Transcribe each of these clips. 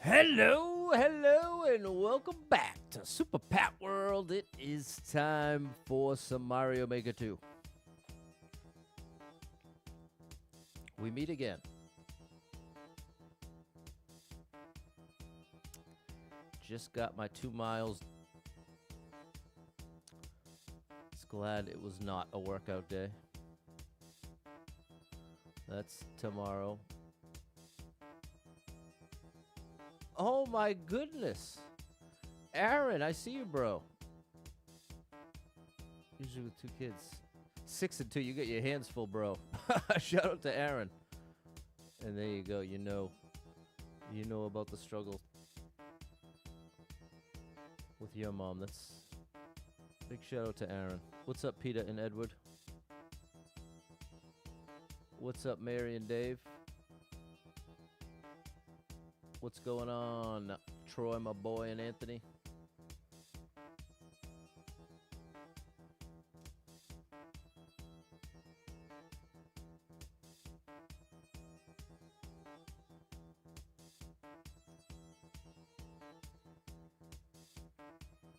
Hello, hello, and welcome back to Super Pat World. It is time for some Mario Maker 2. We meet again. Just got my 2 miles. Just glad it was not a workout day. That's tomorrow. Oh my goodness. Aaron, I see you, bro. Usually with 2 kids. 6 and 2, you got your hands full, bro. Shout out to Aaron. And there you go, you know about the struggle with your mom. That's big shout out to Aaron. What's up, Peter and Edward? What's up, Mary and Dave? What's going on, Troy, my boy, and Anthony?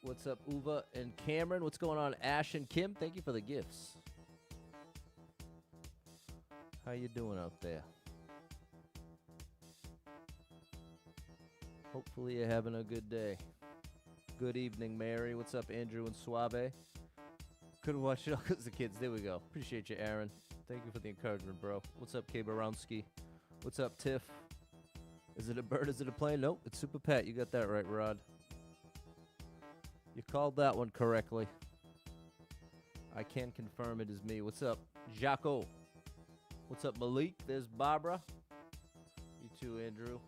What's up, Uva and Cameron? What's going on, Ash and Kim? Thank you for the gifts. How you doing out there? Hopefully you're having a good day. Good evening, Mary. What's up, Andrew and Suave? Couldn't watch it all because the kids. There we go. Appreciate you, Aaron. Thank you for the encouragement, bro. What's up, K. Barowski? What's up, Tiff? Is it a bird? Is it a plane? Nope, it's Super Pat. You got that right, Rod. You called that one correctly. I can confirm it is me. What's up, Jaco? What's up, Malik? There's Barbara. You too, Andrew.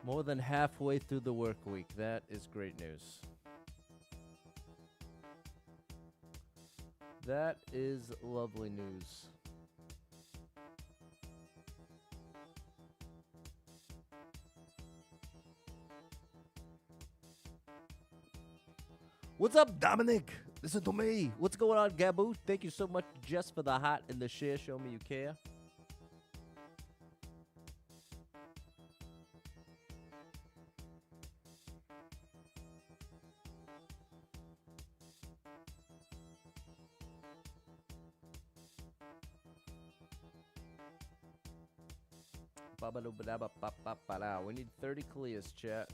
More than halfway through the work week. That is great news. That is lovely news. What's up, Dominic? Listen to me. What's going on, Gabu? Thank you so much, Jess, for the heart and the share. Show me you care. We need 30 clears, chat.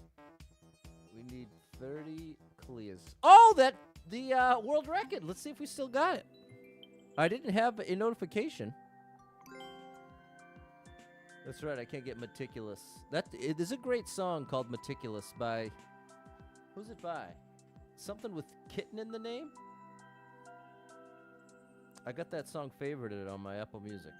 We need 30 clears. Oh, the world record. Let's see if we still got it. I didn't have a notification. That's right. I can't get Meticulous. There's a great song called Meticulous by... Who's it by? Something with kitten in the name? I got that song favorited on my Apple Music.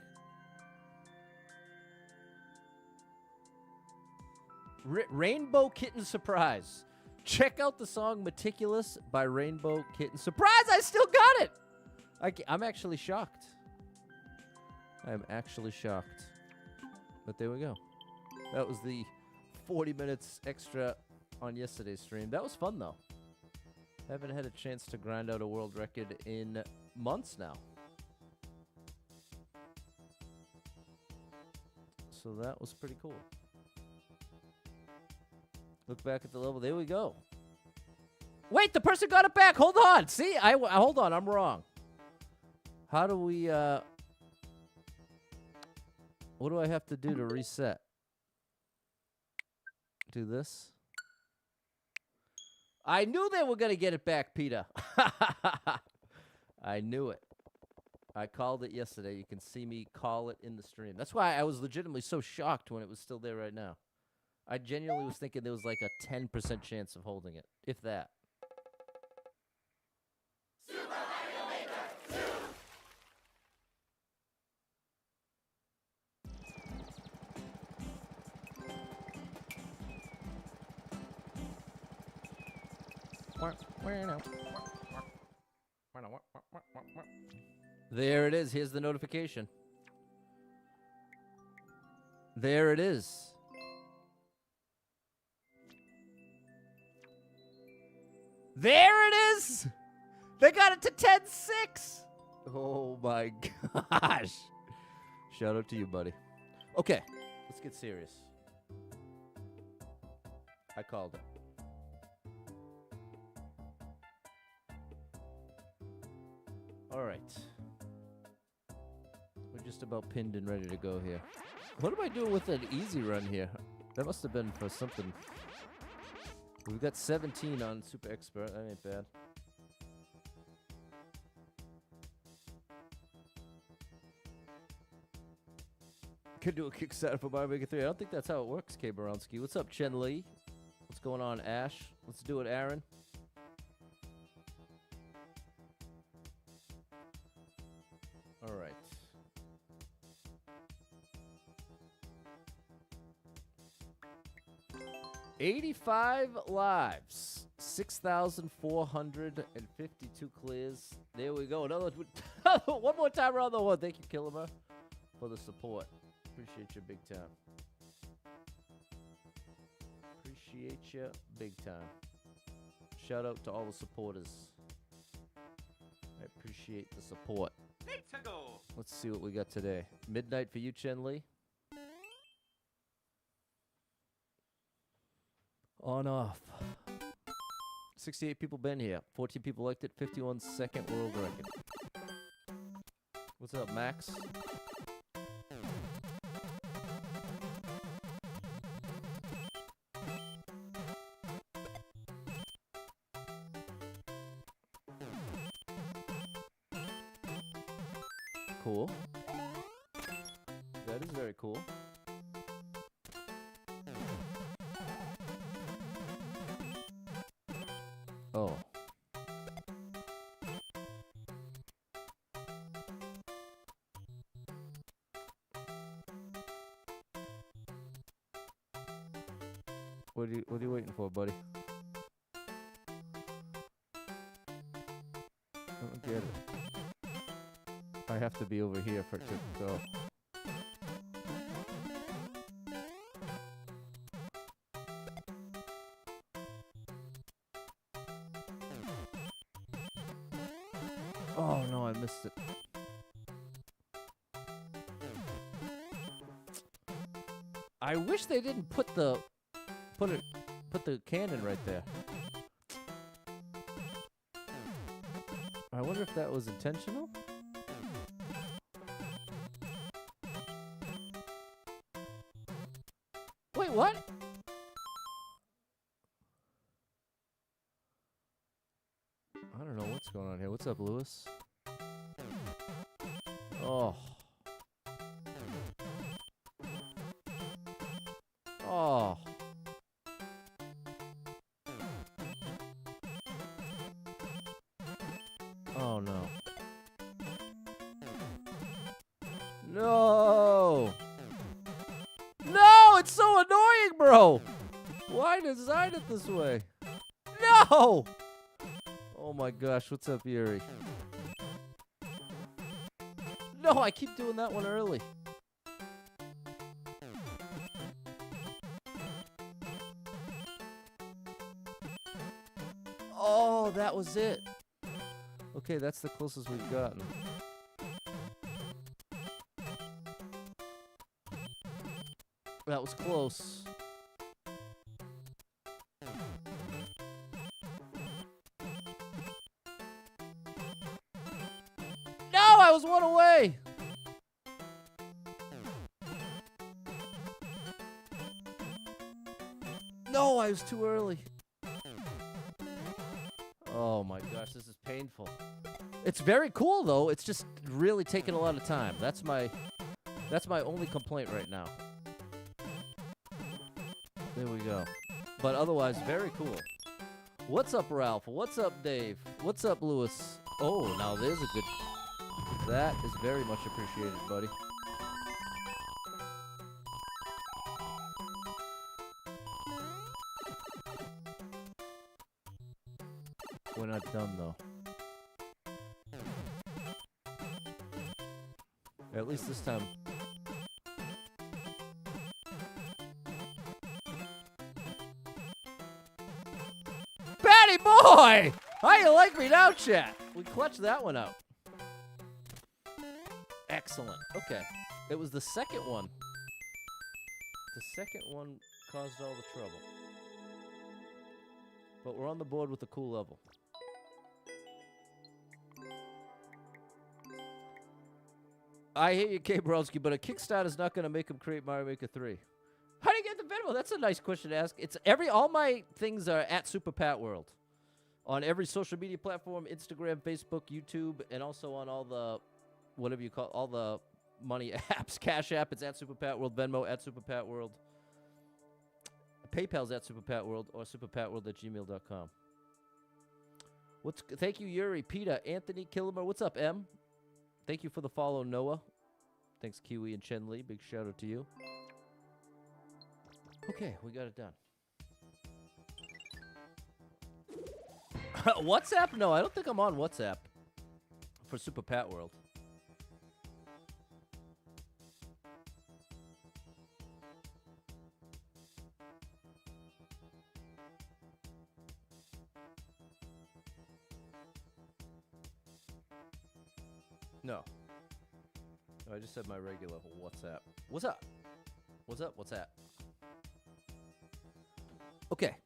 Rainbow Kitten Surprise. Check out the song Meticulous by Rainbow Kitten. Surprise! I still got it! I'm actually shocked. I am actually shocked. But there we go. That was the 40 minutes extra on yesterday's stream. That was fun, though. Haven't had a chance to grind out a world record in months now. So that was pretty cool. Look back at the level. There we go. Wait, the person got it back. Hold on. See, hold on. I'm wrong. How do we, what do I have to do to reset? Do this. I knew they were going to get it back, Peter. I knew it. I called it yesterday. You can see me call it in the stream. That's why I was legitimately so shocked when it was still there right now. I genuinely was thinking there was like a 10% chance of holding it, if that. Super Mario Maker 2. There it is. Here's the notification. There it is. There it is! They got it to 10-6! Oh my gosh. Shout out to you, buddy. Okay, let's get serious. I called it. All right. We're just about pinned and ready to go here. What am I doing with an easy run here? That must have been for something. We've got 17 on Super Expert. That ain't bad. Could do a Kickstarter for Mario Maker 3. I don't think that's how it works, K. Baronski. What's up, Chen Li? What's going on, Ash? Let's do it, Aaron. All right. $85 lives, 6,452 clears. There we go. Another one more time around the horn. Thank you, Killimer, for the support. Appreciate you big time. Appreciate you big time. Shout out to all the supporters. I appreciate the support. Let's see what we got today. Midnight for you, Chen Li. On off. 68 people been here. 14 people liked it. 51 second world record. What's up, Max? Cool. That is very cool. Oh. What are you waiting for, buddy? I don't get it. I have to be over here for it to go. Oh no, I missed it. I wish they didn't put the cannon right there. I wonder if that was intentional. Wait, what? I don't know what's going on here. What's up, Lewis? Oh. Oh. Oh, no. No! No! It's so annoying, bro! Why design it this way? No! Oh my gosh, what's up, Yuri? No, I keep doing that one early. Oh, that was it. Okay, that's the closest we've gotten. That was close. No, I was one away. No, I was too early. Oh my gosh, this is painful. It's very cool though. It's just really taking a lot of time. That's my only complaint right now. There we go. But otherwise, very cool. What's up, Ralph? What's up, Dave? What's up, Lewis? Oh, now there's a good... That is very much appreciated, buddy. We're not done, though. At least this time. Batty boy! How you like me now, chat? We clutched that one out. Excellent. Okay. It was the second one. The second one caused all the trouble. But we're on the board with a cool level. I hear you, K. Browski, but a Kickstarter's not going to make him create Mario Maker 3. How do you get the Venmo? That's a nice question to ask. It's all my things are at Super Pat World. On every social media platform, Instagram, Facebook, YouTube, and also on all the, whatever you call, all the money apps. Cash App, it's at Super Pat World. Venmo, at Super Pat World. PayPal's at Super Pat World or superpatworld@gmail.com. Thank you, Yuri, Peter, Anthony, Kilmer. What's up, M? Thank you for the follow, Noah. Thanks, Kiwi and Chen Li. Big shout out to you. Okay, we got it done. WhatsApp? No, I don't think I'm on WhatsApp for Super Pat World. No. I just said my regular WhatsApp. What's up? What's up? What's that? Okay.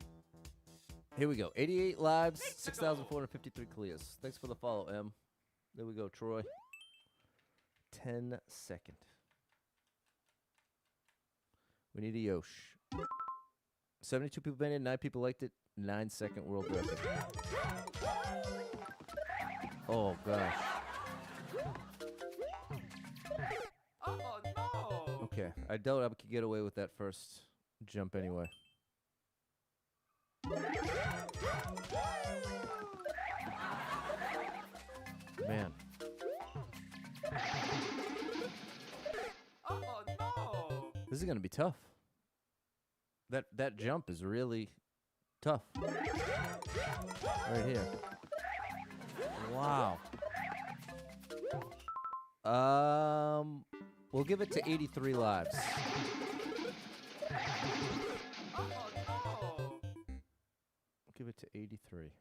Here we go. 88 lives, 6,453 clears. Thanks for the follow, M. There we go, Troy. 10 second. We need a Yosh. 72 people been in, 9 people liked it. 9-second world record. Oh, gosh. Oh, no. Okay, I doubt I could get away with that first jump anyway. Man. Oh, no. This is going to be tough. That jump is really tough. Right here. Wow. We'll give it to 83 lives. Oh, no. Give it to 83.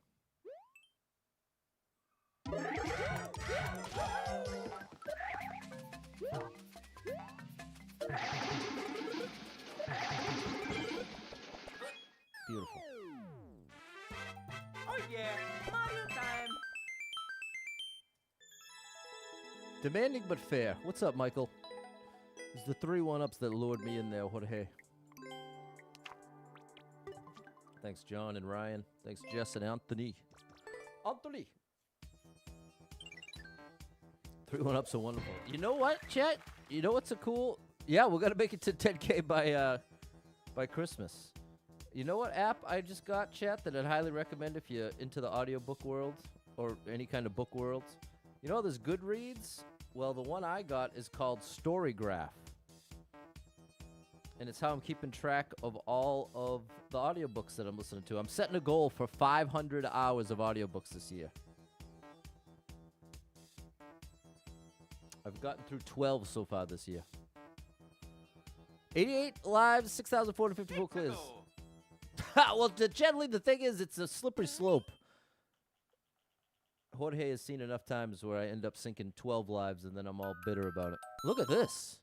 Beautiful. Oh, yeah. Mario time. Demanding but fair. What's up, Michael? It's the 3 1-ups that lured me in there, Jorge. Thanks, John and Ryan. Thanks, Jess and Anthony. Anthony! 3 1-ups are wonderful. You know what, chat? You know what's a cool... Yeah, we're going to make it to 10K by Christmas. You know what app I just got, chat, that I'd highly recommend if you're into the audiobook world or any kind of book world? You know, there's Goodreads. Well, the one I got is called Storygraph. And it's how I'm keeping track of all of the audiobooks that I'm listening to. I'm setting a goal for 500 hours of audiobooks this year. I've gotten through 12 so far this year. 88 lives, 6,454 clears. Well, generally, the thing is, it's a slippery slope. Jorge has seen enough times where I end up sinking 12 lives, and then I'm all bitter about it. Look at this.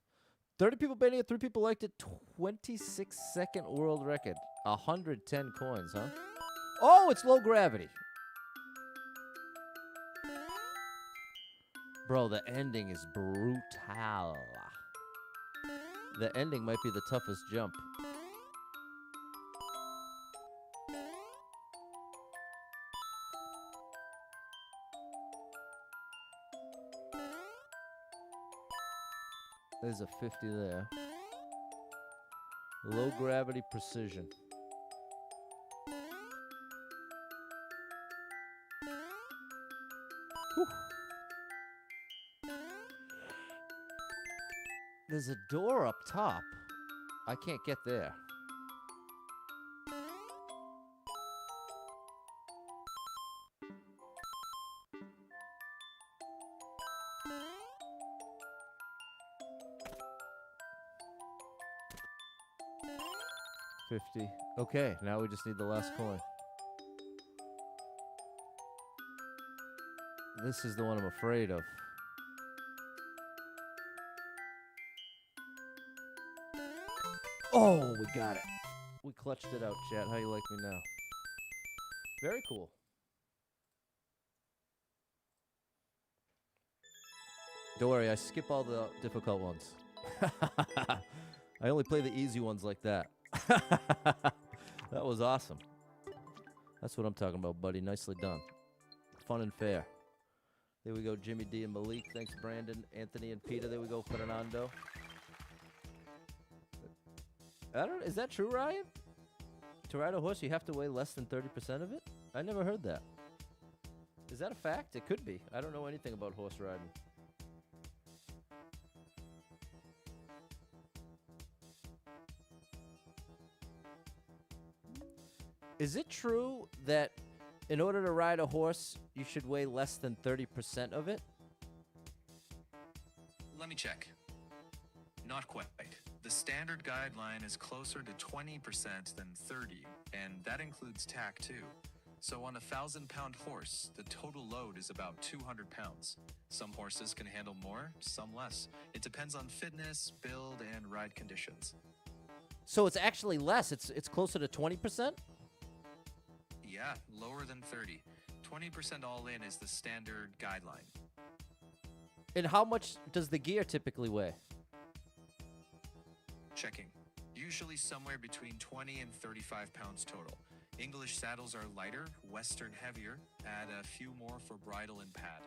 30 people been here, 3 people liked it. 26-second world record. 110 coins, huh? Oh, it's low gravity. Bro, the ending is brutal. The ending might be the toughest jump. There's a 50 there. Low gravity precision. Whew. There's a door up top. I can't get there. $50. Okay, now we just need the last coin. This is the one I'm afraid of. Oh, we got it. We clutched it out, chat. How you like me now? Very cool. Don't worry, I skip all the difficult ones. I only play the easy ones like that. That was awesome. That's what I'm talking about, buddy. Nicely done. Fun and fair. There we go, Jimmy D and Malik. Thanks, Brandon, Anthony, and Peter. There we go, Fernando. Is that true, Ryan? To ride a horse, you have to weigh less than 30% of it? I never heard that. Is that a fact? It could be. I don't know anything about horse riding. Is it true that in order to ride a horse, you should weigh less than 30% of it? Let me check. Not quite. The standard guideline is closer to 20% than 30, and that includes tack too. So on a 1,000-pound horse, the total load is about 200 pounds. Some horses can handle more, some less. It depends on fitness, build, and ride conditions. So it's actually less. It's closer to 20%? Yeah, lower than 30. 20% all in is the standard guideline. And how much does the gear typically weigh? Checking. Usually somewhere between 20 and 35 pounds total. English saddles are lighter, Western heavier. Add a few more for bridle and pad.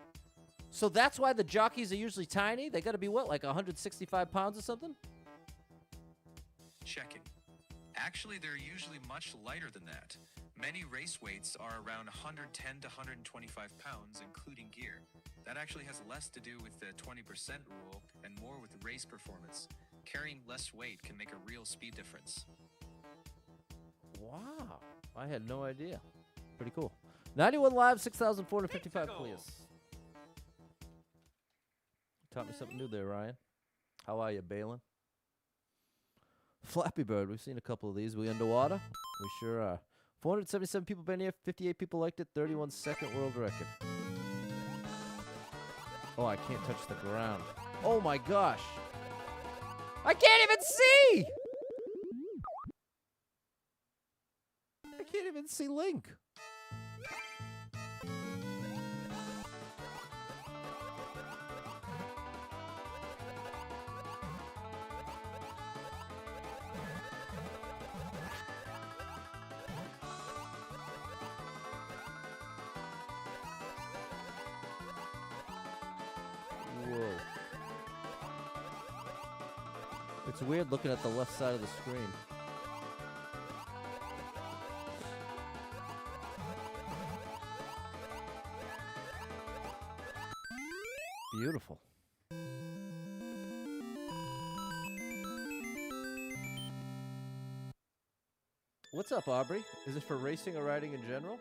So that's why the jockeys are usually tiny? They got to be what, like 165 pounds or something? Checking. Actually, they're usually much lighter than that. Many race weights are around 110 to 125 pounds, including gear. That actually has less to do with the 20% rule and more with race performance. Carrying less weight can make a real speed difference. Wow. I had no idea. Pretty cool. 91 live, 6,455 Pizza clears. Taught me something new there, Ryan. How are you, Balin? Flappy Bird. We've seen a couple of these. We underwater? We sure are. 477 people been here. 58 people liked it. 31 second world record. Oh, I can't touch the ground. Oh, my gosh. I can't even see! I can't even see Link. Whoa. It's weird looking at the left side of the screen. Beautiful. What's up, Aubrey? Is it for racing or riding in general?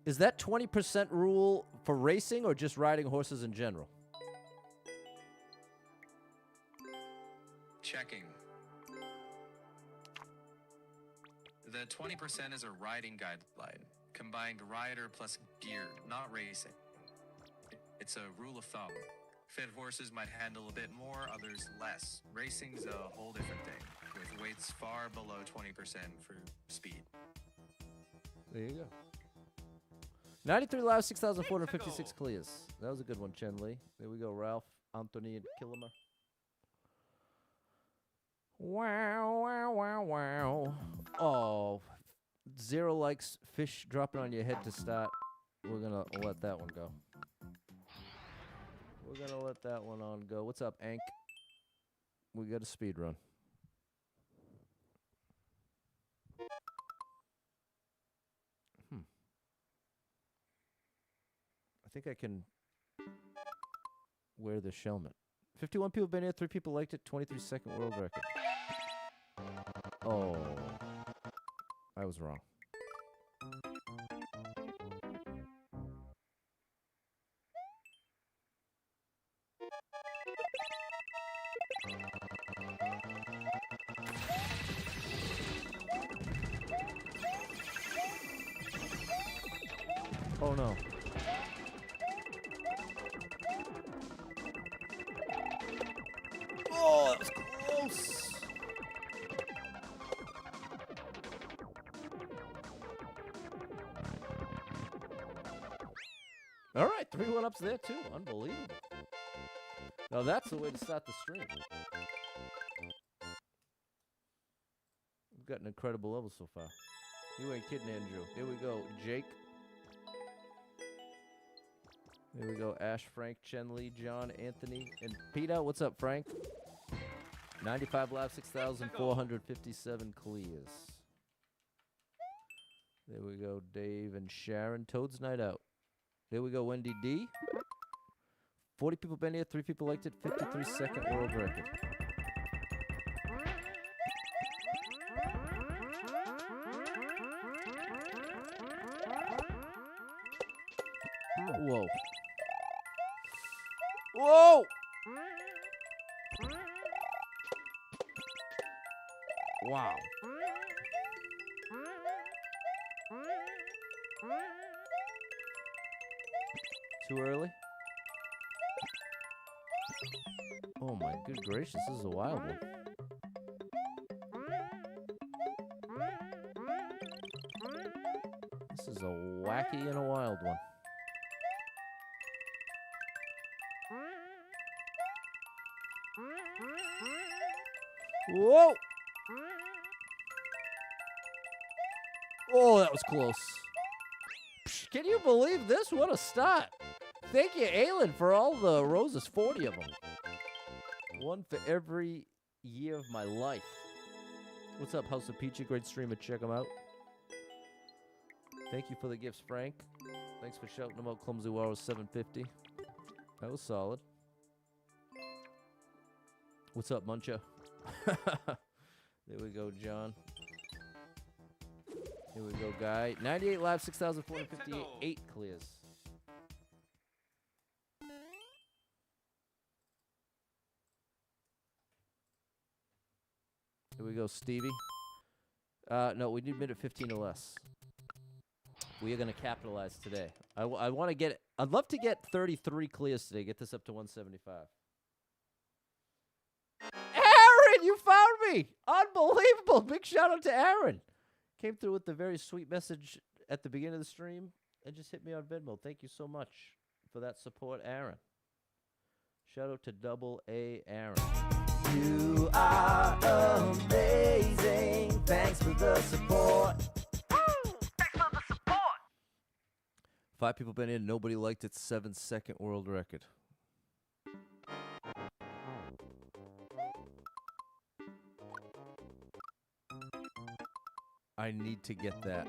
Is that 20% rule for racing or just riding horses in general? Checking. The 20% is a riding guideline. Combined rider plus gear, not racing. It's a rule of thumb. Fit horses might handle a bit more, others less. Racing's a whole different thing, with weights far below 20% for speed. There you go. 93 live, 6,456 clears. That was a good one, Chen Li. There we go, Ralph, Anthony, and Killimer. Wow, wow, wow, wow. Oh, 0 likes, fish dropping on your head to start. We're going to let that one go. We're going to let that one on go. What's up, Ank? We got a speed run. I think I can wear the helmet. 51 people been here, 3 people liked it, 23-second world record. Oh, I was wrong. Oh no. Oh, that was close. All right, 3 1-ups there too. Unbelievable. Now that's the way to start the stream. We've got an incredible level so far. You ain't kidding, Andrew. Here we go, Jake. Here we go, Ash, Frank, Chen Li, John, Anthony, and Peter. What's up, Frank? 95 live, 6,457 clears. There we go, Dave and Sharon. Toad's Night Out. There we go, Wendy D. 40 people been here, 3 people liked it, 53-second world record. Whoa. Whoa! Wow. Too early? Oh my good gracious, this is a wild one. This is a wacky and a wild one. Whoa! Oh, that was close. Psh, can you believe this? What a start. Thank you, Aylin, for all the roses, 40 of them. One for every year of my life. What's up, House of Peachy? Great streamer. Check them out. Thank you for the gifts, Frank. Thanks for shouting them out. Clumsy War 750. That was solid. What's up, Muncha? There we go, John. Here we go, Guy. 98 live, 6,458 clears. Here we go, Stevie. No, we need minute 15 or less. We are going to capitalize today. I want to get... I'd love to get 33 clears today. Get this up to 175. Aaron, you found me! Unbelievable! Big shout out to Aaron. Came through with the very sweet message at the beginning of the stream and just hit me on Venmo. Thank you so much for that support, Aaron. Shout out to Double A Aaron. You are amazing. Thanks for the support. Thanks for the support. 5 people been in. Nobody liked its 7-second world record. I need to get that.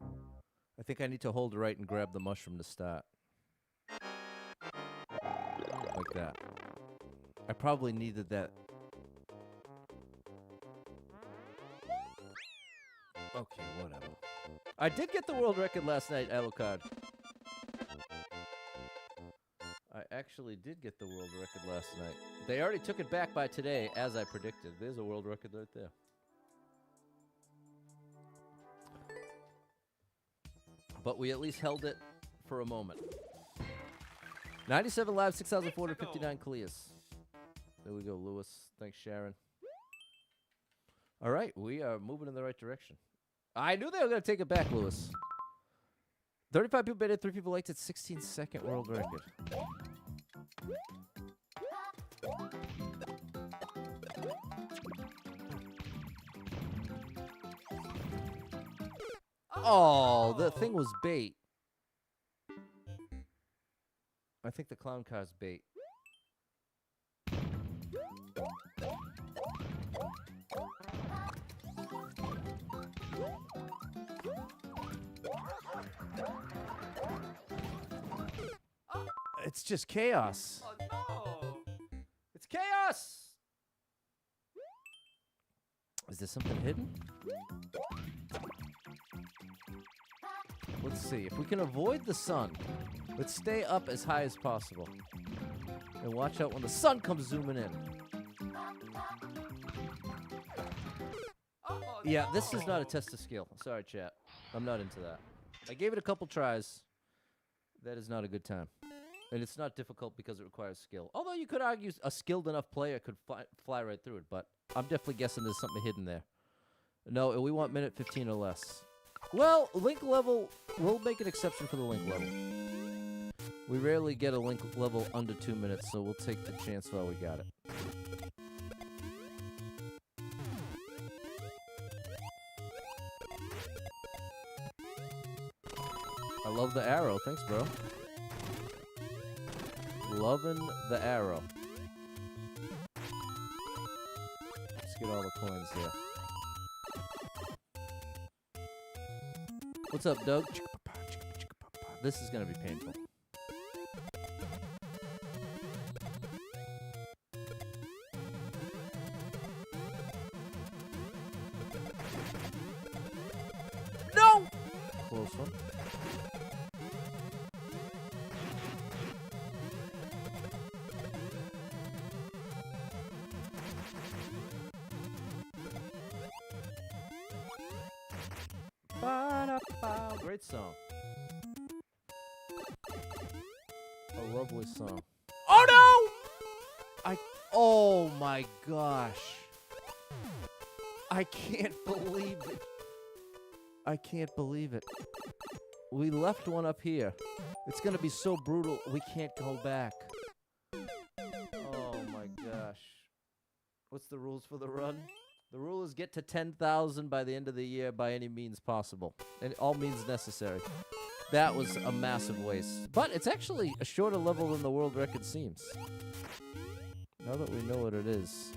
I think I need to hold it right and grab the mushroom to start. Like that. I probably needed that. Okay, whatever. I did get the world record last night, Alucard. I actually did get the world record last night. They already took it back by today, as I predicted. There's a world record right there. But we at least held it for a moment. 97 live, 6,459 clears. There we go, Lewis. Thanks, Sharon. All right, we are moving in the right direction. I knew they were going to take it back, Lewis. 35 people bid it, 3 people liked it. 16-second world record. Oh, the thing was bait. I think the clown car's bait. It's just chaos. Oh no! It's chaos! Is there something hidden? Let's see. If we can avoid the sun, let's stay up as high as possible. And watch out when the sun comes zooming in. Oh, Yeah, this is not a test of skill. Sorry, chat. I'm not into that. I gave it a couple tries. That is not a good time. And it's not difficult because it requires skill. Although you could argue a skilled enough player could fly right through it, but I'm definitely guessing there's something hidden there. No, we want minute 15 or less. Well, link level, we'll make an exception for the link level. We rarely get a link level under 2 minutes, so we'll take the chance while we got it. I love the arrow. Thanks, bro. Loving the arrow. Let's get all the coins here. What's up, Doug? This is gonna be painful. No! Close one. Ba-da-ba. Great song. A lovely song. Oh no! Oh my gosh. I can't believe it. I can't believe it. We left one up here. It's gonna be so brutal, we can't go back. Oh my gosh. What's the rules for the run? The rule is get to 10,000 by the end of the year by any means possible. And all means necessary. That was a massive waste. But it's actually a shorter level than the world record seems. Now that we know what it is.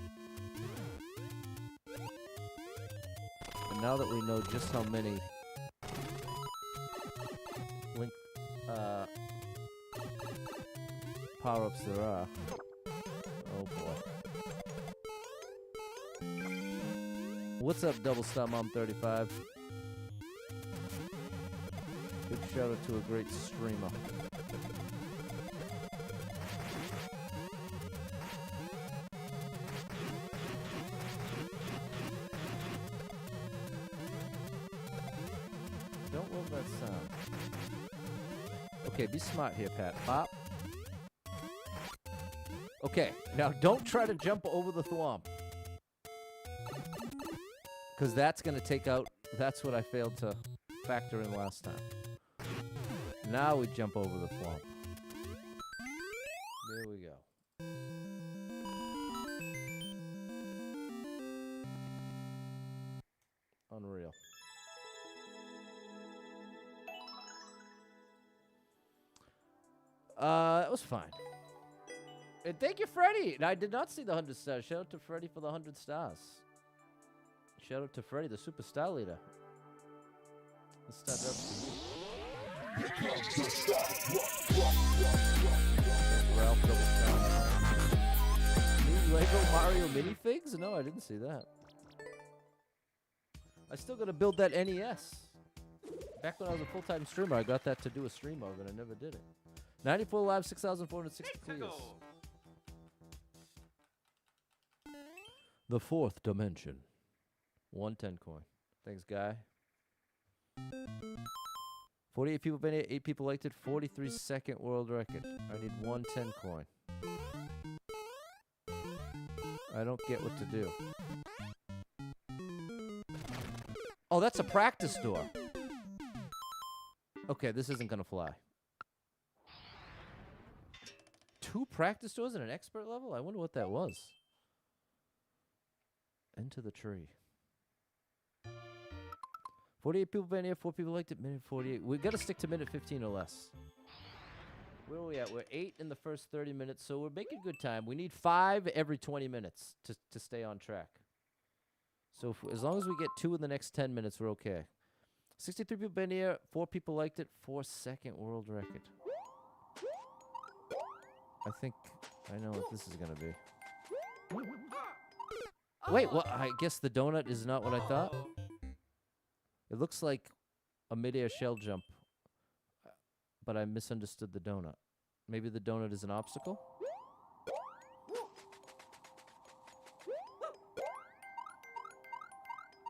And now that we know just how many link power-ups there are. Oh boy. What's up, Double Star Mom 35? Big shout out to a great streamer. Don't love that sound. Okay, be smart here, Pat. Pop. Okay, now don't try to jump over the thwomp. Because that's going to take out... That's what I failed to factor in last time. Now we jump over the thwomp. There we go. Unreal. That was fine. And thank you, Freddy. And I did not see the 100 stars. Shout out to Freddy for the 100 stars. Shout out to Freddy, the super star leader. Let's start up. Ralph double star. New Lego Mario minifigs? No, I didn't see that. I still gotta build that NES. Back when I was a full-time streamer, I got that to do a stream of, and I never did it. 94 live, 6,462 years. The fourth dimension. 110 coin. Thanks, guy. 48 people been here, 8 people liked it, 43-second world record. I need 110 coin. I don't get what to do. Oh, that's a practice door. Okay, this isn't gonna fly. 2 practice doors at an expert level? I wonder what that was. Into the tree. 48 people been here, 4 people liked it, minute 48. We gotta stick to minute 15 or less. Where are we at? We're 8 in the first 30 minutes, so we're making good time. We need 5 every 20 minutes to stay on track. So as long as we get 2 in the next 10 minutes, we're okay. 63 people been here, 4 people liked it, 4-second world record. I think I know what this is gonna be. Wait, what? I guess the donut is not what I thought. It looks like a mid-air shell jump, but I misunderstood the donut. Maybe the donut is an obstacle?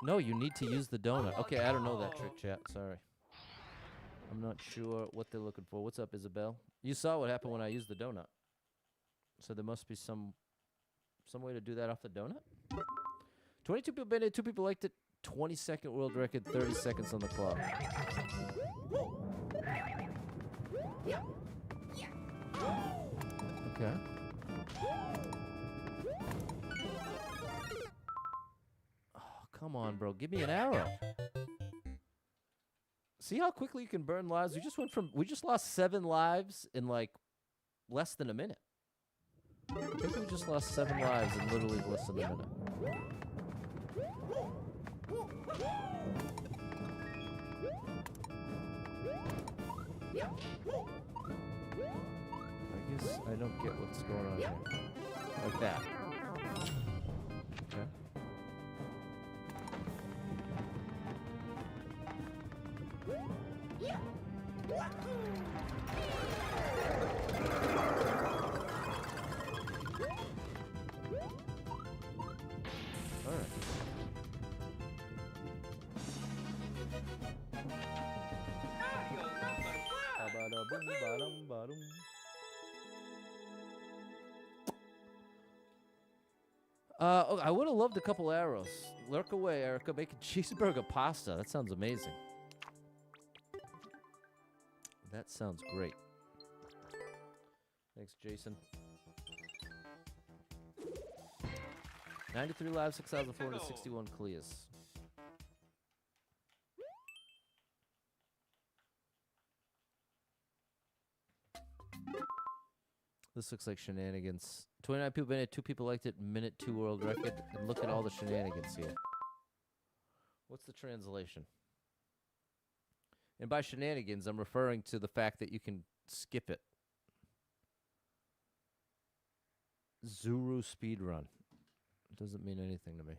No, you need to use the donut. Okay, I don't know that trick, chat. Sorry. I'm not sure what they're looking for. What's up, Isabel? You saw what happened when I used the donut. So there must be some way to do that off the donut. 22 people been in, 2 people liked it. 22nd world record, 30 seconds on the clock. Okay. Oh, come on, bro. Give me an arrow. See how quickly you can burn lives? We just lost 7 lives in like less than a minute. I think we just lost 7 lives in literally less than a minute. I guess I don't get what's going on here. Like that. Okay. All right. Ba-da-boom-ba-dum-ba-dum. Oh, I would have loved a couple arrows. Lurk away, Erica. Making cheeseburger pasta. That sounds amazing. That sounds great. Thanks, Jason. 93 lives, 6,461 clears. This looks like shenanigans. 29 people been it, 2 people liked it, minute 2 world record. And look at all the shenanigans here. What's the translation? And by shenanigans, I'm referring to the fact that you can skip it. Zuru speedrun. Doesn't mean anything to me.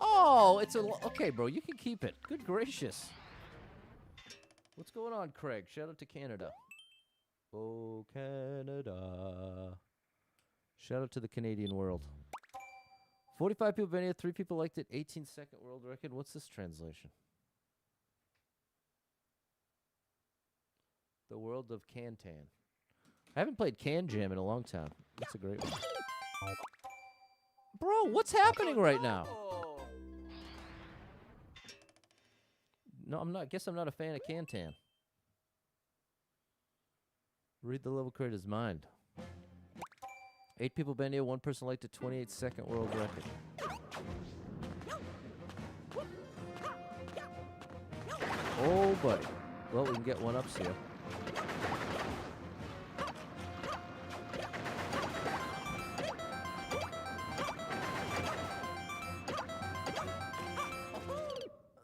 Oh, it's okay, bro. You can keep it. Good gracious. What's going on, Craig? Shout out to Canada. Oh, Canada. Shout out to the Canadian world. 45 people been here, 3 people liked it, 18-second world record. What's this translation? The world of Cantan. I haven't played Can Jam in a long time. That's a great one. Bro, what's happening right now? No, I'm not. Guess I'm not a fan of Cantan. Read the level creator's mind. 8 people been here. 1 person liked it. 28-second world record. Oh, buddy. Well, we can get 1-ups here.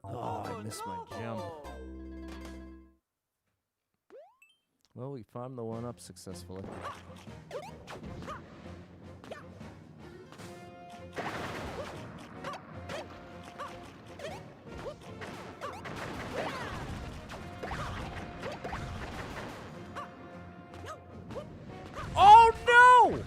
Oh, I missed my jump. Well, we farmed the 1-up successfully. Oh, no!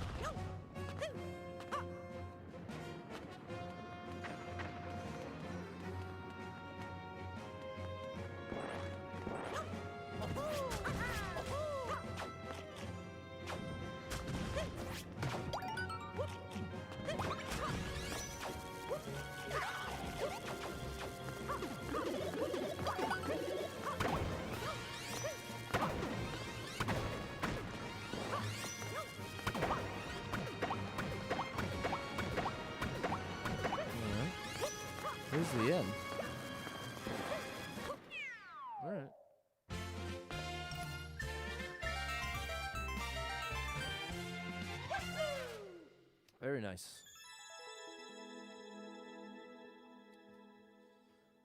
Here's the end. All right. Very nice.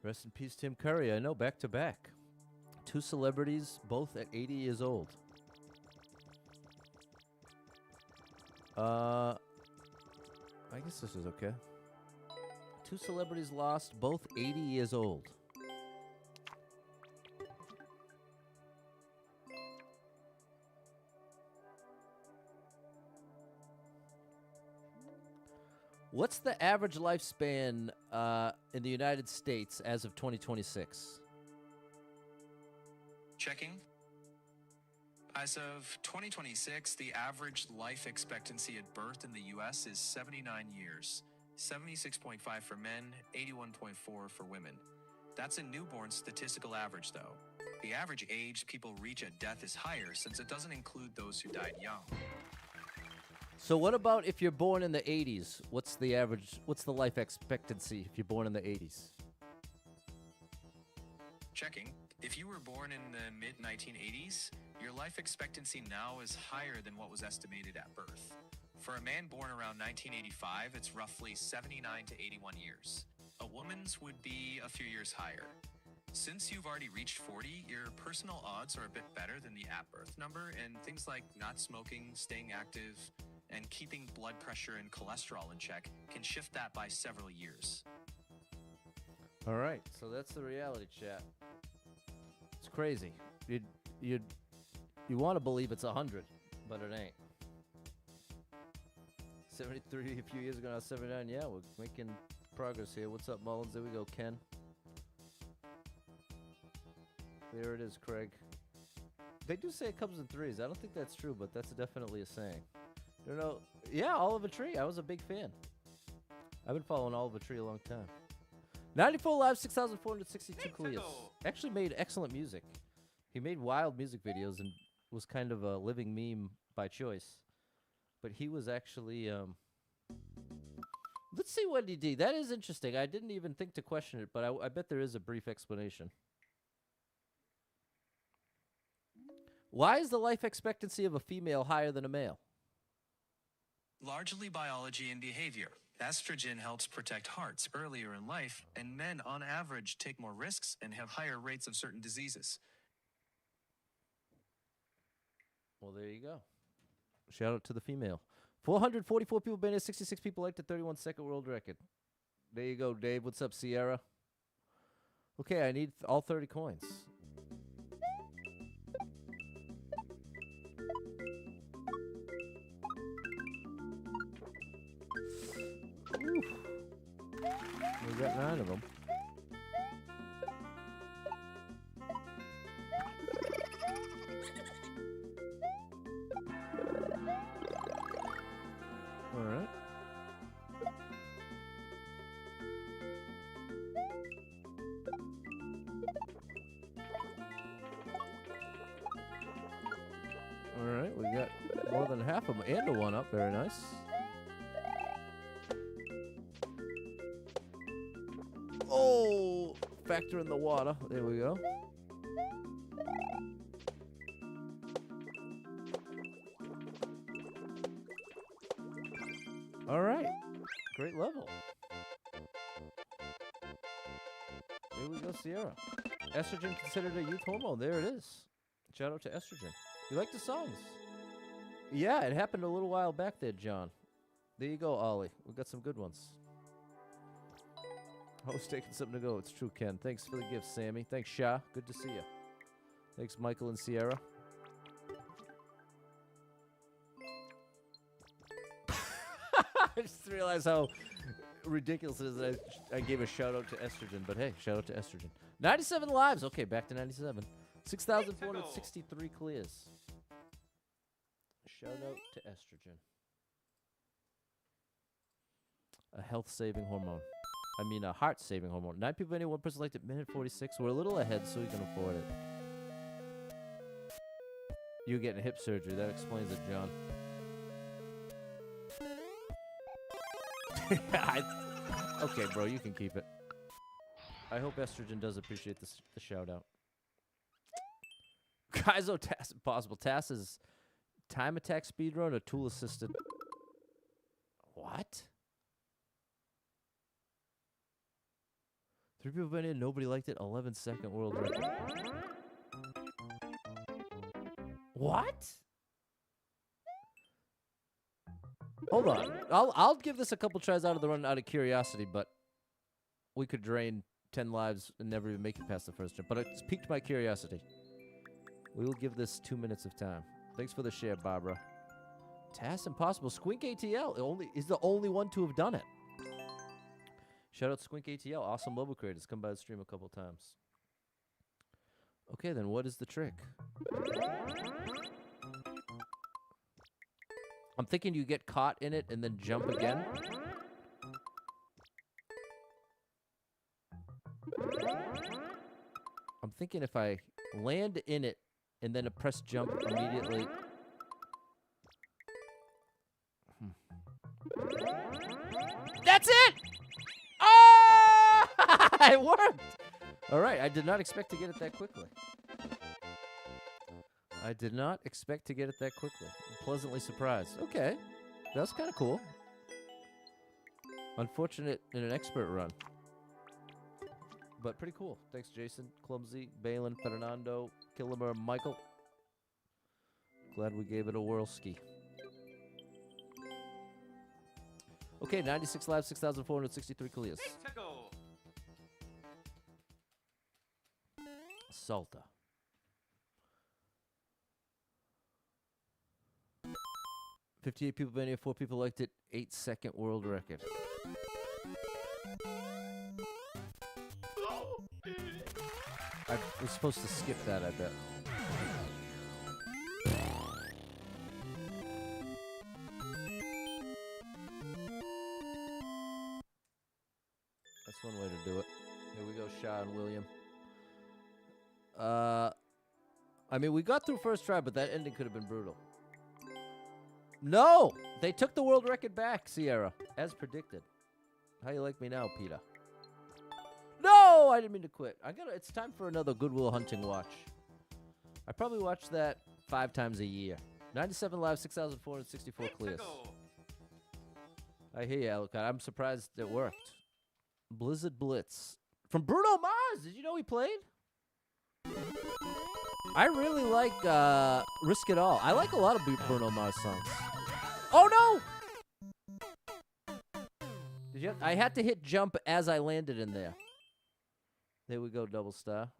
Rest in peace, Tim Curry. I know, back to back. 2 celebrities, both at 80 years old. I guess this is okay. 2 celebrities lost, both 80 years old. What's the average lifespan in the United States as of 2026? Checking. As of 2026, the average life expectancy at birth in the U.S. is 79 years, 76.5 for men, 81.4 for women. That's a newborn statistical average, though. The average age people reach at death is higher since it doesn't include those who died young. So what about if you're born in the 80s? What's the life expectancy if you're born in the 80s? Checking. If you were born in the mid-1980s, your life expectancy now is higher than what was estimated at birth. For a man born around 1985, it's roughly 79 to 81 years. A woman's would be a few years higher. Since you've already reached 40, your personal odds are a bit better than the at-birth number, and things like not smoking, staying active, and keeping blood pressure and cholesterol in check can shift that by several years. All right, so that's the reality chat. It's crazy. You want to believe it's 100, but it ain't. 73 a few years ago, now 79. Yeah, we're making progress here. What's up, Mullins? There we go, Ken. There it is, Craig. They do say it comes in threes. I don't think that's true, but that's definitely a saying. You know, yeah, Oliver Tree. I was a big fan. I've been following Oliver Tree a long time. 94 live, 6,462 clears. Actually made excellent music. He made wild music videos and was kind of a living meme by choice. But he was actually, let's see what he did. That is interesting. I didn't even think to question it, but I bet there is a brief explanation. Why is the life expectancy of a female higher than a male? Largely biology and behavior. Estrogen helps protect hearts earlier in life, and men on average take more risks and have higher rates of certain diseases. Well, there you go. Shout out to the female. 444 people been here, 66 people liked the 31-second world record. There you go, Dave. What's up, Sierra? Okay, I need all 30 coins. Oof. We got 9 of them. All right. All right, we got more than half of them and a 1-up. Very nice. Oh, factor in the water. There we go. All right. Great level. Here we go, Sierra. Estrogen considered a youth hormone. There it is. Shout out to estrogen. You like the songs? Yeah, it happened a little while back there, John. There you go, Ollie. We got some good ones. I was taking something to go. It's true, Ken. Thanks for the gift, Sammy. Thanks, Shah. Good to see you. Thanks, Michael and Sierra. I just realized how ridiculous it is that I gave a shout out to estrogen. But hey, shout out to estrogen. 97 lives. Okay, back to 97. 6,463 clears. Shout out to estrogen. A health-saving hormone. I mean, a heart-saving hormone. 9 people, any 1 person liked it. Minute 46. We're a little ahead, so we can afford it. You're getting hip surgery. That explains it, John. Okay, bro, you can keep it. I hope estrogen does appreciate the shout-out. Kaizo TAS impossible. TAS is time attack speedrun or tool assisted. What? 3 people been in, nobody liked it. 11-second world record. What? Hold on. I'll give this a couple tries out of the run out of curiosity, but we could drain 10 lives and never even make it past the first jump. But it's piqued my curiosity. We will give this 2 minutes of time. Thanks for the share, Barbara. TAS impossible. Squink ATL is the only one to have done it. Shout out Squink ATL. Awesome mobile creators. Come by the stream a couple times. Okay, then what is the trick? I'm thinking you get caught in it and then jump again. I'm thinking if I land in it and then press jump immediately. That's it! Oh! It worked! All right, I did not expect to get it that quickly. I did not expect to get it that quickly. I'm pleasantly surprised. Okay, that's kind of cool. Unfortunate in an expert run. But pretty cool. Thanks, Jason, Clumsy, Balin, Fernando, Killimer, Michael. Glad we gave it a whirlski. Okay, 96 live, 6,463 clears. To go. Salta. $58 people been here, 4 people liked it. 8-second world record. I was supposed to skip that, I bet. That's one way to do it. Here we go, Shaw and William. I mean, we got through first try, but that ending could have been brutal. No! They took the world record back, Sierra, as predicted. How you like me now, Peter? No! I didn't mean to quit. It's time for another Good Will Hunting watch. I probably watch that 5 times a year. 97 live, 6,464 clears. I hear you, Alucard. I'm surprised it worked. Blizzard Blitz. From Bruno Mars! Did you know he played? I really like Risk It All. I like a lot of Bruno Mars songs. Oh, no! I had to hit jump as I landed in there. There we go, double star.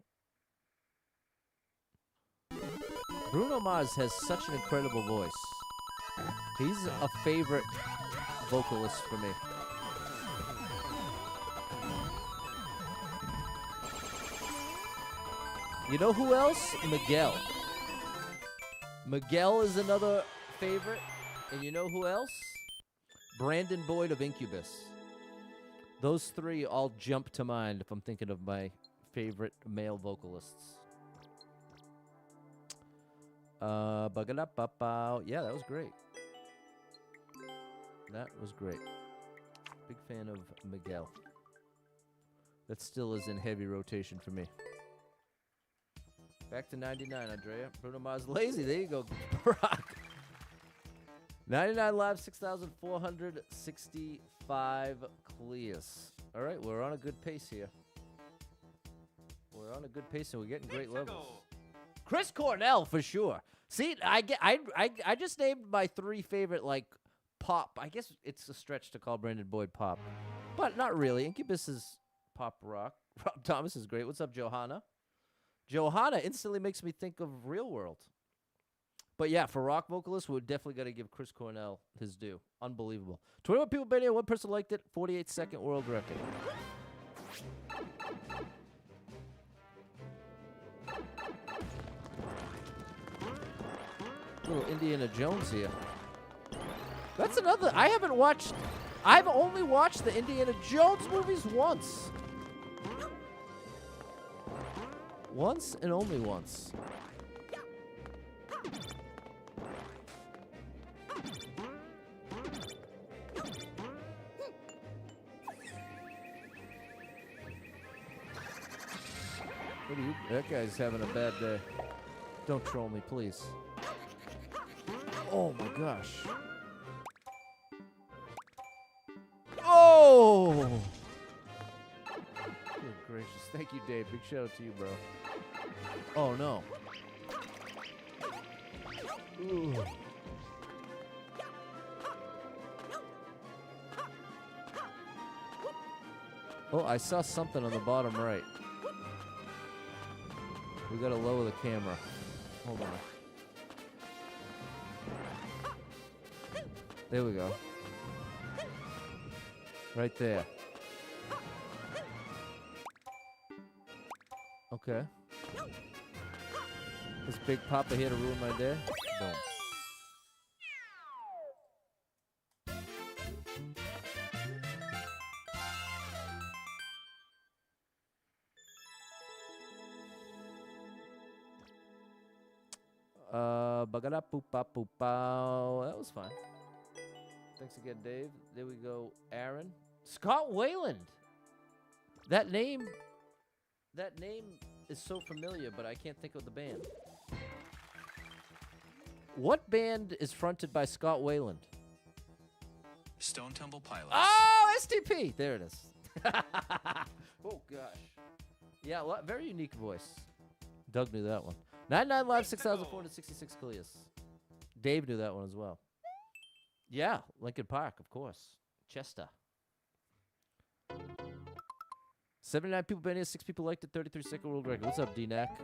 Bruno Mars has such an incredible voice. He's a favorite vocalist for me. You know who else? Miguel. Miguel is another favorite. And you know who else? Brandon Boyd of Incubus. Those 3 all jump to mind if I'm thinking of my favorite male vocalists. Yeah, that was great. That was great. Big fan of Miguel. That still is in heavy rotation for me. Back to 99, Andrea. Bruno Mars lazy. There you go, Brock. 99 live, 6,465 clears. All right, we're on a good pace here. We're on a good pace, and we're getting great levels. Chris Cornell, for sure. See, I just named my 3 favorite, like, pop. I guess it's a stretch to call Brandon Boyd pop. But not really. Incubus is pop rock. Rob Thomas is great. What's up, Johanna? Johanna instantly makes me think of Real World. But yeah, for rock vocalists, we're definitely got to give Chris Cornell his due. Unbelievable. 21 people been here. 1 person liked it. 48-second world record. Little Indiana Jones here. That's another. I've only watched the Indiana Jones movies once. Once and only once. That guy's having a bad day. Don't troll me, please. Oh my gosh. Oh! Good gracious. Thank you, Dave. Big shout out to you, bro. Oh no. Ooh. Oh, I saw something on the bottom right. We gotta lower the camera. Hold on. There we go. Right there. Okay. This Big Papa here to ruin my day? Boom. Bagada poopa poopa. That was fine. Thanks again, Dave. There we go, Aaron. Scott Wayland. That name is so familiar, but I can't think of the band. What band is fronted by Scott Wayland? Stone Temple Pilots. Oh, STP. There it is. Oh, gosh. Yeah, very unique voice. Doug knew that one. 99 Live, 6,466 clears. Dave knew that one as well. Yeah, Lincoln Park, of course. Chester. 79 people been here, 6 people liked it, 33-second world record. What's up, D-Nac?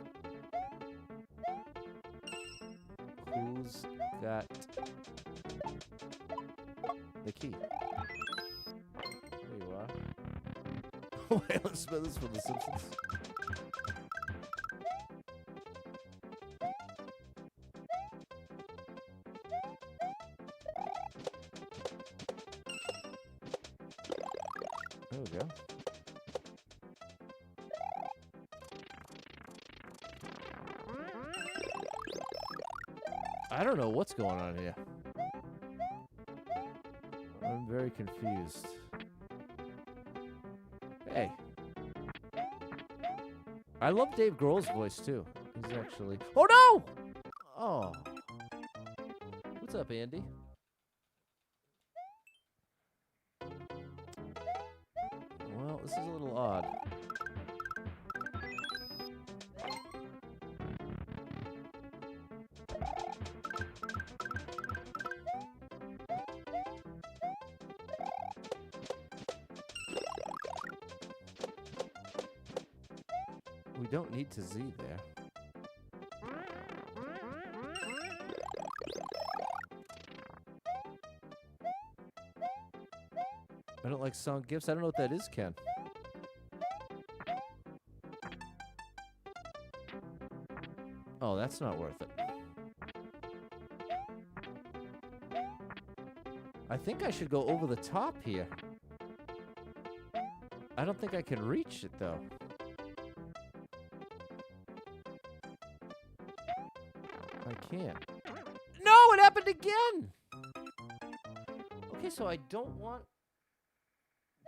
Who's got the key? There you are. Waylon Smithers from The Simpsons. There we go. I don't know what's going on here. I'm very confused. Hey. I love Dave Grohl's voice, too. He's actually... Oh, no! Oh. What's up, Andy? Well, this is a little odd. We don't need to Z there. I don't like song gifts. I don't know what that is, Ken. Oh, that's not worth it. I think I should go over the top here. I don't think I can reach it, though. I can't. No, it happened again! Okay, so I don't want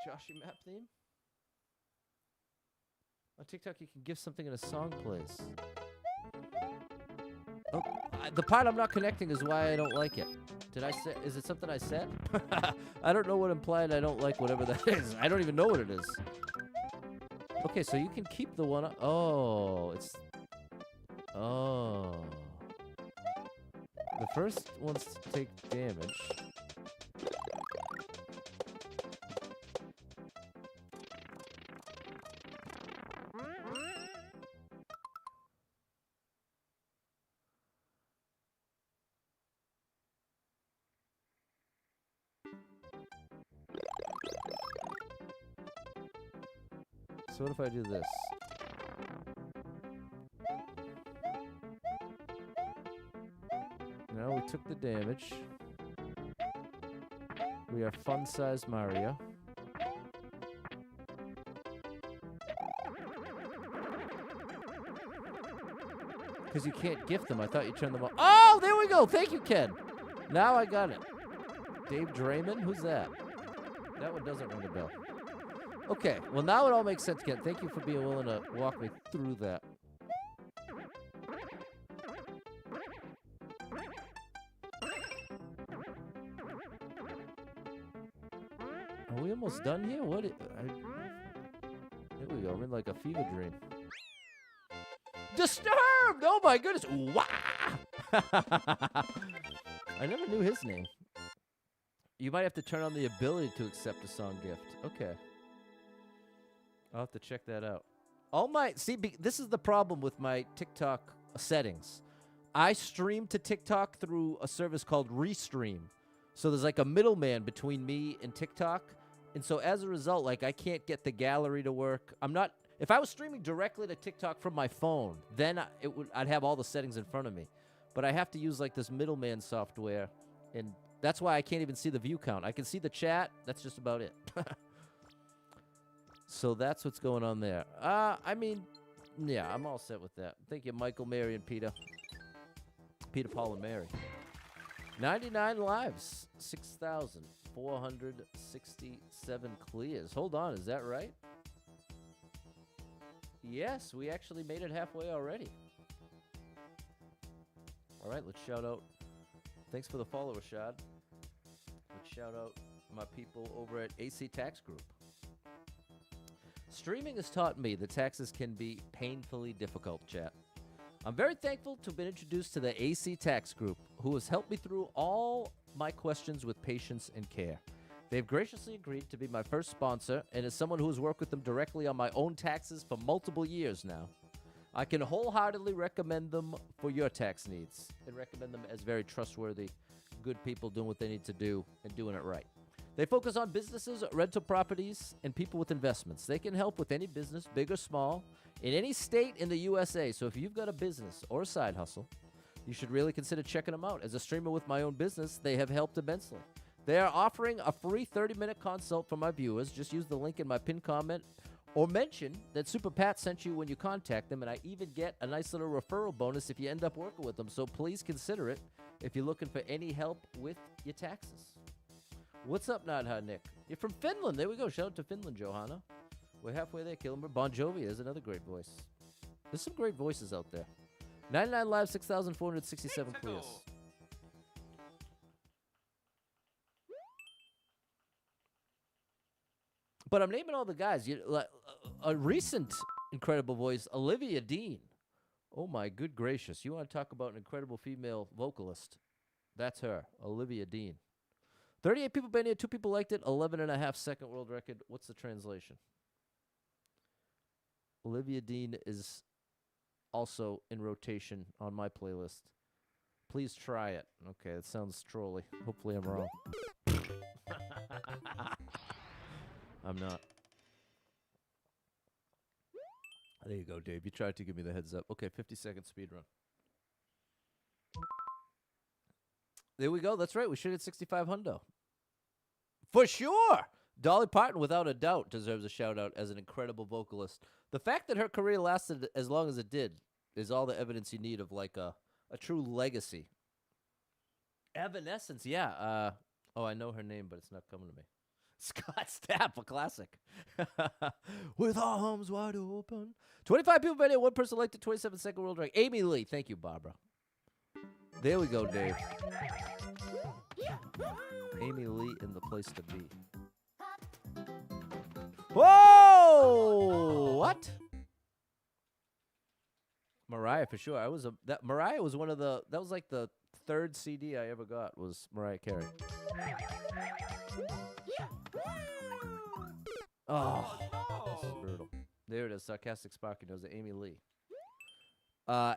Joshy Map theme. On TikTok, you can give something in a song plays. Oh, the part I'm not connecting is why I don't like it. Did I say? Is it something I said? I don't know what implied I don't like whatever that is. I don't even know what it is. Okay, so you can keep the one. Oh, it's. Oh. The first one's to take damage. So what if I do this? Now we took the damage. We are fun-sized Mario. Because you can't gift them. I thought you turned them off. Oh, there we go. Thank you, Ken. Now I got it. Dave Draymond? Who's that? That one doesn't ring a bell. Okay, well now it all makes sense, Ken. Thank you for being willing to walk me through that. Are we almost done here? What? There we go. I'm in like a fever dream. Disturbed! Oh my goodness! Wow! I never knew his name. You might have to turn on the ability to accept a song gift. Okay. I'll have to check that out. This is the problem with my TikTok settings. I stream to TikTok through a service called Restream. So there's like a middleman between me and TikTok. And so as a result, like I can't get the gallery to work. If I was streaming directly to TikTok from my phone, then I'd have all the settings in front of me. But I have to use like this middleman software, and that's why I can't even see the view count. I can see the chat. That's just about it. So that's what's going on there. I mean, yeah, I'm all set with that. Thank you, Michael, Mary, and Peter. Peter, Paul, and Mary. 99 lives. 6,467 clears. Hold on, is that right? Yes, we actually made it halfway already. All right, let's shout out. Thanks for the follow, Rashad. Let's shout out my people over at AC Tax Group. Streaming has taught me that taxes can be painfully difficult, chat. I'm very thankful to have been introduced to the AC Tax Group, who has helped me through all my questions with patience and care. They've graciously agreed to be my first sponsor, and as someone who has worked with them directly on my own taxes for multiple years now, I can wholeheartedly recommend them for your tax needs and recommend them as very trustworthy, good people doing what they need to do and doing it right. They focus on businesses, rental properties, and people with investments. They can help with any business, big or small, in any state in the USA. So if you've got a business or a side hustle, you should really consider checking them out. As a streamer with my own business, they have helped immensely. They are offering a free 30-minute consult for my viewers. Just use the link in my pinned comment or mention that Super Pat sent you when you contact them, and I even get a nice little referral bonus if you end up working with them. So please consider it if you're looking for any help with your taxes. What's up, Not Hot Nick? You're from Finland. There we go. Shout out to Finland, Johanna. We're halfway there, Kilmer. Bon Jovi is another great voice. There's some great voices out there. 99 live, 6,467 clears. But I'm naming all the guys. A recent incredible voice, Olivia Dean. Oh, my good gracious. You want to talk about an incredible female vocalist? That's her, Olivia Dean. 38 people been here, 2 people liked it, 11.5 second world record. What's the translation? Olivia Dean is also in rotation on my playlist. Please try it. Okay, that sounds trolly. Hopefully I'm wrong. I'm not. There you go, Dave. You tried to give me the heads up. Okay, 50-second speed run. There we go. That's right. We should hit 65 hundo. For sure. Dolly Parton, without a doubt, deserves a shout-out as an incredible vocalist. The fact that her career lasted as long as it did is all the evidence you need of, like, a true legacy. Evanescence, yeah. Oh, I know her name, but it's not coming to me. Scott Stapp, a classic. With arms wide open. 25 people been here. 1 person liked it. 27-second world record. Amy Lee. Thank you, Barbara. There we go, Dave. Amy Lee in the place to be. Whoa! What? Mariah for sure. Mariah was one of the. That was like the 3rd CD I ever got was Mariah Carey. Oh, this is brutal. There it is. Sarcastic Sparky knows it. Amy Lee.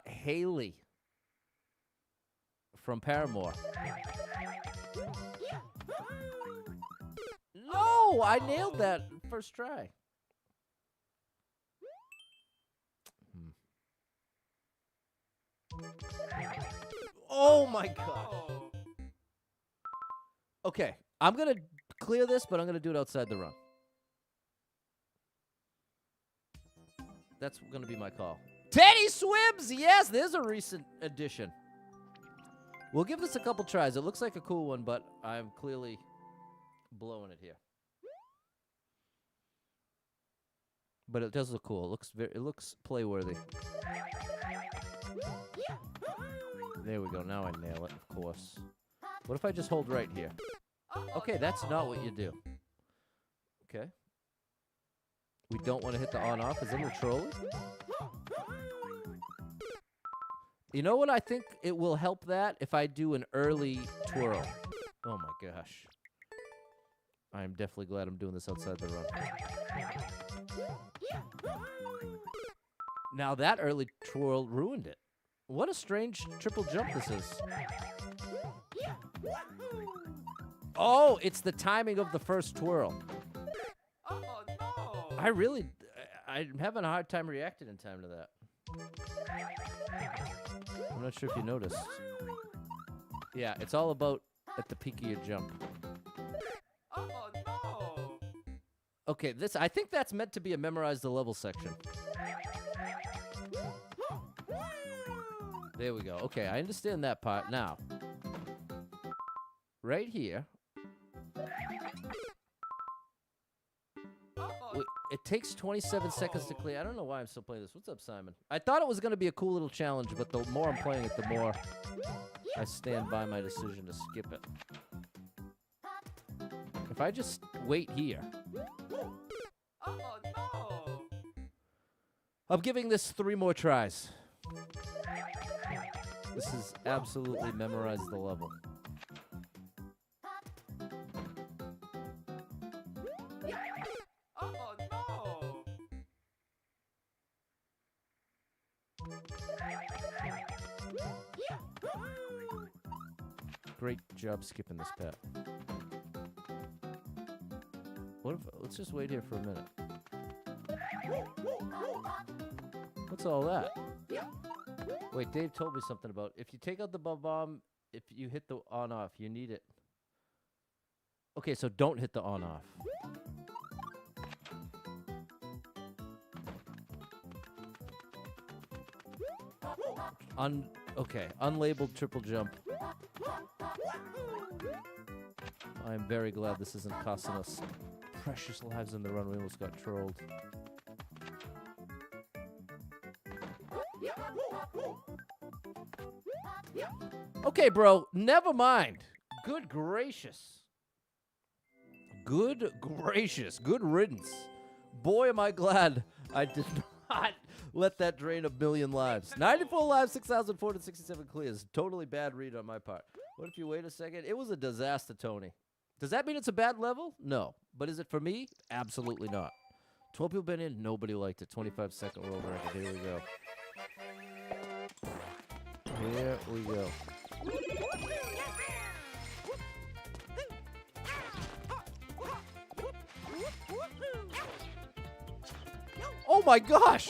Haley from Paramore. No, I nailed that first try. Oh my gosh. Okay, I'm going to clear this, but I'm going to do it outside the run. That's going to be my call. Teddy Swims! Yes, there's a recent addition. We'll give this a couple tries. It looks like a cool one, but I'm clearly blowing it here. But it does look cool. It looks playworthy. There we go. Now I nail it, of course. What if I just hold right here? Okay, that's not what you do. Okay. We don't want to hit the on-off. Is it a little trolly? You know what? I think it will help that if I do an early twirl. Oh, my gosh. I'm definitely glad I'm doing this outside the run. Now that early twirl ruined it. What a strange triple jump this is. Oh, it's the timing of the first twirl. Oh, no. I'm having a hard time reacting in time to that. I'm not sure if you noticed. Yeah, it's all about at the peak of your jump. Oh no! Okay, I think that's meant to be a memorize the level section. There we go. Okay, I understand that part now. Right here. Wait, it takes 27 seconds to clear. I don't know why I'm still playing this. What's up, Simon? I thought it was going to be a cool little challenge, but the more I'm playing it, the more I stand by my decision to skip it. If I just wait here. Oh no! I'm giving this 3 more tries. This is absolutely memorize the level. Oh no! Great job skipping this, Pat. What if, let's just wait here for a minute. What's all that? Wait, Dave told me something about if you take out the bomb, if you hit the on-off, you need it. Okay, so don't hit the on-off. Okay, unlabeled triple jump. I'm very glad this isn't costing us precious lives in the run. We almost got trolled. Okay, bro, never mind. Good gracious. Good gracious. Good riddance. Boy, am I glad I did not let that drain 1 million lives. 94 lives, 6,467 clears. Totally bad read on my part. What if you wait a second? It was a disaster, Tony. Does that mean it's a bad level? No. But is it for me? Absolutely not. 12 people been in. Nobody liked it. 25-second world record. Here we go. Here we go. Oh my gosh!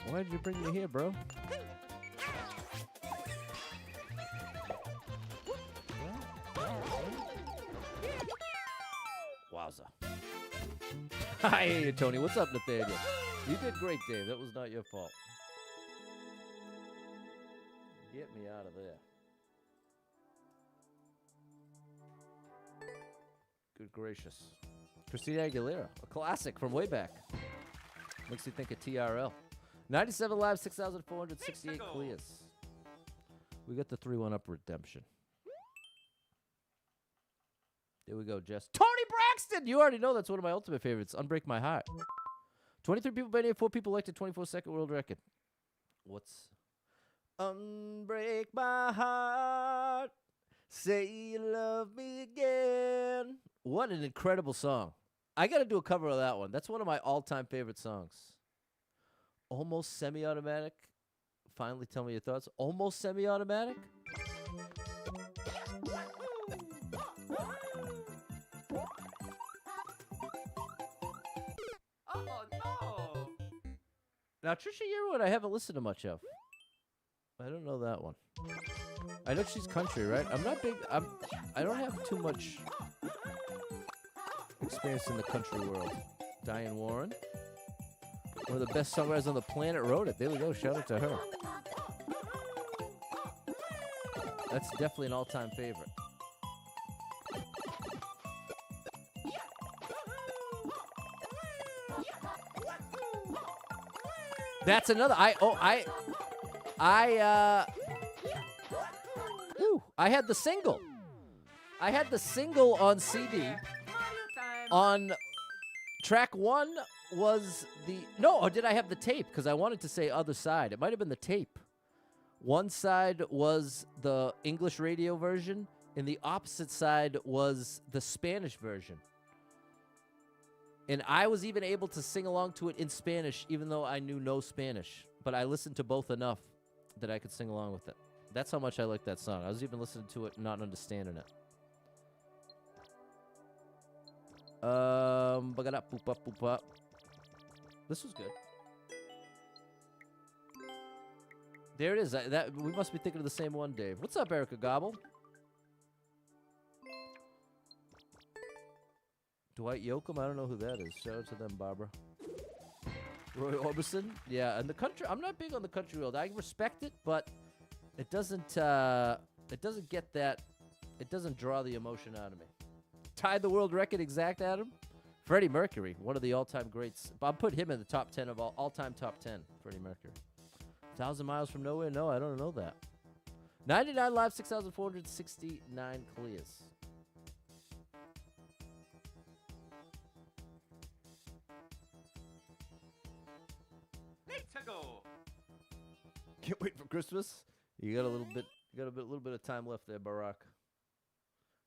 Why did you bring me here, bro? Wowza. I hear you, Tony. What's up, Nathaniel? You did great, Dave. That was not your fault. Get me out of there. Good gracious. Christina Aguilera, a classic from way back. Makes you think of TRL. 97 lives, 6,468 clears. We got the 3-1 up redemption. There we go, Jess. Tony Braxton! You already know that's one of my ultimate favorites. Unbreak My Heart. 23 people been here, 4 people liked it, 24-second world record. What's... Unbreak my heart, say you love me again. What an incredible song. I got to do a cover of that one. That's one of my all-time favorite songs. Almost Semi-Automatic. Finally, tell me your thoughts. Almost Semi-Automatic? Oh no! Now, Trisha Yearwood, I haven't listened to much of. I don't know that one. I know she's country, right? I'm not big. I don't have too much experience in the country world. Diane Warren, one of the best songwriters on the planet, wrote it. There we go. Shout out to her. That's definitely an all-time favorite. That's another. I had the single. I had the single on CD. Mario time! On track 1 was the... No, or did I have the tape? Because I wanted to say other side. It might have been the tape. One side was the English radio version, and the opposite side was the Spanish version. And I was even able to sing along to it in Spanish, even though I knew no Spanish. but I listened to both enough that I could sing along with it. That's how much I like that song. I was even listening to it, not understanding it. Boop-up. This was good. There it is. That we must be thinking of the same one, Dave. What's up, Erica Gobble? Dwight Yoakam? I don't know who that is. Shout out to them, Barbara. Roy Orbison? Yeah, and the country. I'm not big on the country world. I respect it, but it doesn't get that. It doesn't draw the emotion out of me. Tied the world record exact, Adam? Freddie Mercury, one of the all-time greats. I'll put him in the top 10 of all-time top 10, Freddie Mercury. 1,000 Miles from Nowhere? No, I don't know that. 99 live, 6,469 clears. Let's go. Can't wait for Christmas. You got a little bit of time left there, Barack.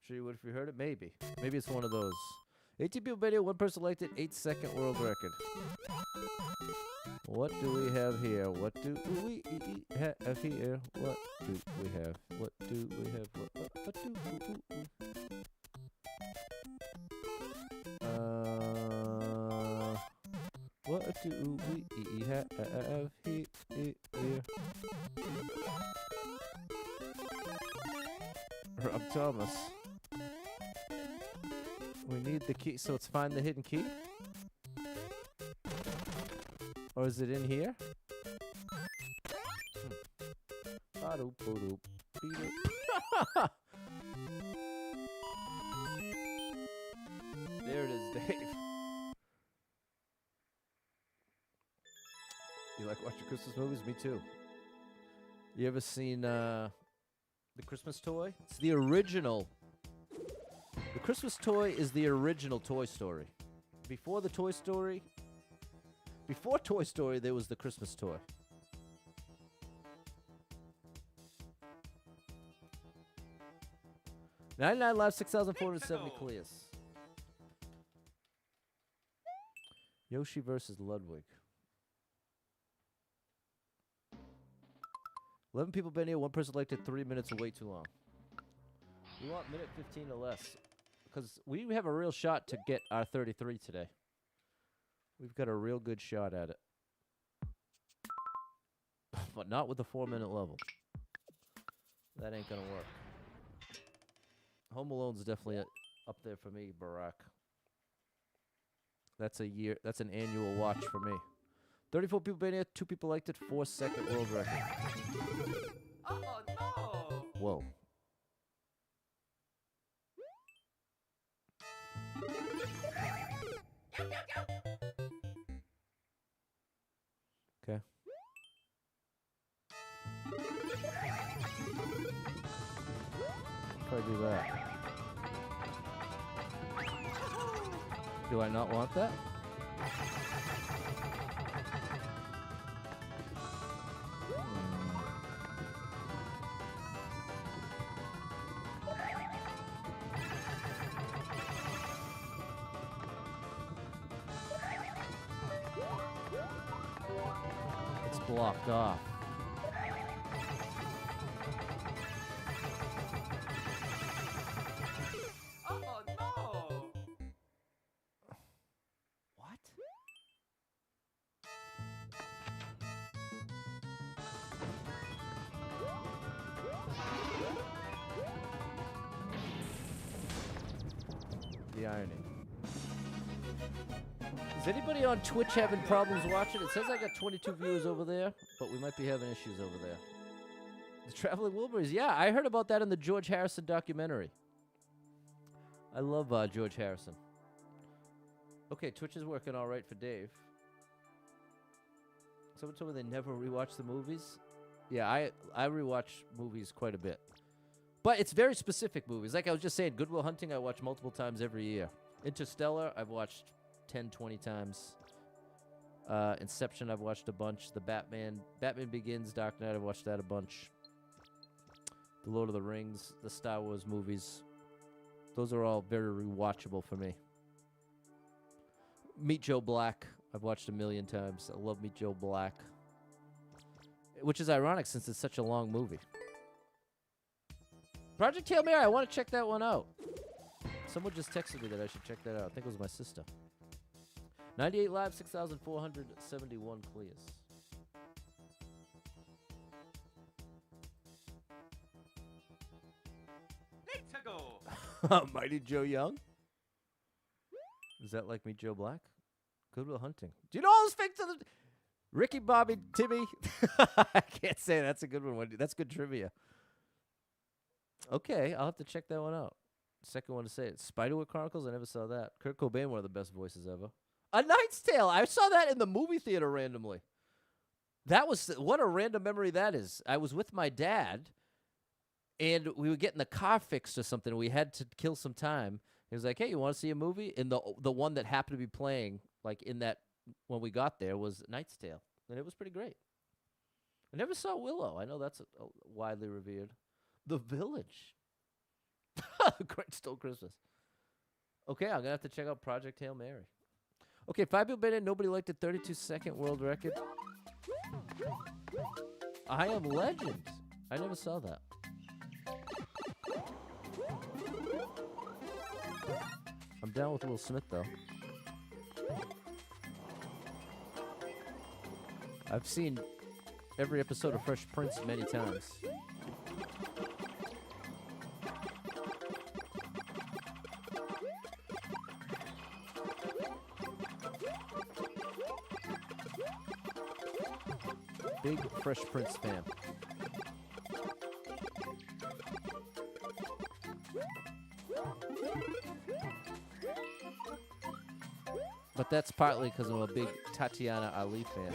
Sure you would if you heard it? Maybe. Maybe it's one of those. 18 people video, one person elected, 8-second world record. What do we have here? What do we have here? What do we have? What do we have? What do what do we have here? Rob Thomas. We need the key, so it's find the hidden key? Or is it in here? There it is, Dave. You like watching Christmas movies? Me too. You ever seen The Christmas Toy? It's the original. The Christmas Toy is the original Toy Story. Before Toy Story, there was the Christmas Toy. $99 live, 6,470 clears. Yoshi versus Ludwig. 11 people been here, one person elected, 3 minutes are way too long. We want minute 15 or less. Because we have a real shot to get our 33 today. We've got a real good shot at it. But not with the 4-minute level. That ain't gonna work. Home Alone's definitely up there for me, Barack. That's an annual watch for me. 34 people been here, 2 people liked it, 4-second world record. Oh no. Whoa. Okay. If I do that. Do I not want that? It's blocked off. Oh no. What? The irony. Is anybody on Twitch having problems watching? It says I got 22 viewers over there, but we might be having issues over there. The Traveling Wilburys. Yeah, I heard about that in the George Harrison documentary. I love George Harrison. Okay, Twitch is working all right for Dave. Someone told me they never rewatch the movies. Yeah, I rewatch movies quite a bit. But it's very specific movies. Like I was just saying, Good Will Hunting I watch multiple times every year. Interstellar I've watched 10, 20 times. Inception I've watched a bunch. The Batman Begins, Dark Knight I've watched that a bunch. The Lord of the Rings, the Star Wars movies. Those are all very rewatchable for me. Meet Joe Black I've watched a million times. I love Meet Joe Black. which is ironic since it's such a long movie. Project Hail Mary, I want to check that one out. Someone just texted me that I should check that out. I think it was my sister. 98 live, 6,471 clears. Let's go. Mighty Joe Young? Is that like me, Joe Black? Goodwill Hunting. Do you know all those fake to the... Ricky, Bobby, Timmy? I can't say that's a good one, Wendy. That's good trivia. Okay, I'll have to check that one out. Second one to say it. Spiderwick Chronicles, I never saw that. Kurt Cobain, one of the best voices ever. A Knight's Tale. I saw that in the movie theater randomly. That was, what a random memory that is. I was with my dad, and we were getting the car fixed or something. We had to kill some time. He was like, hey, you want to see a movie? And the one that happened to be playing, like in that, when we got there, was Knight's Tale. And it was pretty great. I never saw Willow. I know that's widely revered. The Village. Great Stole Christmas. Okay, I'm going to have to check out Project Hail Mary. Okay, 5 people been in. Nobody liked the 32-second world record. I Am Legend. I never saw that. I'm down with Will Smith, though. I've seen every episode of Fresh Prince many times. Big Fresh Prince fan. But that's partly because I'm a big Tatiana Ali fan.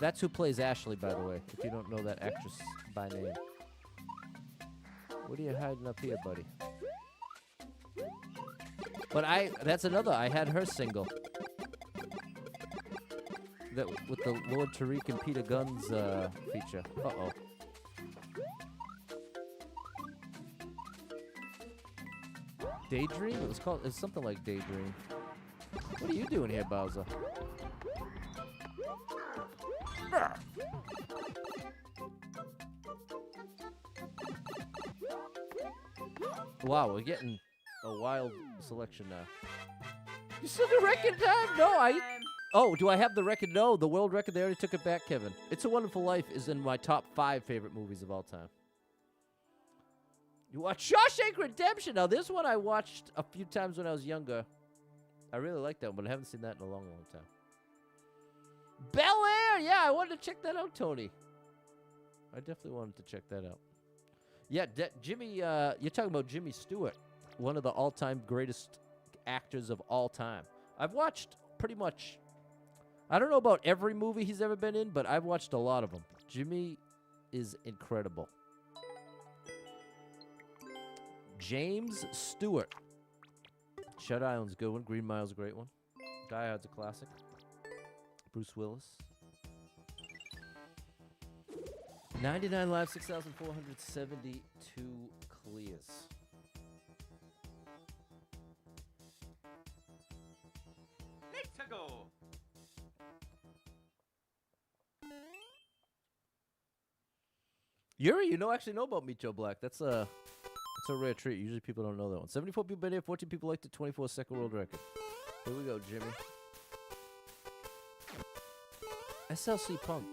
That's who plays Ashley, by the way, if you don't know that actress by name. What are you hiding up here, buddy? But that's another, I had her single. That with the Lord Tariq and Peter Guns feature. Uh-oh. Daydream? It's something like Daydream. What are you doing here, Bowser? Wow, we're getting a wild selection now. You still do record time? No, Oh, do I have the record? No, the world record. They already took it back, Kevin. It's a Wonderful Life is in my top 5 favorite movies of all time. You watch Shawshank Redemption. Now, this one I watched a few times when I was younger. I really like that one, but I haven't seen that in a long, long time. Bel Air. Yeah, I wanted to check that out, Tony. I definitely wanted to check that out. Yeah, Jimmy, you're talking about Jimmy Stewart, one of the all-time greatest actors of all time. I've watched pretty much, I don't know about every movie he's ever been in, but I've watched a lot of them. Jimmy is incredible. James Stewart. Shut Island's a good one. Green Mile's a great one. Die Hard's a classic. Bruce Willis. 99 live, 6,472 clears. Let's go. Yuri, you actually know about Meet Joe Black. That's a rare treat. Usually people don't know that one. 74 people been here, 14 people liked the 24-second world record. Here we go, Jimmy. SLC Punk.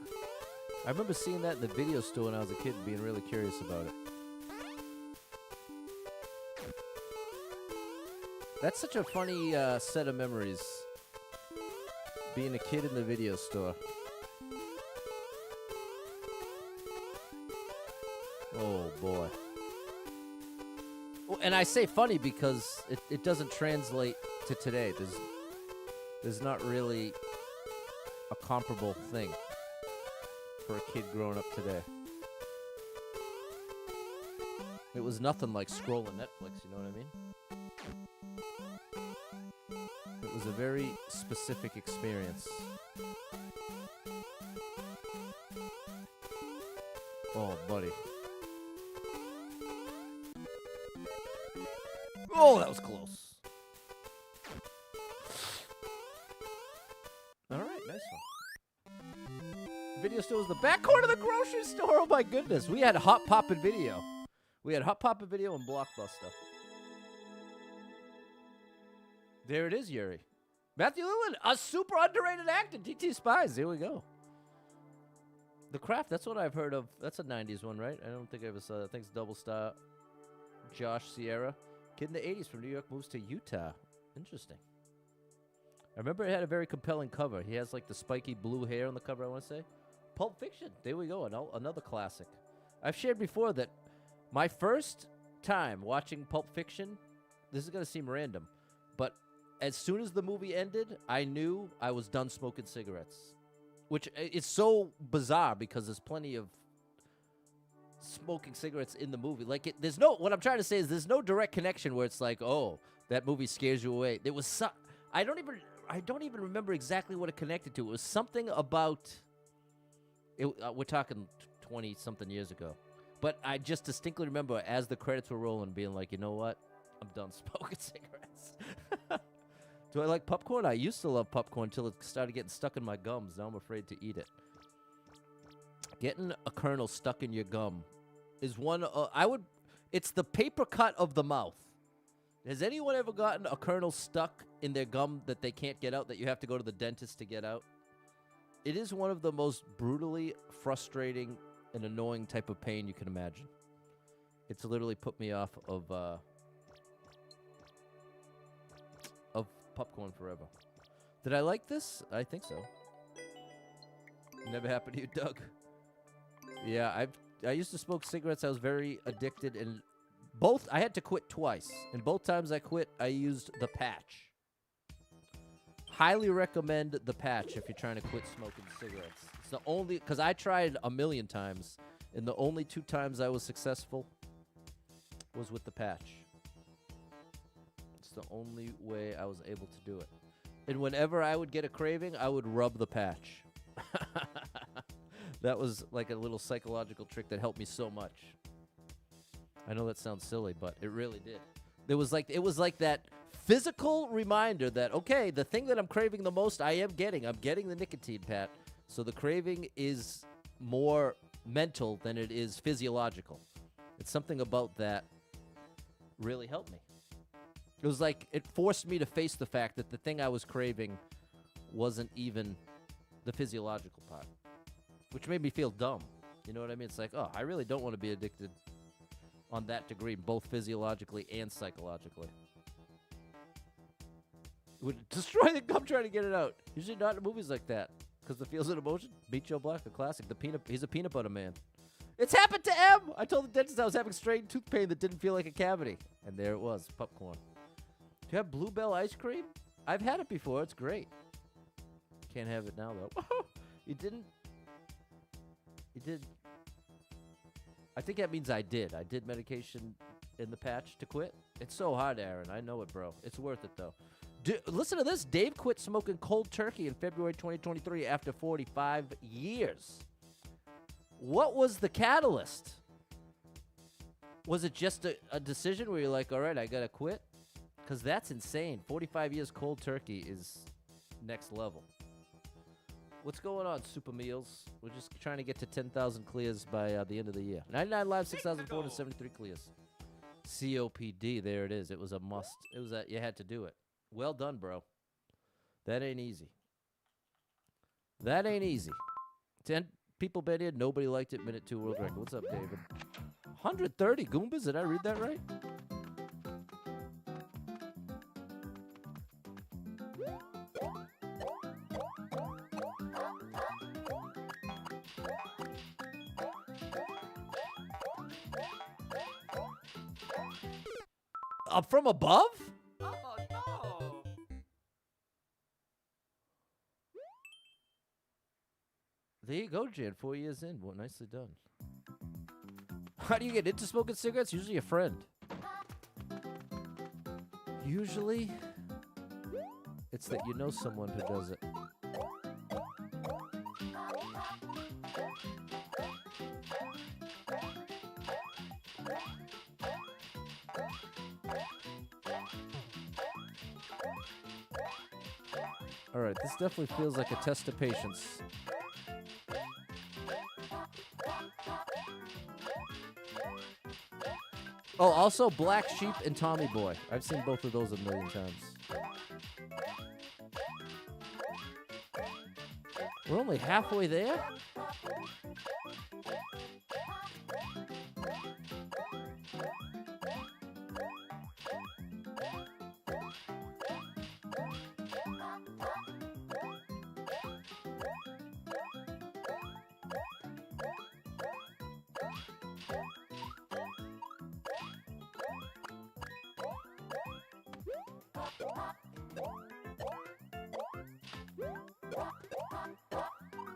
I remember seeing that in the video store when I was a kid and being really curious about it. That's such a funny set of memories. Being a kid in the video store. Oh, boy. Well, and I say funny because it doesn't translate to today. There's not really a comparable thing for a kid growing up today. It was nothing like scrolling Netflix, you know what I mean? It was a very specific experience. Oh, buddy. Oh, that was close. All right, nice one. Video store was the back corner of the grocery store. Oh my goodness, we had Hot Poppin' Video. We had Hot Poppin' Video and Blockbuster. There it is, Yuri. Matthew Lillard, a super underrated actor. DT Spies. Here we go. The Craft. That's what I've heard of. That's a '90s one, right? I don't think I ever saw that. I think it's Double Star. Josh Sierra, kid in the '80s from New York, moves to Utah. Interesting. I remember it had a very compelling cover. He has like the spiky blue hair on the cover, I want to say. Pulp Fiction. There we go. Another classic. I've shared before that my first time watching Pulp Fiction, this is going to seem random, but as soon as the movie ended, I knew I was done smoking cigarettes. Which is so bizarre because there's plenty of smoking cigarettes in the movie. Like, what I'm trying to say is there's no direct connection where it's like, oh, that movie scares you away. There was I don't even remember exactly what it connected to. It was something about it. We're talking 20-something years ago. But I just distinctly remember as the credits were rolling being like, you know what? I'm done smoking cigarettes. Do I like popcorn? I used to love popcorn until it started getting stuck in my gums. Now I'm afraid to eat it. Getting a kernel stuck in your gum is one. It's the paper cut of the mouth. Has anyone ever gotten a kernel stuck in their gum that they can't get out, that you have to go to the dentist to get out? It is one of the most brutally frustrating and annoying type of pain you can imagine. It's literally put me off of popcorn forever. Did I like this? I think so. Never happened to you, Doug. Yeah, I used to smoke cigarettes. I was very addicted, and I had to quit twice. And both times I quit, I used the patch. Highly recommend the patch if you're trying to quit smoking cigarettes. It's the only, because I tried a million times, and the only 2 times I was successful was with the patch. It's the only way I was able to do it. And whenever I would get a craving, I would rub the patch. That was like a little psychological trick that helped me so much. I know that sounds silly, but it really did. It was like that physical reminder that, okay, the thing that I'm craving the most, I'm getting the nicotine, Pat. So the craving is more mental than it is physiological. It's something about that really helped me. It was like it forced me to face the fact that the thing I was craving wasn't even the physiological part, which made me feel dumb. You know what I mean? It's like, oh, I really don't want to be addicted on that degree, both physiologically and psychologically. It would destroy the gum trying to get it out. Usually not in movies like that, because the feels and emotion. Meet Joe Black, a classic. He's a peanut butter man. It's happened to M. I told the dentist I was having strained tooth pain that didn't feel like a cavity, and there it was, popcorn. Do you have Bluebell ice cream? I've had it before. It's great. Can't have it now, though. You didn't? You did? I think that means I did. I did medication in the patch to quit. It's so hard, Aaron. I know it, bro. It's worth it, though. Listen to this. Dave quit smoking cold turkey in February 2023 after 45 years. What was the catalyst? Was it just a decision where you're like, all right, I got to quit? Because that's insane. 45 years cold turkey is next level. What's going on, Super Meals? We're just trying to get to 10,000 clears by the end of the year. 99 live, 6,473 clears. COPD, there it is. It was a must. It was you had to do it. Well done, bro. That ain't easy. That ain't easy. 10 people bet in. Nobody liked it. Minute 2 world record. What's up, David? 130 Goombas. Did I read that right? From above? Oh no! There you go, Jan. 4 years in. Well, nicely done. How do you get into smoking cigarettes? Usually a friend. Usually, it's that you know someone who does it. All right, this definitely feels like a test of patience. Oh, also Black Sheep and Tommy Boy. I've seen both of those a million times. We're only halfway there?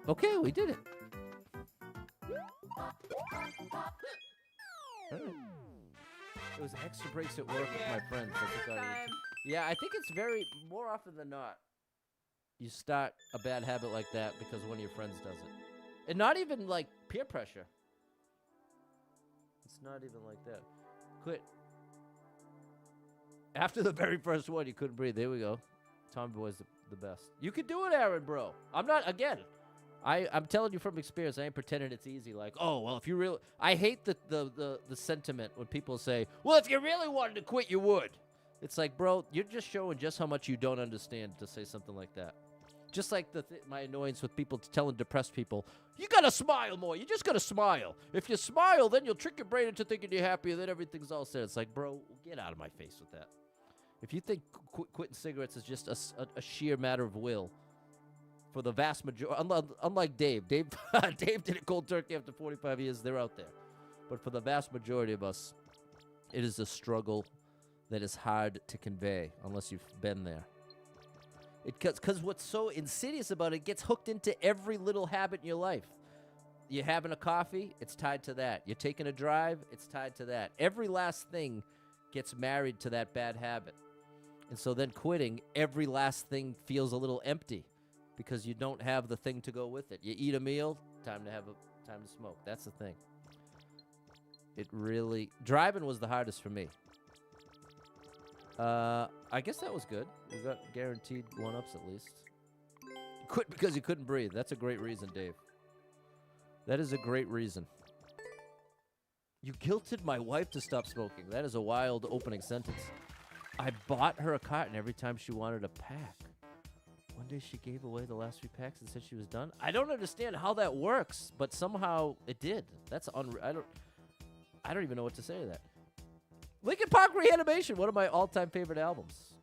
Okay, we did it. It was extra breaks at work with my friends. I took out yeah, I think it's very, more often than not, you start a bad habit like that because one of your friends does it. And not even like peer pressure. It's not even like that. Quit. After the very first one, you couldn't breathe. There we go. Tommy Boy's the best. You can do it, Aaron, bro. I'm not, again, I'm telling you from experience, I ain't pretending it's easy. Like, oh, well, if you really... I hate the sentiment when people say, well, if you really wanted to quit, you would. It's like, bro, you're just showing just how much you don't understand to say something like that. Just like my annoyance with people telling depressed people, you gotta smile more. You just gotta smile. If you smile, then you'll trick your brain into thinking you're happy, and then everything's all set. It's like, bro, get out of my face with that. If you think quitting cigarettes is just a sheer matter of will, for the vast majority, unlike Dave. Dave did it cold turkey after 45 years. They're out there. But for the vast majority of us, it is a struggle that is hard to convey unless you've been there. Because what's so insidious about it gets hooked into every little habit in your life. You're having a coffee, it's tied to that. You're taking a drive, it's tied to that. Every last thing gets married to that bad habit. And so then quitting, every last thing feels a little empty because you don't have the thing to go with it. You eat a meal, time to smoke. That's the thing. It really... Driving was the hardest for me. I guess that was good. We got guaranteed one-ups at least. Quit because you couldn't breathe. That's a great reason, Dave. That is a great reason. You guilted my wife to stop smoking. That is a wild opening sentence. I bought her a carton every time she wanted a pack. One day she gave away the last few packs and said she was done. I don't understand how that works, but somehow it did. That's unreal. I don't even know what to say to that. Linkin Park Reanimation, one of my all-time favorite albums.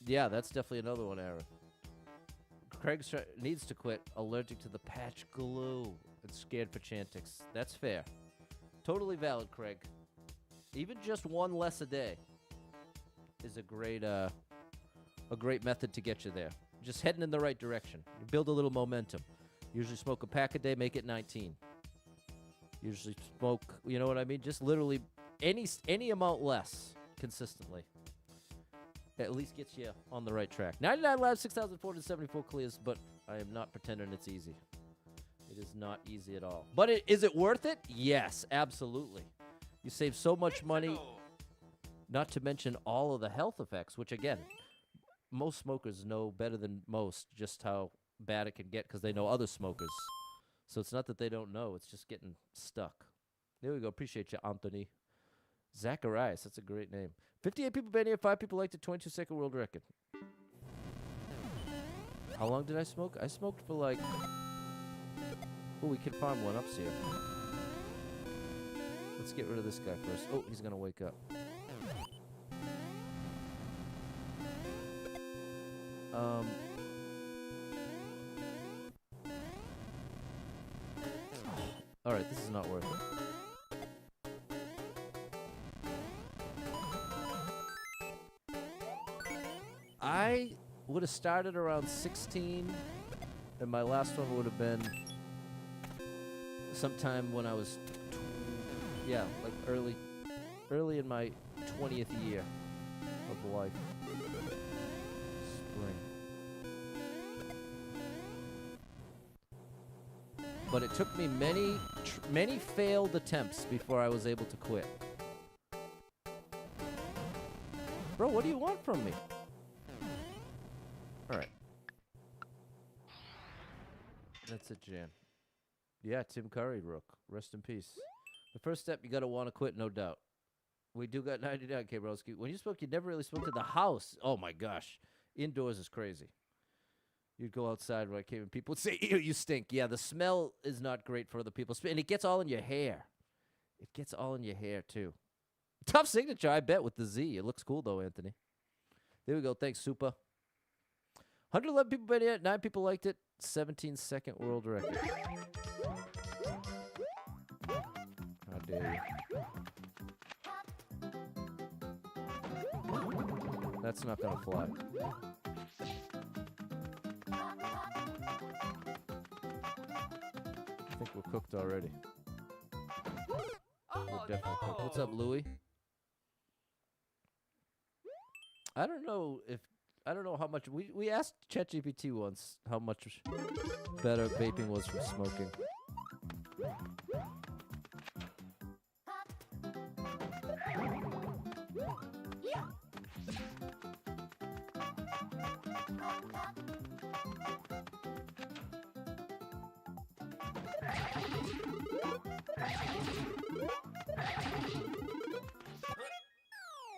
Yeah, that's definitely another one, Aaron. Craig needs to quit, allergic to the patch glue and scared for Chantix. That's fair. Totally valid, Craig. Even just one less a day is a great method to get you there. Just heading in the right direction. You build a little momentum. Usually smoke a pack a day, make it 19. Usually smoke, you know what I mean? Just literally any amount less consistently. At least gets you on the right track. 99 lives, 6,474 clears, but I am not pretending it's easy. It is not easy at all. But is it worth it? Yes, absolutely. You save so much money, not to mention all of the health effects, which, again, most smokers know better than most just how bad it can get because they know other smokers. So it's not that they don't know. It's just getting stuck. There we go. Appreciate you, Anthony. Zacharias. That's a great name. 58 people been here. 5 people liked it. 22-second world record. How long did I smoke? I smoked for like... Oh, we can farm one-ups here. Let's get rid of this guy first. Oh, he's going to wake up. Alright, this is not worth it. I would have started around 16, and my last one would have been sometime when I was, like early in my 20th year of life. Spring. But it took me many failed attempts before I was able to quit. Bro, what do you want from me? All right. That's it, Jan. Yeah, Tim Curry, Rook. Rest in peace. The first step, you got to want to quit, no doubt. We do got 99, K. Broski. When you spoke, you never really spoke to the house. Oh, my gosh. Indoors is crazy. You'd go outside when I came and people would say, ew, you stink. Yeah, the smell is not great for other people. And it gets all in your hair. It gets all in your hair, too. Tough signature, I bet, with the Z. It looks cool, though, Anthony. There we go. Thanks, Super. 111 people been here. 9 people liked it. 17-second world record. How dare you. That's not going to fly. I think we're cooked already. We're definitely cooked. What's up, Louie? I don't know how much we asked ChatGPT once how much better vaping was from smoking.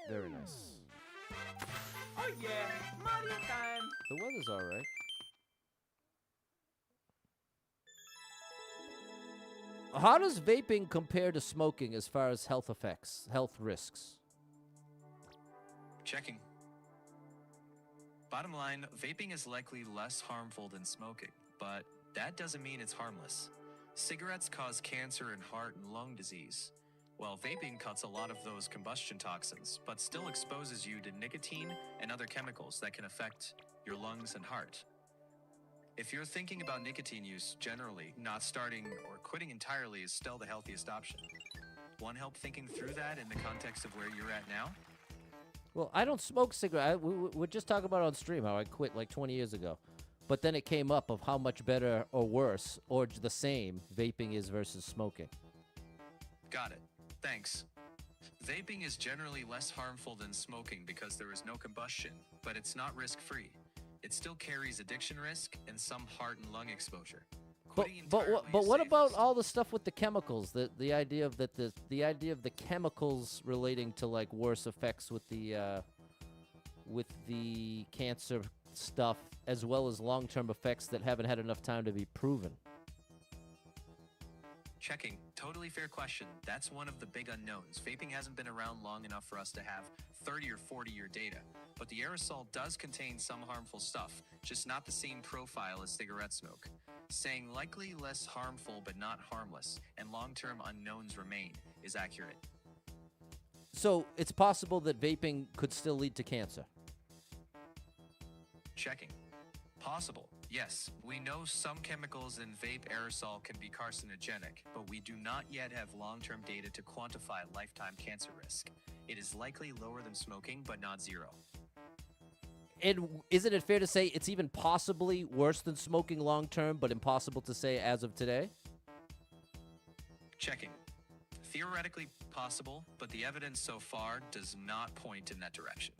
Very nice. Oh yeah, Mario time. The weather's all right. How does vaping compare to smoking as far as health effects, health risks? Checking. Bottom line, vaping is likely less harmful than smoking, but that doesn't mean it's harmless. Cigarettes cause cancer and heart and lung disease, while vaping cuts a lot of those combustion toxins, but still exposes you to nicotine and other chemicals that can affect your lungs and heart. If you're thinking about nicotine use generally, not starting or quitting entirely is still the healthiest option. Want help thinking through that in the context of where you're at now? Well, I don't smoke cigarettes. We're just talking about on stream how I quit like 20 years ago. But then it came up of how much better or worse or the same vaping is versus smoking. Got it. Thanks. Vaping is generally less harmful than smoking because there is no combustion, but it's not risk-free. It still carries addiction risk and some heart and lung exposure. But what about all the stuff with the chemicals? The idea of that the idea of the chemicals relating to like worse effects with the cancer stuff, as well as long-term effects that haven't had enough time to be proven. Checking. Totally fair question. That's one of the big unknowns. Vaping hasn't been around long enough for us to have 30 or 40-year data. But the aerosol does contain some harmful stuff, just not the same profile as cigarette smoke. Saying likely less harmful but not harmless, and long-term unknowns remain, is accurate. So it's possible that vaping could still lead to cancer. Checking. Possible. Yes, we know some chemicals in vape aerosol can be carcinogenic, but we do not yet have long-term data to quantify lifetime cancer risk. It is likely lower than smoking, but not zero. And isn't it fair to say it's even possibly worse than smoking long-term, but impossible to say as of today? Checking. Theoretically possible, but the evidence so far does not point in that direction.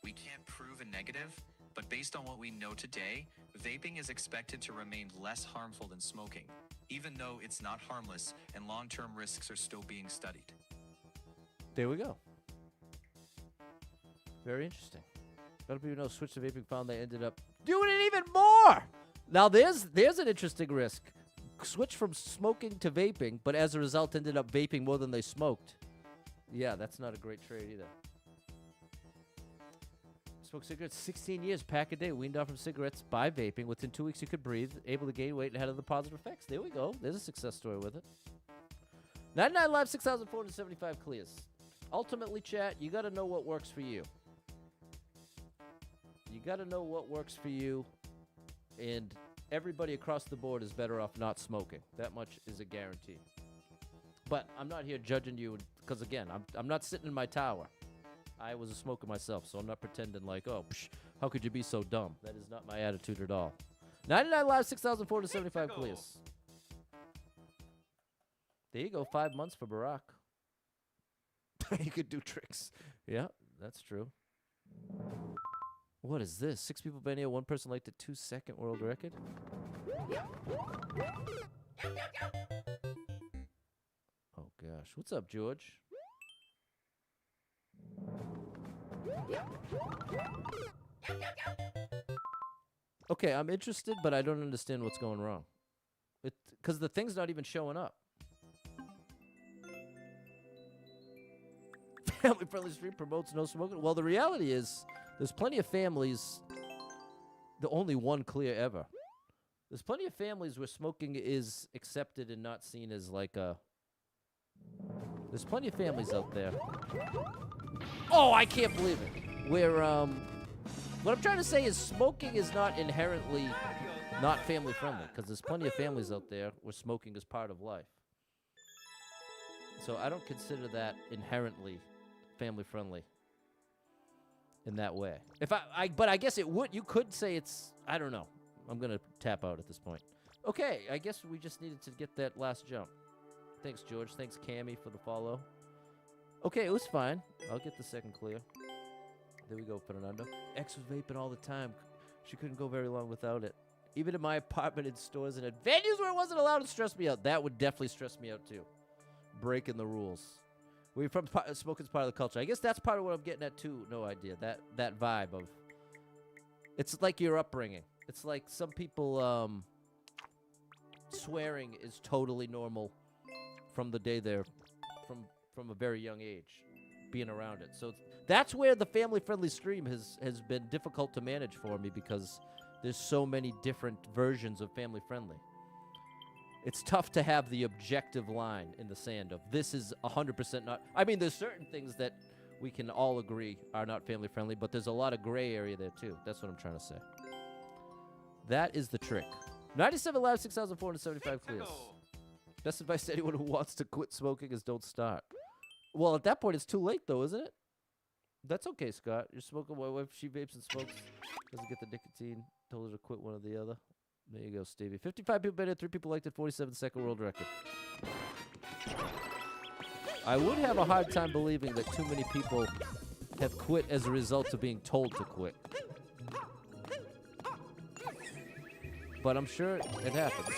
We can't prove a negative, but based on what we know today, vaping is expected to remain less harmful than smoking, even though it's not harmless and long-term risks are still being studied. There we go. Very interesting. A lot of people know switch to vaping found they ended up doing it even more. Now there's an interesting risk. Switch from smoking to vaping, but as a result ended up vaping more than they smoked. Yeah, that's not a great trade either. Smoked cigarettes 16 years, pack a day, weaned off from cigarettes by vaping. Within 2 weeks, you could breathe, able to gain weight, and had other positive effects. There we go. There's a success story with it. 99 live, 6,475 clears. Ultimately, chat, you got to know what works for you. You got to know what works for you, and everybody across the board is better off not smoking. That much is a guarantee. But I'm not here judging you because, again, I'm not sitting in my tower. I was a smoker myself, so I'm not pretending like, oh, how could you be so dumb? That is not my attitude at all. 99 live, 6,475 clears. There you go, 5 months for Barack. He could do tricks. Yeah, that's true. What is this? 6 people been here. 1 person liked it. 2-second world record. Oh gosh. What's up, George? Okay, I'm interested, but I don't understand what's going wrong. Because the thing's not even showing up. Family-friendly street promotes no smoking. Well, the reality is, there's plenty of families. The only one clear ever. There's plenty of families where smoking is accepted and not seen as like a. There's plenty of families out there. Oh, I can't believe it. Where what I'm trying to say is smoking is not inherently not family friendly, because there's plenty of families out there where smoking is part of life. So I don't consider that inherently family friendly in that way. But I guess it would. You could say it's. I don't know. I'm gonna tap out at this point. Okay, I guess we just needed to get that last jump. Thanks, George. Thanks, Cammy, for the follow. Okay, it was fine. I'll get the second clear. There we go, Fernando. X was vaping all the time. She couldn't go very long without it. Even in my apartment, in stores, and at venues where it wasn't allowed, to stress me out. That would definitely stress me out, too. Breaking the rules. We're from smoking's part of the culture. I guess that's part of what I'm getting at, too. No idea. That vibe of... It's like your upbringing. It's like some people, swearing is totally normal from the day they're... From a very young age, being around it. So that's where the family-friendly stream has been difficult to manage for me, because there's so many different versions of family-friendly. It's tough to have the objective line in the sand of this is 100% not. I mean, there's certain things that we can all agree are not family-friendly, but there's a lot of gray area there too. That's what I'm trying to say. That is the trick. 97 live, 6,475 clears. Best advice to anyone who wants to quit smoking is don't start. Well, at that point, it's too late, though, isn't it? That's okay, Scott. You're smoking. My wife, she vapes and smokes. Doesn't get the nicotine. Told her to quit one or the other. There you go, Stevie. 55 people been it. 3 people liked it. 47-second world record. I would have a hard time believing that too many people have quit as a result of being told to quit. But I'm sure it happens.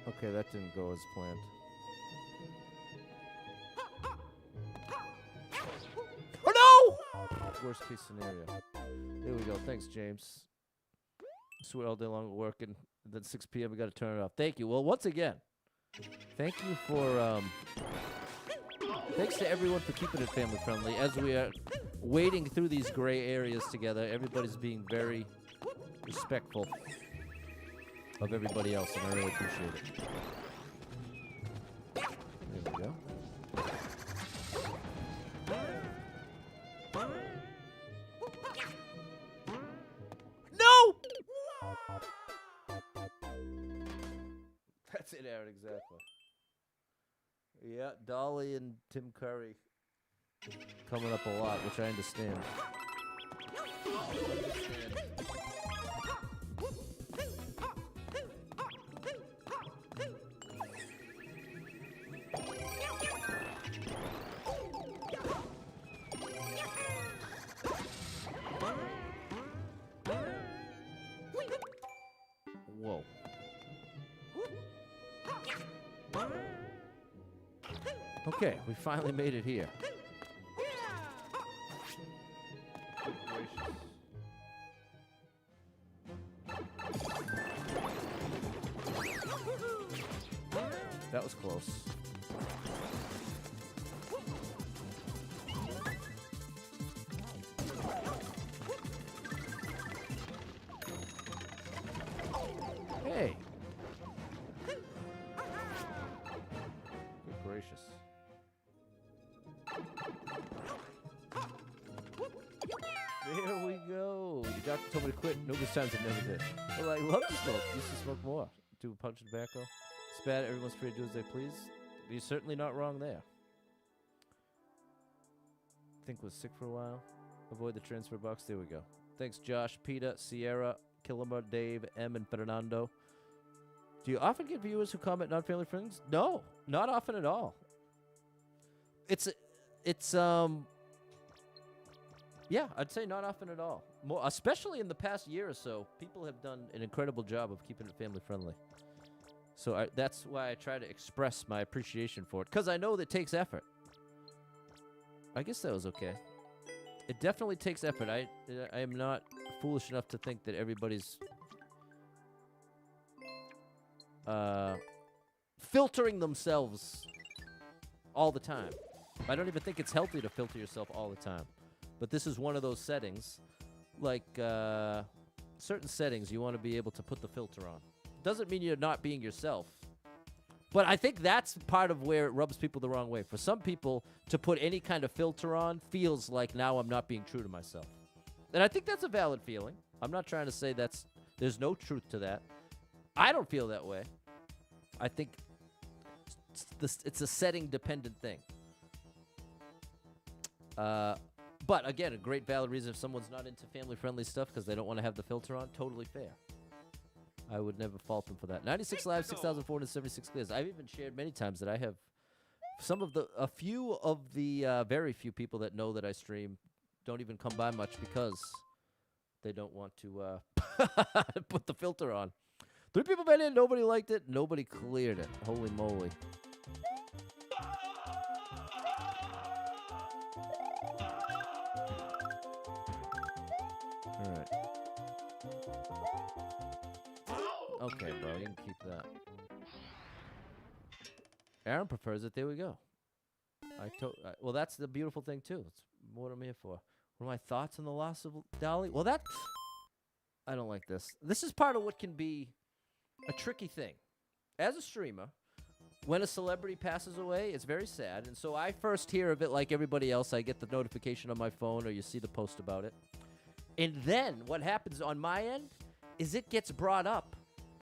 Okay, that didn't go as planned. Oh no! Worst case scenario. There we go. Thanks, James. Swear all day long we're working. Then 6 p.m. we got to turn it off. Thank you. Well, once again, thank you for thanks to everyone for keeping it family friendly. As we are wading through these gray areas together, everybody's being very respectful of everybody else, and I really appreciate it. There we go. No! That's it, Aaron, exactly. Yeah, Dolly and Tim Curry coming up a lot, which I understand. Whoa. Okay, we finally made it here. Good gracious. That was close. Hey. Good gracious. There we go. Your doctor told me to quit numerous times and never did. Well, I love to smoke. Used to smoke more. Do punch and tobacco. Spat. Everyone's free to do as they please. You're certainly not wrong there. I think was sick for a while. Avoid the transfer box. There we go. Thanks, Josh, Peter, Sierra, Killamar, Dave, M, and Fernando. Do you often get viewers who comment non-family friends? No, not often at all. It's yeah, I'd say not often at all. More, especially in the past year or so, people have done an incredible job of keeping it family friendly. So that's why I try to express my appreciation for it, because I know that it takes effort. I guess that was okay. It definitely takes effort. I am not foolish enough to think that everybody's filtering themselves all the time. I don't even think it's healthy to filter yourself all the time. But this is one of those settings, like certain settings you want to be able to put the filter on. Doesn't mean you're not being yourself. But I think that's part of where it rubs people the wrong way. For some people, to put any kind of filter on feels like now I'm not being true to myself. And I think that's a valid feeling. I'm not trying to say there's no truth to that. I don't feel that way. I think it's a setting-dependent thing. But, again, a great valid reason if someone's not into family-friendly stuff because they don't want to have the filter on, totally fair. I would never fault them for that. 96 live, 6,476 clears. I've even shared many times that I have a few of the very few people that know that I stream don't even come by much because they don't want to put the filter on. 3 people went in, nobody liked it, nobody cleared it. Holy moly. All right. Okay, bro, you can keep that. Aaron prefers it. There we go. Well, that's the beautiful thing, too. It's what I'm here for. What are my thoughts on the loss of Dolly? Well, I don't like this. This is part of what can be a tricky thing. As a streamer, when a celebrity passes away, it's very sad. And so I first hear of it like everybody else. I get the notification on my phone or you see the post about it. And then what happens on my end is it gets brought up.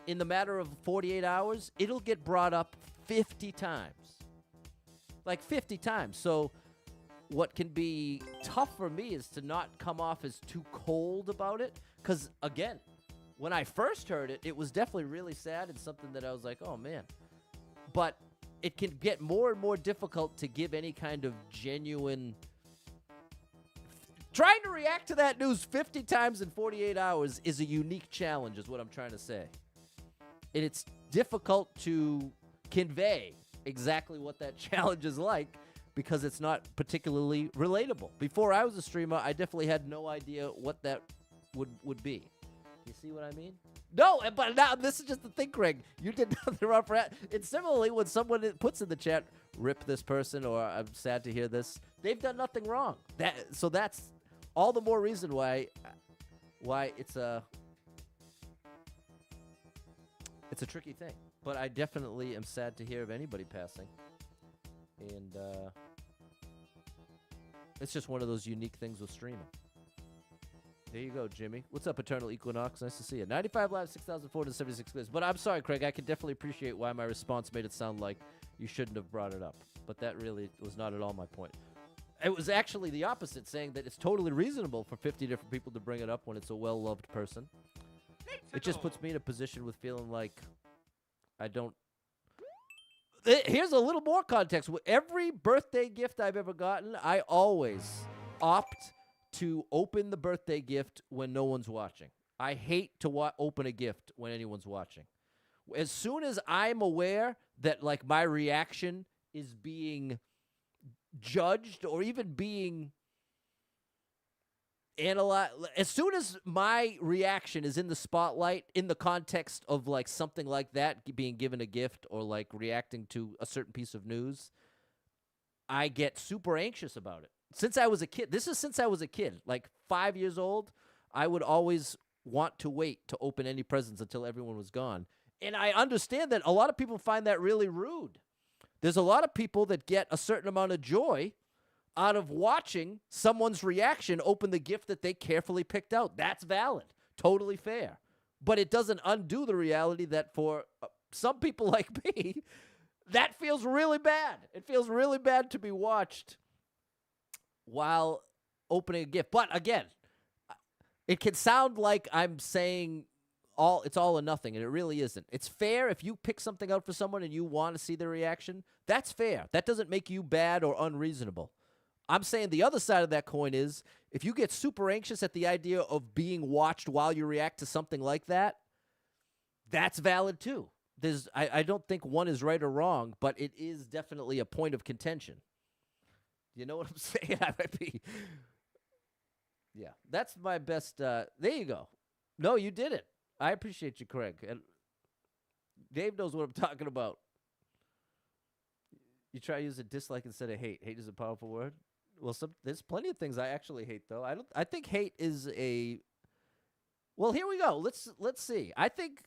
In the matter of 48 hours, it'll get brought up 50 times. Like 50 times. So what can be tough for me is to not come off as too cold about it. Because, again, when I first heard it, it was definitely really sad and something that I was like, oh, man. But it can get more and more difficult to give any kind of genuine... Trying to react to that news 50 times in 48 hours is a unique challenge, is what I'm trying to say. And it's difficult to convey exactly what that challenge is like because it's not particularly relatable. Before I was a streamer, I definitely had no idea what that would be. You see what I mean? No, but now this is just the thing, Craig. You did nothing wrong for that. It's similarly when someone puts in the chat, rip this person, or I'm sad to hear this. They've done nothing wrong. So that's all the more reason why it's a tricky thing. But I definitely am sad to hear of anybody passing. And it's just one of those unique things with streaming. There you go, Jimmy. What's up, Eternal Equinox? Nice to see you. 95 live, 6,476 clears. But I'm sorry, Craig. I can definitely appreciate why my response made it sound like you shouldn't have brought it up. But that really was not at all my point. It was actually the opposite, saying that it's totally reasonable for 50 different people to bring it up when it's a well-loved person. It just puts me in a position with feeling like I don't... Here's a little more context. With every birthday gift I've ever gotten, I always opt to open the birthday gift when no one's watching. I hate to open a gift when anyone's watching. As soon as I'm aware that, like, my reaction is being judged or even being analyzed, as soon as my reaction is in the spotlight in the context of, like, something like that, being given a gift or, like, reacting to a certain piece of news, I get super anxious about it. Since I was a kid, this is since I was a kid, like 5 years old, I would always want to wait to open any presents until everyone was gone. And I understand that a lot of people find that really rude. There's a lot of people that get a certain amount of joy out of watching someone's reaction open the gift that they carefully picked out. That's valid. Totally fair. But it doesn't undo the reality that for some people like me, that feels really bad. It feels really bad to be watched while opening a gift. But again, it can sound like I'm saying it's all or nothing, and it really isn't. It's fair if you pick something out for someone and you want to see their reaction. That's fair. That doesn't make you bad or unreasonable. I'm saying the other side of that coin is if you get super anxious at the idea of being watched while you react to something like that, that's valid too. I don't think one is right or wrong, but it is definitely a point of contention. You know what I'm saying? I might be. Yeah, that's my best. There you go. No, you did it. I appreciate you, Craig. And Dave knows what I'm talking about. You try to use a dislike instead of hate. Hate is a powerful word. Well, there's plenty of things I actually hate, though. I think hate is a. Well, here we go. Let's see. I think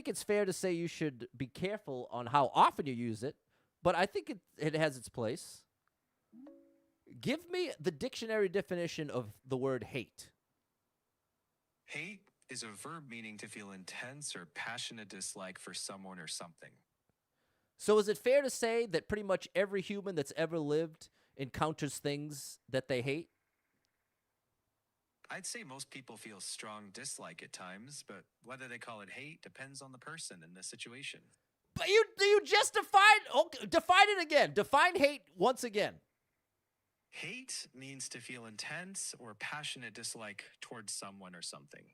it's fair to say you should be careful on how often you use it, but I think it has its place. Give me the dictionary definition of the word hate. Hate is a verb meaning to feel intense or passionate dislike for someone or something. So is it fair to say that pretty much every human that's ever lived encounters things that they hate? I'd say most people feel strong dislike at times, but whether they call it hate depends on the person and the situation. But you just define it again. Define hate once again. Hate means to feel intense or passionate dislike towards someone or something.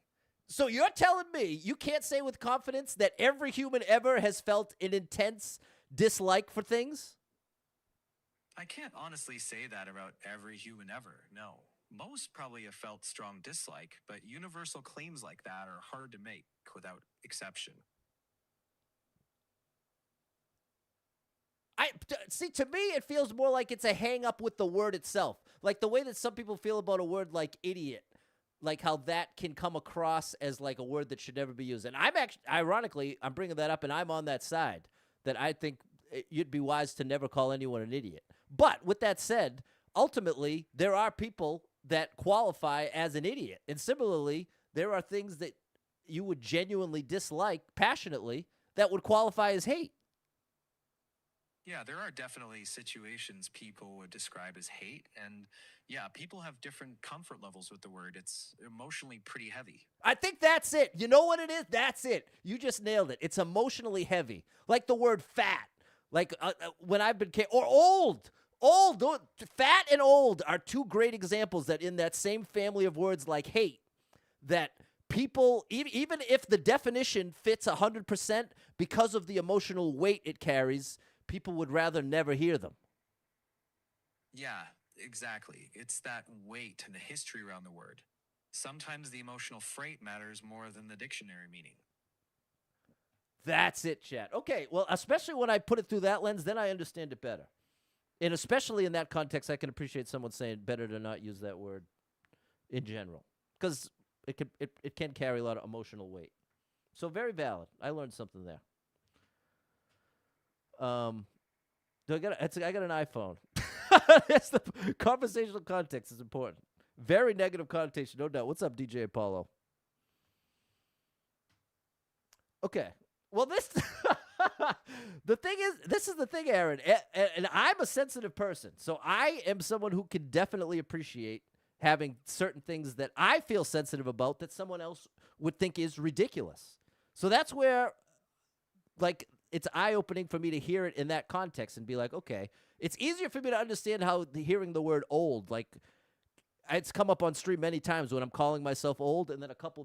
So you're telling me you can't say with confidence that every human ever has felt an intense dislike for things? I can't honestly say that about every human ever, no. Most probably have felt strong dislike, but universal claims like that are hard to make without exception. See, to me, it feels more like it's a hang-up with the word itself. Like the way that some people feel about a word like idiot, like how that can come across as like a word that should never be used. And I'm actually, ironically, I'm bringing that up, and I'm on that side, that I think you'd be wise to never call anyone an idiot. But with that said, ultimately, there are people that qualify as an idiot. And similarly, there are things that you would genuinely dislike passionately that would qualify as hate. Yeah, there are definitely situations people would describe as hate, and yeah, people have different comfort levels with the word. It's emotionally pretty heavy. I think that's it. You know what it is? That's it. You just nailed it. It's emotionally heavy. Like the word fat. Like when I've been, or old. Old, fat and old are two great examples that in that same family of words like hate, that people, even if the definition fits 100% because of the emotional weight it carries, people would rather never hear them. Yeah, exactly. It's that weight and the history around the word. Sometimes the emotional freight matters more than the dictionary meaning. That's it, chat. Okay, well, especially when I put it through that lens, then I understand it better. And especially in that context, I can appreciate someone saying better to not use that word in general, because it can carry a lot of emotional weight. So very valid. I learned something there. I got an iPhone. That's the conversational context is important. Very negative connotation, no doubt. What's up, DJ Apollo? Okay. Well, this the thing is, this is the thing, Aaron, and I'm a sensitive person, so I am someone who can definitely appreciate having certain things that I feel sensitive about that someone else would think is ridiculous. So that's where, like, it's eye-opening for me to hear it in that context and be like, okay, it's easier for me to understand how hearing the word old, like, it's come up on stream many times when I'm calling myself old, and then a couple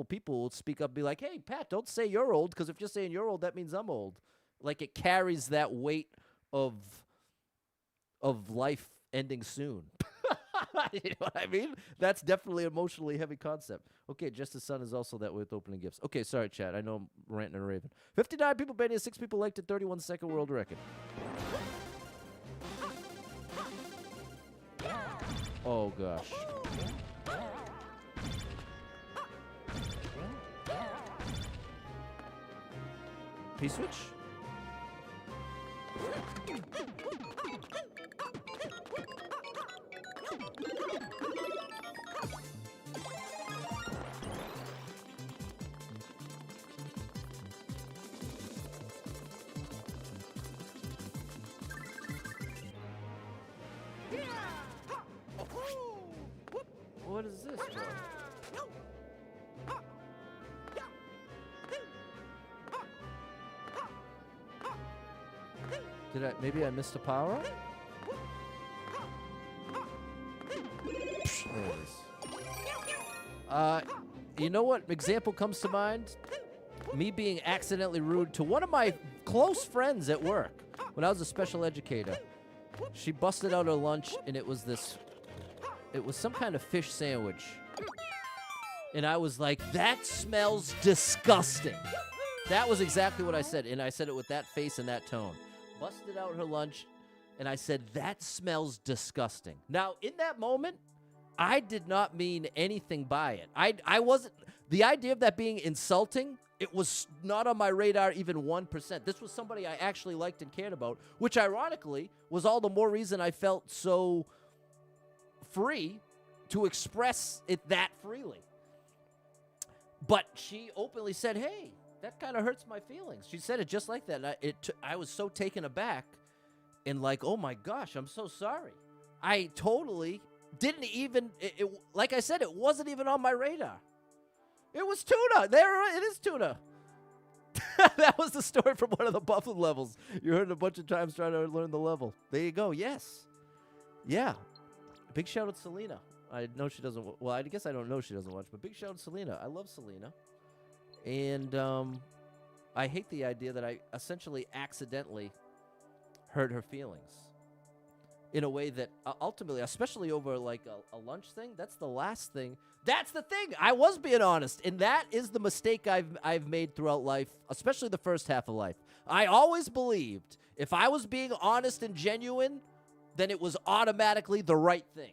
people will speak up and be like, hey, Pat, don't say you're old, because if you're saying you're old, that means I'm old. Like, it carries that weight of life ending soon. You know what I mean? That's definitely an emotionally heavy concept. Okay, Justice Sun is also that way with opening gifts. Okay, sorry, chat. I know I'm ranting and raving. 59 people banned, 6 people liked it, 31-second world record. Oh, gosh. P-switch? What is this, bro? Maybe I missed a power up? There it is. You know what example comes to mind? Me being accidentally rude to one of my close friends at work when I was a special educator. She busted out her lunch, and it was some kind of fish sandwich. And I was like, that smells disgusting. That was exactly what I said, and I said it with that face and that tone. Busted out her lunch, and I said, that smells disgusting. Now, in that moment, I did not mean anything by it. I wasn't, the idea of that being insulting, it was not on my radar even 1%. This was somebody I actually liked and cared about, which ironically was all the more reason I felt so free to express it that freely. But she openly said, hey, that kind of hurts my feelings. She said it just like that. And I was so taken aback and like, oh my gosh, I'm so sorry. I totally didn't even, like I said, it wasn't even on my radar. It was tuna. There it is, tuna. That was the story from one of the Buffalo levels. You heard it a bunch of times trying to learn the level. There you go. Yes. Yeah. Big shout out to Selena. I know she doesn't. Well, I guess I don't know she doesn't watch, but big shout out to Selena. I love Selena. And I hate the idea that I essentially accidentally hurt her feelings in a way that ultimately, especially over like a lunch thing, that's the last thing. That's the thing. I was being honest, and that is the mistake I've made throughout life, especially the first half of life. I always believed if I was being honest and genuine, then it was automatically the right thing.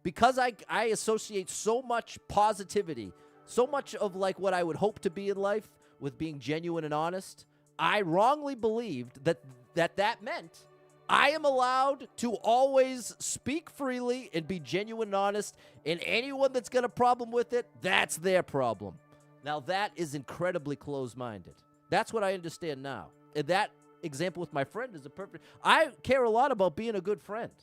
Because I associate so much positivity, so much of like what I would hope to be in life with being genuine and honest, I wrongly believed that meant I am allowed to always speak freely and be genuine and honest, and anyone that's got a problem with it, that's their problem. Now, that is incredibly closed-minded. That's what I understand now. And that example with my friend is a perfect... I care a lot about being a good friend.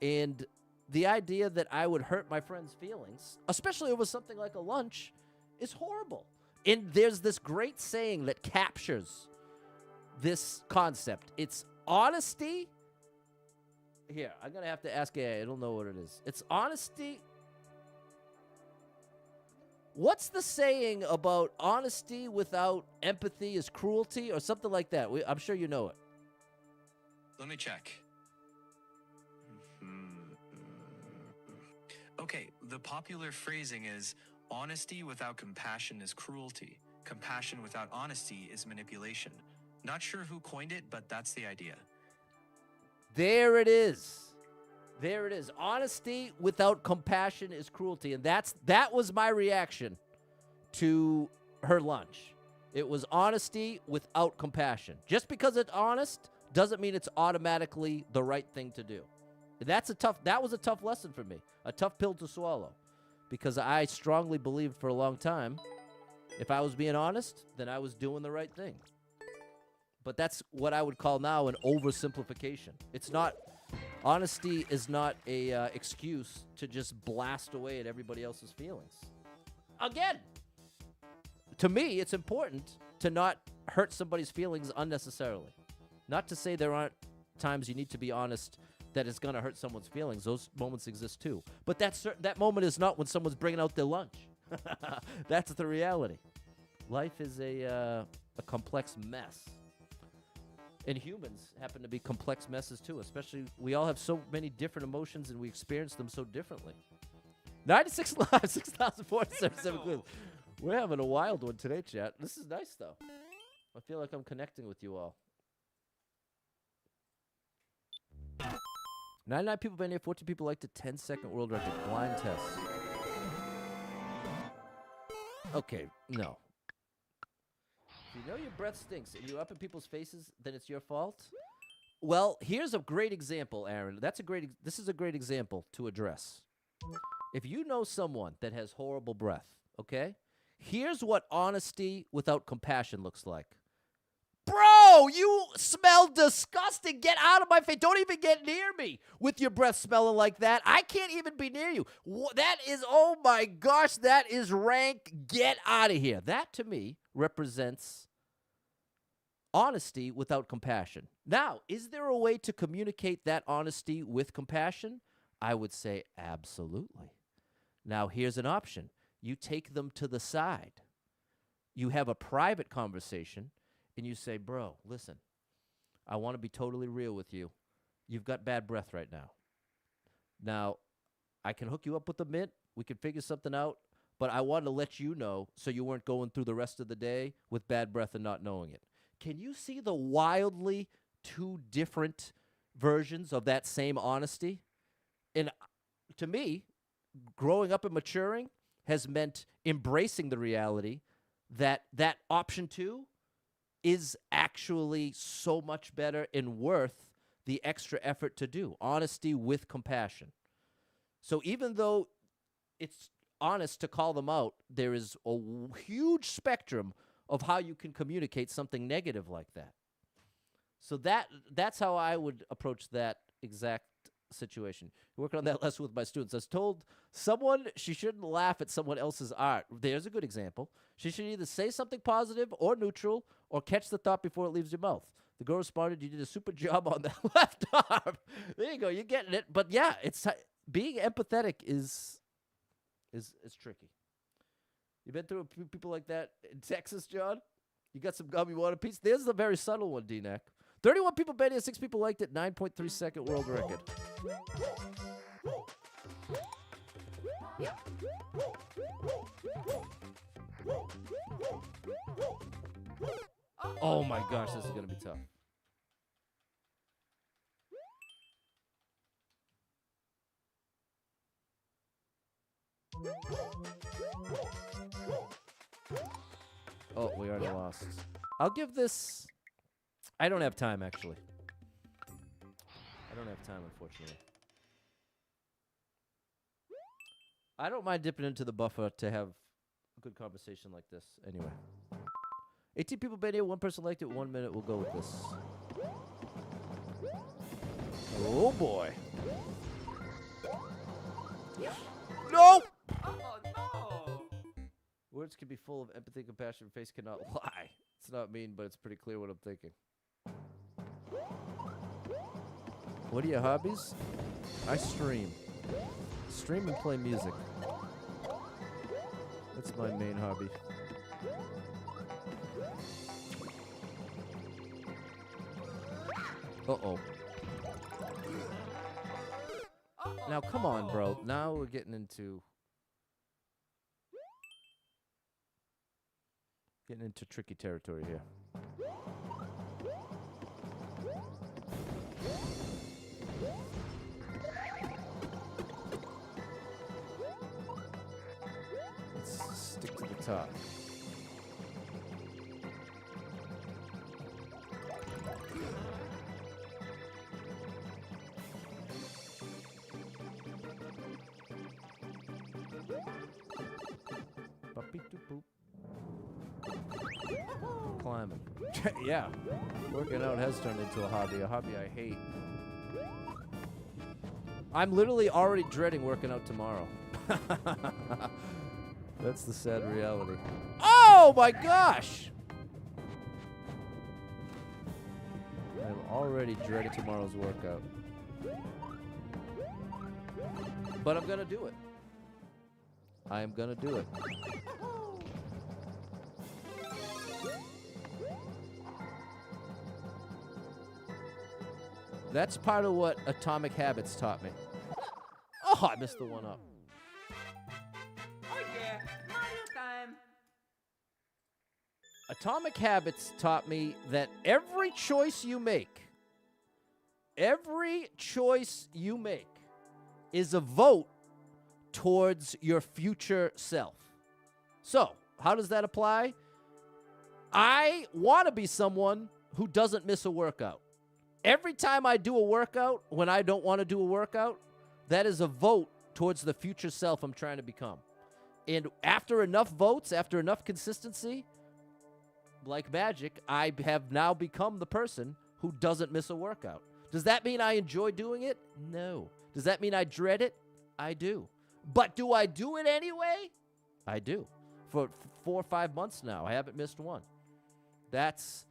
And the idea that I would hurt my friend's feelings, especially over something like a lunch, is horrible. And there's this great saying that captures this concept. It's honesty. Here, I'm going to have to ask AI. I don't know what it is. It's honesty. What's the saying about honesty without empathy is cruelty or something like that? I'm sure you know it. Let me check. Okay, the popular phrasing is honesty without compassion is cruelty. Compassion without honesty is manipulation. Not sure who coined it, but that's the idea. There it is. There it is. Honesty without compassion is cruelty. And that was my reaction to her lunch. It was honesty without compassion. Just because it's honest doesn't mean it's automatically the right thing to do. That was a tough lesson for me. A tough pill to swallow. Because I strongly believed for a long time, if I was being honest, then I was doing the right thing. But that's what I would call now an oversimplification. It's not, honesty is not a excuse to just blast away at everybody else's feelings. Again, to me, it's important to not hurt somebody's feelings unnecessarily. Not to say there aren't times you need to be honest that it's going to hurt someone's feelings. Those moments exist too. But that moment is not when someone's bringing out their lunch. That's the reality. Life is a complex mess. And humans happen to be complex messes too, especially we all have so many different emotions and we experience them so differently. 96 live, 6,477 clues. We're having a wild one today, chat. This is nice, though. I feel like I'm connecting with you all. 99 people been here, 14 people liked a 10-second world record. Blind test. Okay, no. If you know your breath stinks and you're up in people's faces, then it's your fault? Well, here's a great example, Aaron. This is a great example to address. If you know someone that has horrible breath, okay? Here's what honesty without compassion looks like. Bro, you smell disgusting. Get out of my face. Don't even get near me with your breath smelling like that. I can't even be near you. That is, oh my gosh, that is rank. Get out of here. That, to me, represents honesty without compassion. Now, is there a way to communicate that honesty with compassion? I would say absolutely. Now, here's an option. You take them to the side. You have a private conversation, and you say, bro, listen, I want to be totally real with you. You've got bad breath right now. Now, I can hook you up with a mint. We can figure something out. But I wanted to let you know so you weren't going through the rest of the day with bad breath and not knowing it. Can you see the wildly two different versions of that same honesty? And to me, growing up and maturing has meant embracing the reality that that option 2 is actually so much better and worth the extra effort to do. Honesty with compassion. So even though it's honest to call them out, there is a huge spectrum of how you can communicate something negative like that. So that's how I would approach that exact situation. Working on that lesson with my students. I was told someone she shouldn't laugh at someone else's art. There's a good example. She should either say something positive or neutral or catch the thought before it leaves your mouth. The girl responded, "You did a super job on that left arm." There you go. You're getting it. But yeah, it's being empathetic is tricky. You been through a few people like that in Texas, John? You got some gummy water piece? There's the very subtle one, D-Neck. 31 people bet it, 6 people liked it, 9.3 second world record. Oh my gosh, this is going to be tough. Oh, we already lost. I'll give this... I don't have time, actually. I don't have time, unfortunately. I don't mind dipping into the buffer to have a good conversation like this. Anyway. 18 people been here. 1 person liked it. 1 minute. We'll go with this. Oh, boy. No! Oh, no! Words can be full of empathy, compassion. Face cannot lie. It's not mean, but it's pretty clear what I'm thinking. What are your hobbies? I stream. Stream and play music. That's my main hobby. Uh-oh. Now, come on, bro. Now we're getting into tricky territory here. Let's stick to the top. Boop. Climbing. Yeah. Working out has turned into a hobby I hate. I'm literally already dreading working out tomorrow. That's the sad reality. Oh my gosh! I'm already dreading tomorrow's workout. But I'm gonna do it. I am gonna do it. That's part of what Atomic Habits taught me. Oh, I missed the one up. Oh yeah, Mario time! Atomic Habits taught me that every choice you make is a vote towards your future self. So, how does that apply? I want to be someone who doesn't miss a workout. Every time I do a workout, when I don't want to do a workout, that is a vote towards the future self I'm trying to become. And after enough votes, after enough consistency, like magic, I have now become the person who doesn't miss a workout. Does that mean I enjoy doing it? No. Does that mean I dread it? I do. But do I do it anyway? I do. For 4 or 5 months now, I haven't missed one. That's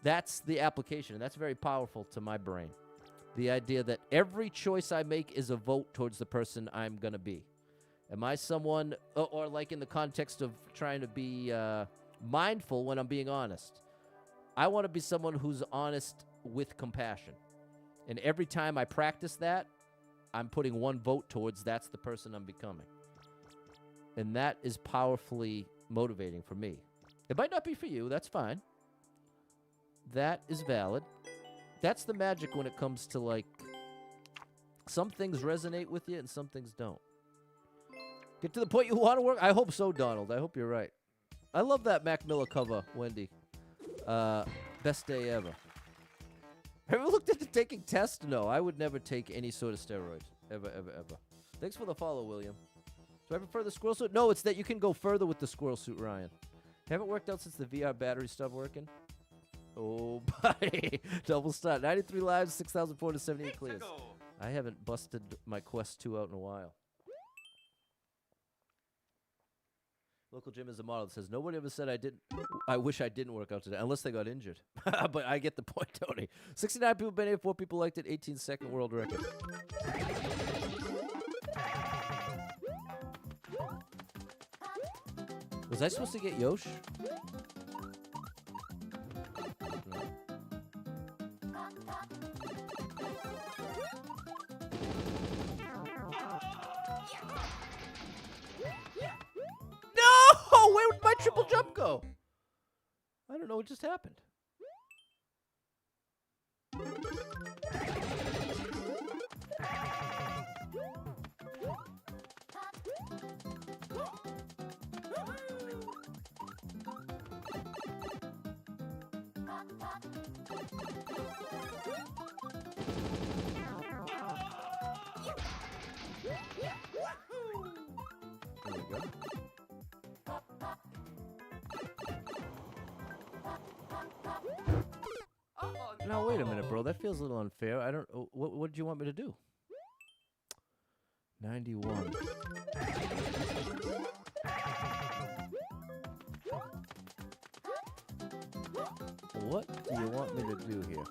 That's the application, and that's very powerful to my brain. The idea that every choice I make is a vote towards the person I'm going to be. Am I someone, or like in the context of trying to be mindful when I'm being honest, I want to be someone who's honest with compassion. And every time I practice that, I'm putting one vote towards that's the person I'm becoming. And that is powerfully motivating for me. It might not be for you. That's fine. That is valid. That's the magic when it comes to, like, some things resonate with you and some things don't. Get to the point you want to work? I hope so, Donald. I hope you're right. I love that Mac Miller cover, Wendy. Best day ever. Have you looked into taking tests? No, I would never take any sort of steroid. Ever, ever, ever. Thanks for the follow, William. Do I prefer the squirrel suit? No, it's that you can go further with the squirrel suit, Ryan. Haven't worked out since the VR battery stopped working. Oh, buddy. Double start. 93 lives, 6,478 clears. I haven't busted my Quest 2 out in a while. Local gym is a model that says, nobody ever said I wish I didn't work out today, unless they got injured. But I get the point, Tony. 69 people been here, 4 people liked it, 18-second world record. Was I supposed to get Yosh? No! Where did my triple jump go? I don't know what just happened. There we go. Now wait a minute, bro. That feels a little unfair. I don't. What did you want me to do? 91. What do you want me to do here?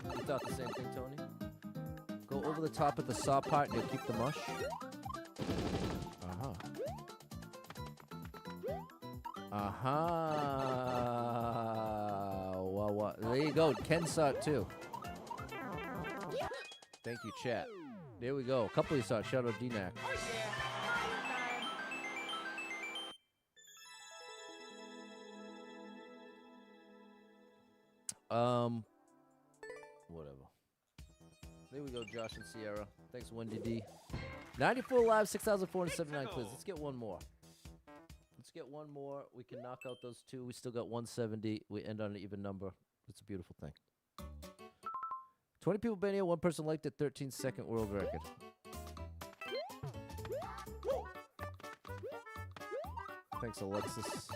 You thought the same thing, Tony? Go over the top of the saw part and you'll keep the mush? Uh-huh. Uh-huh. Well, there you go. Ken saw it too. Thank you, chat. There we go. A couple of you saw it. Shout out DNAC. Whatever. There we go, Josh and Sierra. Thanks, Wendy D. 94 live, 6,479 clears. Let's get one more. Let's get one more. We can knock out those two. We still got 170. We end on an even number. It's a beautiful thing. 20 people been here. One person liked it. 13-second world record. Thanks, Alexis.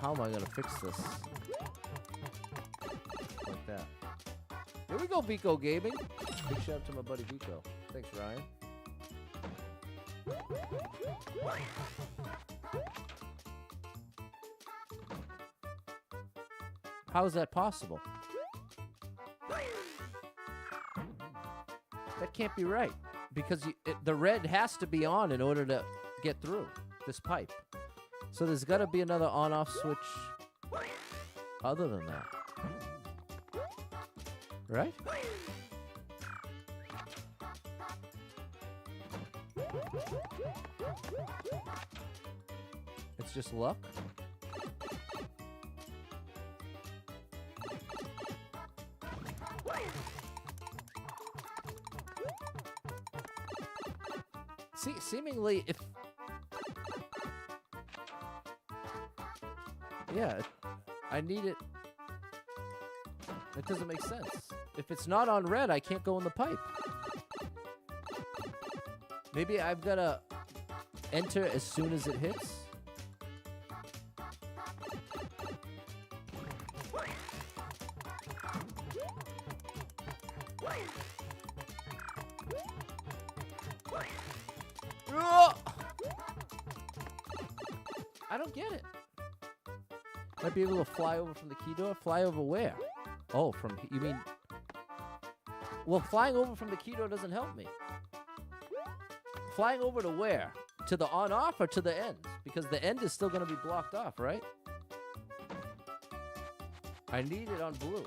How am I going to fix this? Like that. Here we go, Vico Gaming. Big shout out to my buddy Vico. Thanks, Ryan. How is that possible? That can't be right. Because the red has to be on in order to get through this pipe. So there's got to be another on-off switch other than that. Right? It's just luck? See, seemingly, if... Yeah, I need it. It doesn't make sense. If it's not on red, I can't go in the pipe. Maybe I've got to enter as soon as it hits. don't get it. Might be able to fly over from the key door. Fly over where? Oh, you mean... Well, flying over from the key door doesn't help me. Flying over to where? To the on-off or to the end? Because the end is still going to be blocked off, right? I need it on blue.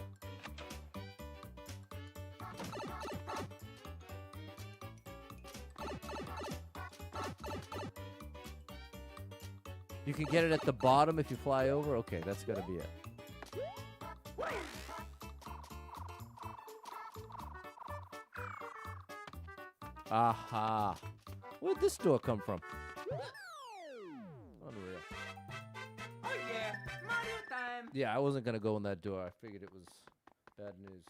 You can get it at the bottom if you fly over? Okay, that's got to be it. Aha. Where'd this door come from? Unreal. Oh yeah, Mario time. Yeah, I wasn't going to go in that door. I figured it was bad news.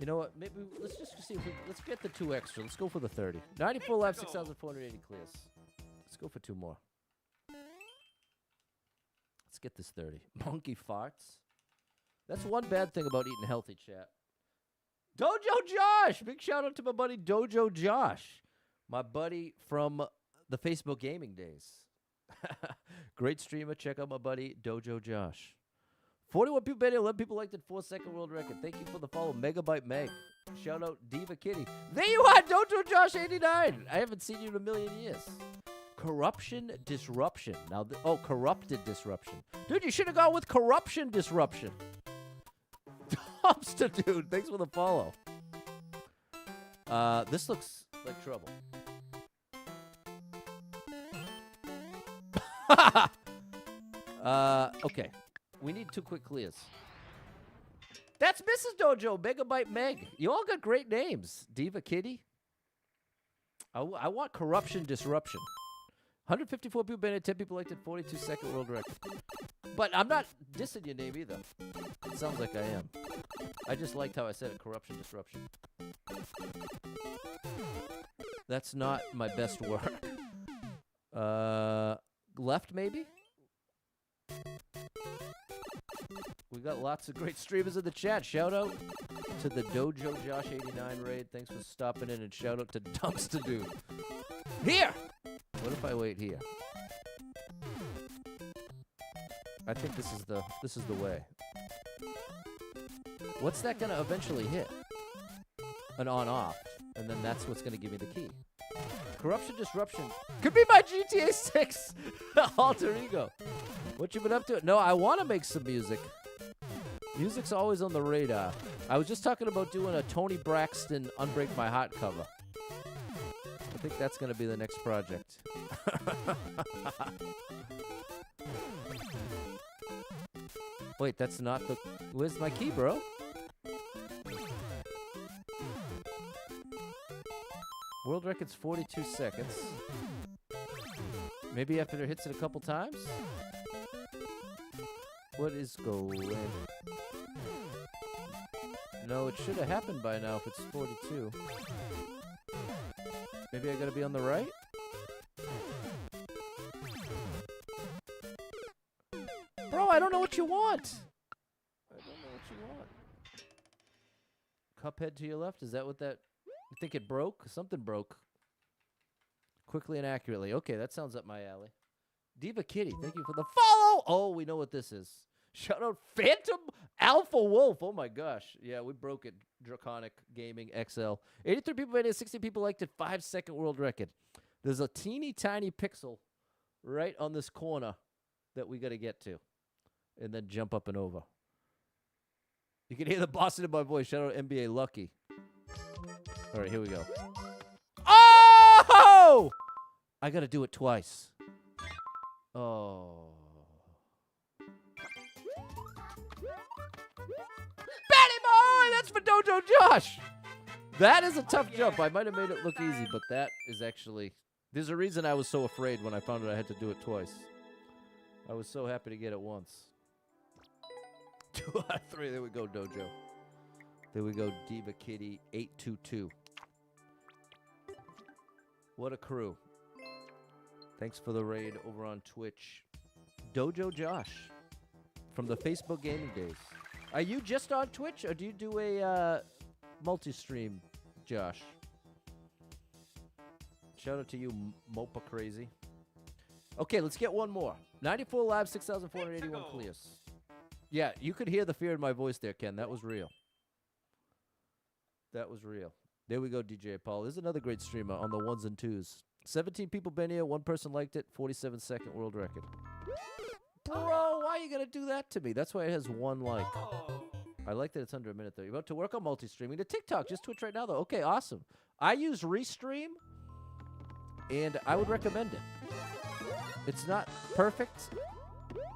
You know what? Maybe let's just see if let's get the 2 extra. Let's go for the 30. 94 live, 6,480 clears. Let's go for 2 more. Let's get this 30. Monkey farts. That's one bad thing about eating healthy, chat. Dojo Josh! Big shout out to my buddy Dojo Josh. My buddy from the Facebook gaming days. Great streamer. Check out my buddy Dojo Josh. 41 people betting, 11 people liked it, 4-second world record. Thank you for the follow, Megabyte Meg. Shout out Diva Kitty. There you are, Dojo Josh 89. I haven't seen you in a million years. Corruption disruption. Now, corrupted disruption. Dude, you should have gone with corruption disruption. Dumpster dude, thanks for the follow. This looks like trouble. Okay. We need 2 quick clears. That's Mrs. Dojo, Megabyte Meg. You all got great names. Diva Kitty. I want corruption disruption. 154 people been 10 people liked it, 42-second world record. But I'm not dissing your name either. It sounds like I am. I just liked how I said it, corruption disruption. That's not my best work. Left maybe? We got lots of great streamers in the chat. Shout out to the Dojo Josh 89 raid. Thanks for stopping in, and shout out to Dumpster Dude. Here! What if I wait here? I think this is the way. What's that gonna eventually hit? An on-off. And then that's what's gonna give me the key. Corruption disruption. Could be my GTA 6 alter ego. What you been up to? No, I want to make some music. Music's always on the radar. I was just talking about doing a Tony Braxton Unbreak My Heart cover. I think that's going to be the next project. Wait, that's not the... Where's my key, bro? World record's 42 seconds. Maybe after it hits it a couple times? What is going? No, it should have happened by now if it's 42. Maybe I gotta be on the right? Bro, I don't know what you want. I don't know what you want. Cuphead to your left? Is that what that... You think it broke? Something broke. Quickly and accurately. Okay, that sounds up my alley. Diva Kitty, thank you for the follow! Oh, we know what this is. Shout out Phantom Alpha Wolf. Oh my gosh. Yeah, we broke it. Draconic Gaming XL. 83 people made it, 60 people liked it. 5-second world record. There's a teeny tiny pixel right on this corner that we got to get to. And then jump up and over. You can hear the Boston in my voice. Shout out NBA Lucky. All right, here we go. Oh! I got to do it twice. Oh. Betty Boy! That's for Dojo Josh! That is a tough jump. I might have made it look easy, but that is actually... There's a reason I was so afraid when I found out I had to do it twice. I was so happy to get it once. 2 out of 3. There we go, Dojo. There we go, Diva Kitty 822. What a crew. Thanks for the raid over on Twitch. Dojo Josh from the Facebook gaming days. Are you just on Twitch, or do you do a multi-stream, Josh? Shout out to you, Mopa Crazy. Okay, let's get one more. 94 live, 6,481 clears. Yeah, you could hear the fear in my voice there, Ken. That was real. That was real. There we go, DJ Paul. This is another great streamer on the ones and twos. 17 people been here. One person liked it. 47-second world record. Bro, why are you going to do that to me? That's why it has one like. I like that it's under a minute, though. You're about to work on multi-streaming to TikTok. Just Twitch right now, though. Okay, awesome. I use Restream, and I would recommend it. It's not perfect,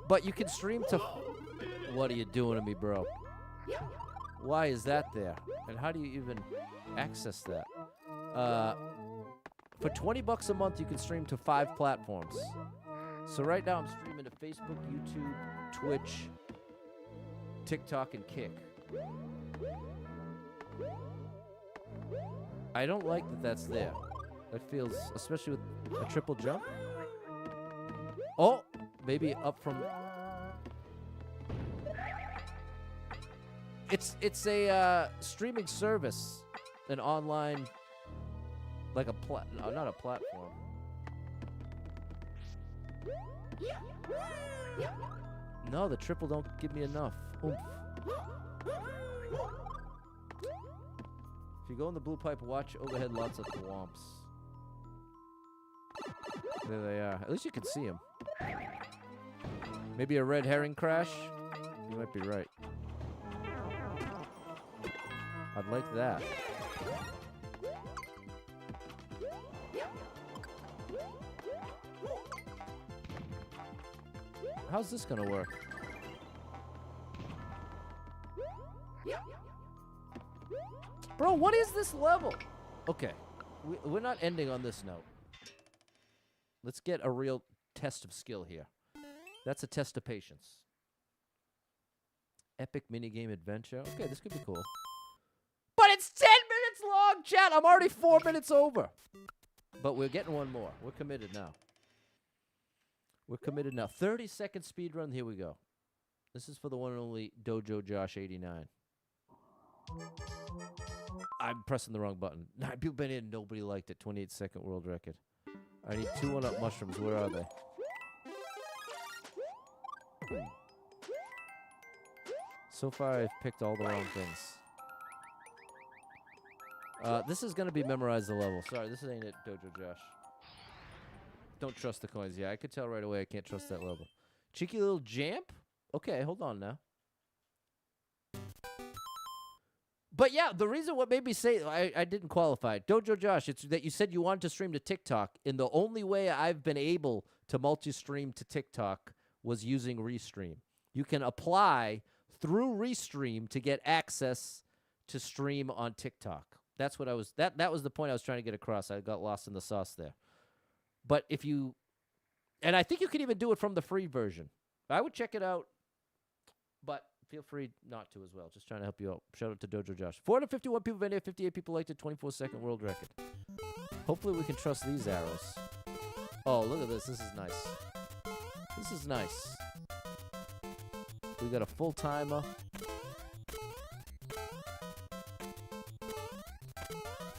but you can stream to... What are you doing to me, bro? Why is that there? And how do you even access that? For $20 a month, you can stream to 5 platforms. So right now, I'm streaming to Facebook, YouTube, Twitch, TikTok, and Kick. I don't like that that's there. That feels, especially with a triple jump. Oh, maybe up from... It's a streaming service, an online, like a not a platform. No, the triple don't give me enough. Oomph. If you go in the blue pipe, watch overhead lots of thwomps. There they are. At least you can see them. Maybe a red herring crash? You might be right. I'd like that. How's this gonna work? Bro, what is this level? Okay, we're not ending on this note. Let's get a real test of skill here. That's a test of patience. Epic minigame adventure. Okay, this could be cool. But it's 10 minutes long, chat. I'm already 4 minutes over. But we're getting one more. We're committed now. We're committed now. 30-second speed run. Here we go. This is for the one and only Dojo Josh 89. I'm pressing the wrong button. 9 people been in. Nobody liked it. 28-second world record. I need 2 1-up mushrooms. Where are they? So far, I've picked all the wrong things. This is going to be memorize the level. Sorry, this ain't it, Dojo Josh. Don't trust the coins. Yeah, I could tell right away I can't trust that level. Cheeky little jamp? Okay, hold on now. But yeah, the reason what made me say I didn't qualify. Dojo Josh, it's that you said you wanted to stream to TikTok, and the only way I've been able to multi-stream to TikTok was using Restream. You can apply through Restream to get access to stream on TikTok. That's what I was that was the point I was trying to get across. I got lost in the sauce there. But if you and I think you can even do it from the free version. I would check it out, but feel free not to as well. Just trying to help you out. Shout out to Dojo Josh. 451 people been here, 58 people liked it, 24-second world record. Hopefully we can trust these arrows. Oh, look at this. This is nice. This is nice. We got a full timer.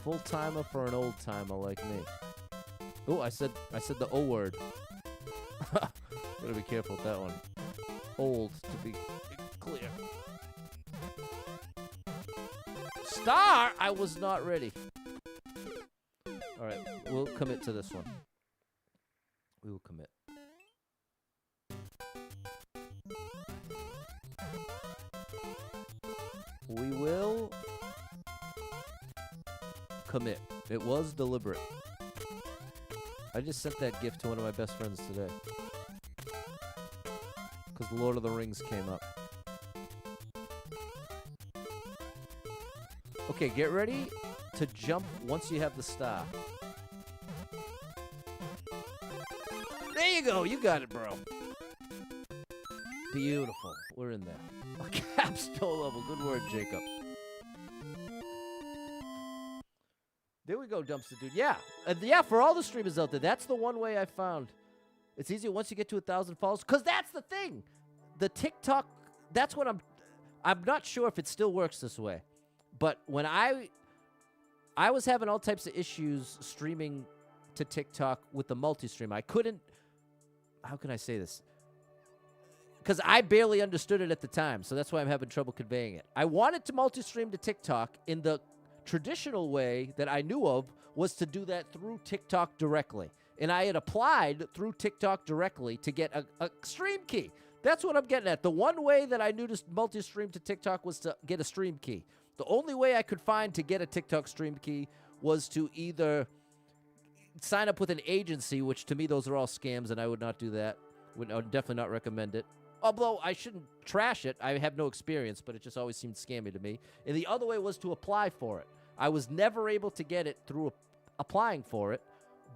Full timer for an old timer like me. Oh, I said the O word. Gotta be careful with that one. Old, to be clear. Star! I was not ready. Alright, we'll commit to this one. We will commit. We will commit. It was deliberate. I just sent that gift to one of my best friends today. Because Lord of the Rings came up. Okay, get ready to jump once you have the star. There you go. You got it, bro. Beautiful. We're in there. A capstone level. Good word, Jacob. There we go, Dumpster Dude. Yeah. Yeah, for all the streamers out there, that's the one way I found. It's easier once you get to 1,000 followers. Because that's the thing. The TikTok, that's what I'm... I'm not sure if it still works this way, but when I was having all types of issues streaming to TikTok with the multi-stream. I couldn't, how can I say this? Because I barely understood it at the time, so that's why I'm having trouble conveying it. I wanted to multi-stream to TikTok in the traditional way that I knew of was to do that through TikTok directly. And I had applied through TikTok directly to get a stream key. That's what I'm getting at. The one way that I knew to multi-stream to TikTok was to get a stream key. The only way I could find to get a TikTok stream key was to either sign up with an agency, which to me those are all scams, and I would not do that. I would definitely not recommend it. Although I shouldn't trash it. I have no experience, but it just always seemed scammy to me. And the other way was to apply for it. I was never able to get it through applying for it.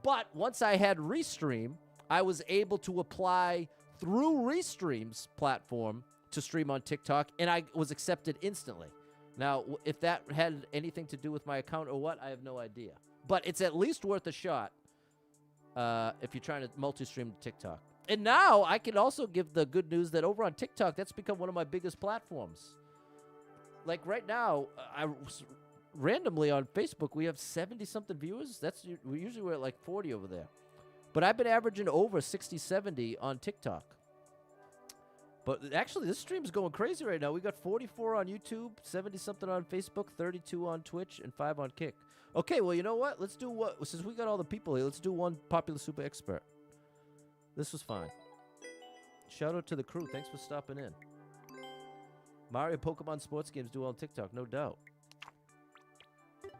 But once I had Restream, I was able to apply through Restream's platform to stream on TikTok, and I was accepted instantly. Now, if that had anything to do with my account or what, I have no idea. But it's at least worth a shot if you're trying to multi-stream to TikTok. And now I can also give the good news that over on TikTok, that's become one of my biggest platforms. Like right now, randomly on Facebook, we have 70-something viewers. We're at like 40 over there. But I've been averaging over 60, 70 on TikTok. But actually, this stream is going crazy right now. We got 44 on YouTube, 70-something on Facebook, 32 on Twitch, and 5 on Kick. Okay, well, you know what? Let's do since we got all the people here, let's do one Popular Super Expert. This was fine. Shout out to the crew. Thanks for stopping in. Mario Pokemon sports games do well on TikTok, no doubt.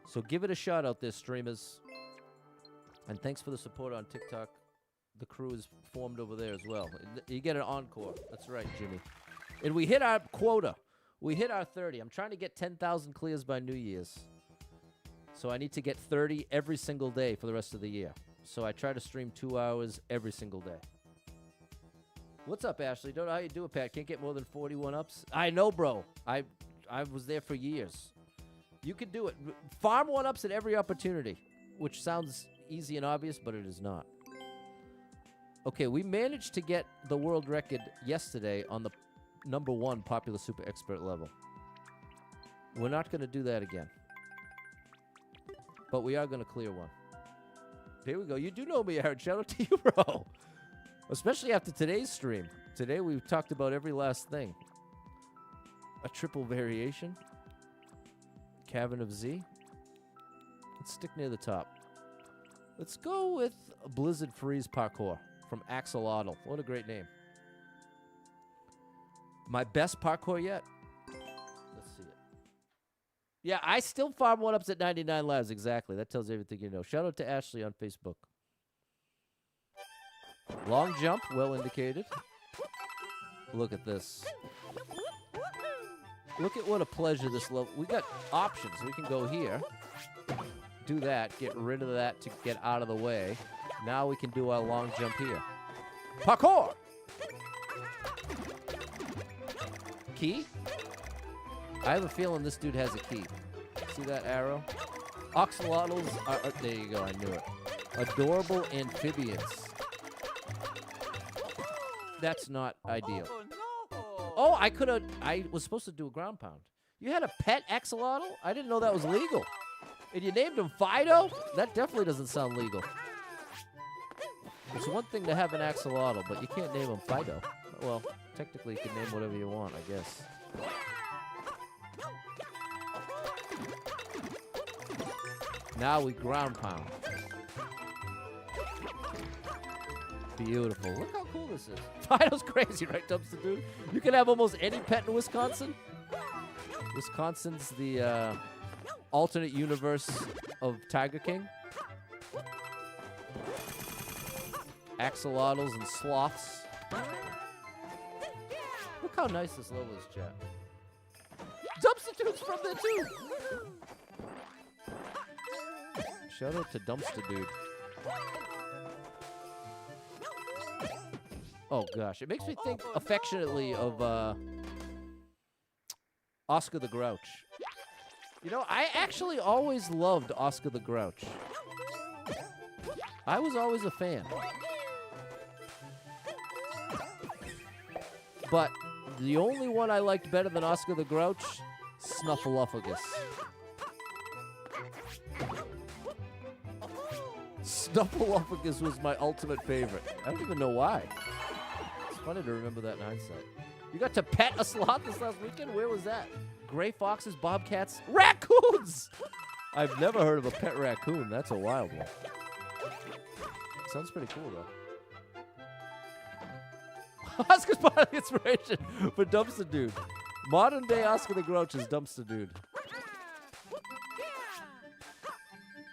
So give it a shot out there, streamers. And thanks for the support on TikTok. The crew is formed over there as well. You get an encore. That's right, Jimmy. And we hit our quota. We hit our 30. I'm trying to get 10,000 clears by New Year's. So I need to get 30 every single day for the rest of the year. So I try to stream 2 hours every single day. What's up, Ashley? Don't know how you do it, Pat. Can't get more than 41 ups. I know, bro. I was there for years. You can do it. Farm 1-ups at every opportunity, which sounds easy and obvious, but it is not. Okay, we managed to get the world record yesterday on the #1 Popular Super Expert level. We're not going to do that again. But we are going to clear one. Here we go. You do know me, Aaron. Shout out to you, bro. Especially after today's stream. Today we've talked about every last thing. A triple variation. Cavern of Z. Let's stick near the top. Let's go with Blizzard Freeze Parkour from Axolotl. What a great name. My best parkour yet? Let's see it. Yeah, I still farm 1-ups at 99 lives. Exactly. That tells you everything you know. Shout out to Ashley on Facebook. Long jump, well indicated. Look at this. Look at what a pleasure this level. We got options. We can go here. Do that. Get rid of that to get out of the way. Now we can do our long jump here. Parkour! Key? I have a feeling this dude has a key. See that arrow? Axolotls are... there you go. I knew it. Adorable amphibians. That's not ideal. Oh, I was supposed to do a ground pound. You had a pet axolotl? I didn't know that was legal. And you named him Fido? That definitely doesn't sound legal. It's one thing to have an axolotl, but you can't name him Fido. Well, technically you can name whatever you want, I guess. Now we ground pound. Beautiful. Look how cool this is. Fido's crazy, right, Dumpster Dude? You can have almost any pet in Wisconsin. Wisconsin's the alternate universe of Tiger King. Axolotls and sloths. Look how nice this level is, chat. Dumpster Dude's from there too. Shout out to Dumpster Dude. Oh gosh, it makes me think affectionately of Oscar the Grouch. You know, I actually always loved Oscar the Grouch. I was always a fan. But The only one I liked better than Oscar the Grouch, Snuffleupagus. Snuffleupagus was my ultimate favorite. I don't even know why. It's funny to remember that in hindsight. You got to pet a sloth this last weekend? Where was that? Gray foxes, bobcats, raccoons! I've never heard of a pet raccoon. That's a wild one. Sounds pretty cool, though. Oscar's part of the inspiration for Dumpster Dude. Modern day Oscar the Grouch is Dumpster Dude.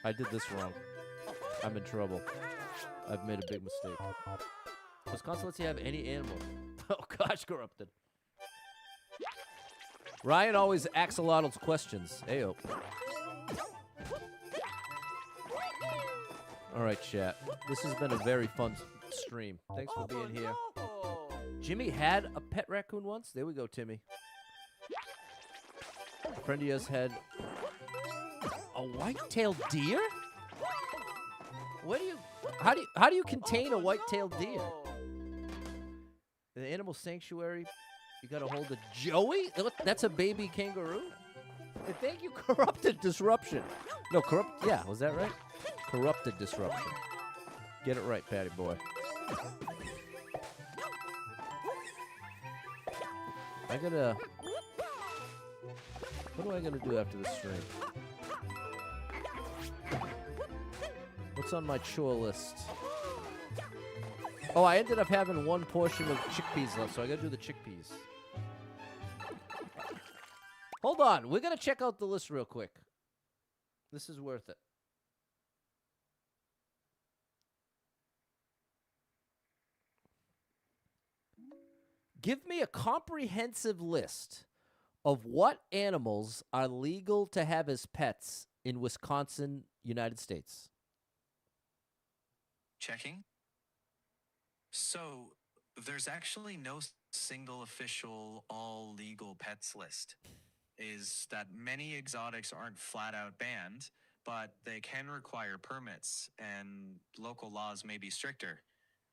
I did this wrong. I'm in trouble. I've made a big mistake. Wisconsin lets you have any animal. Oh gosh, corrupted. Ryan always axolotls questions. Ayo. All right, chat. This has been a very fun stream. Thanks for being here. Jimmy had a pet raccoon once. There we go, Timmy. A friend of yours had a white-tailed deer? What do you? How do you contain a white-tailed deer? In the animal sanctuary, you gotta hold a Joey. That's a baby kangaroo. And thank you, corrupted disruption. No, corrupt. Yeah, was that right? Corrupted disruption. Get it right, Patty boy. I gotta. What do I gotta do after this stream? What's on my chore list? Oh, I ended up having one portion of chickpeas left, so I gotta do the chickpeas. Hold on, we're gonna check out the list real quick. This is worth it. Give me a comprehensive list of what animals are legal to have as pets in Wisconsin, United States. Checking. So, there's actually no single official all legal pets list. Is that many exotics aren't flat out banned, but they can require permits, and local laws may be stricter.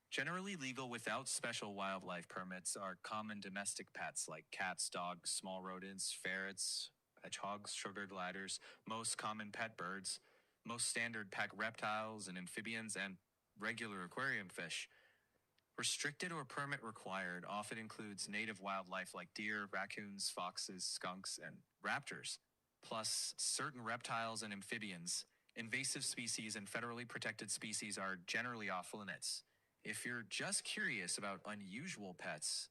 Generally legal without special wildlife permits are common domestic pets like cats, dogs, small rodents, ferrets, hedgehogs, sugar gliders, most common pet birds, most standard pet reptiles and amphibians, and regular aquarium fish. Restricted or permit required often includes native wildlife like deer, raccoons, foxes, skunks, and raptors, plus certain reptiles and amphibians. Invasive species and federally protected species are generally off limits. If you're just curious about unusual pets,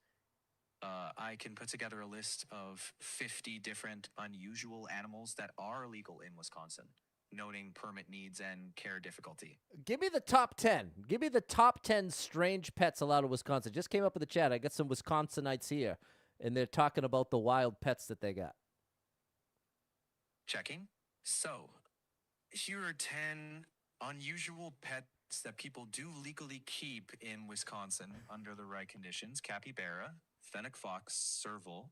I can put together a list of 50 different unusual animals that are legal in Wisconsin, noting permit needs and care difficulty. Give me the top 10. Give me the top 10 strange pets allowed in Wisconsin. Just came up in the chat. I got some Wisconsinites here, and they're talking about the wild pets that they got. Checking. So, here are 10 unusual pets that people do legally keep in Wisconsin under the right conditions: capybara, fennec fox, serval,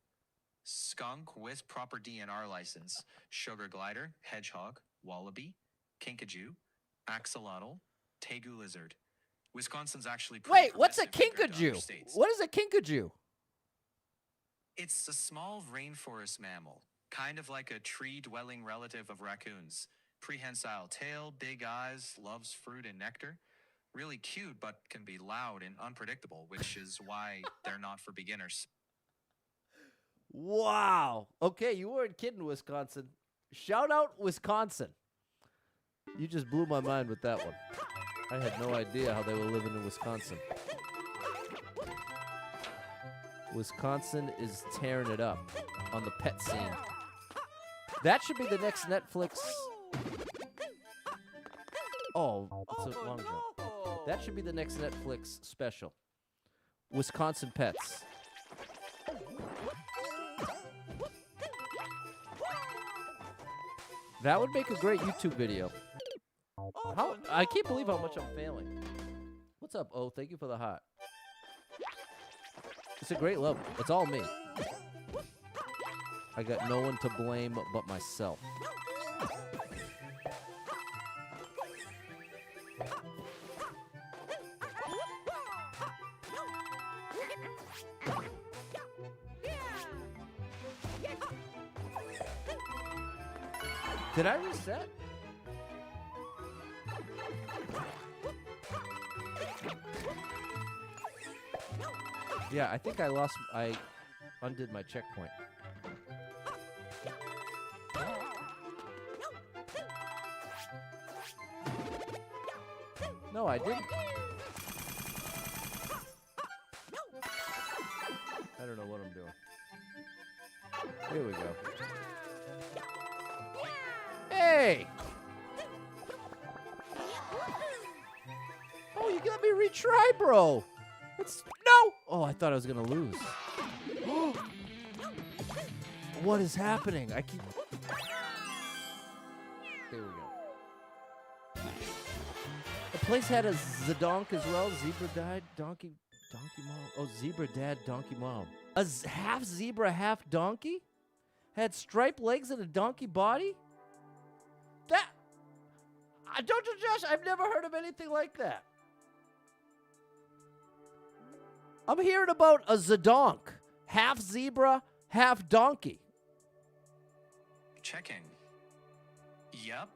skunk with proper DNR license, sugar glider, hedgehog, wallaby, kinkajou, axolotl, tegu lizard. Wisconsin's actually pretty Wait, what's a progressive compared to other kinkajou? states. What is a kinkajou? It's a small rainforest mammal, kind of like a tree-dwelling relative of raccoons. Prehensile tail, big eyes, loves fruit and nectar. Really cute, but can be loud and unpredictable, which is why they're not for beginners. Wow. Okay, you weren't kidding, Wisconsin. Shout out Wisconsin. You just blew my mind with that one. I had no idea how they were living in Wisconsin. Wisconsin is tearing it up on the pet scene. That should be the next Netflix. Oh, it's a long jump. That should be the next Netflix special. Wisconsin pets. That would make a great YouTube video. I can't believe how much I'm failing. What's up, Oh? Thank you for the heart. It's a great level. It's all me. I got no one to blame but myself. Did I reset? Yeah, I think I undid my checkpoint. No, I didn't. I don't know what I'm doing. Here we go. Hey! Oh, you got me retry, bro. No! Oh, I thought I was gonna lose. What is happening? I keep. There we go. The place had a Zedonk as well. Zebra died. Donkey mom. Oh, zebra dad. Donkey mom. Half zebra, half donkey. Had striped legs and a donkey body. That. Don't you, Josh? I've never heard of anything like that. I'm hearing about a Zedonk. Half zebra, half donkey. Checking. Yep,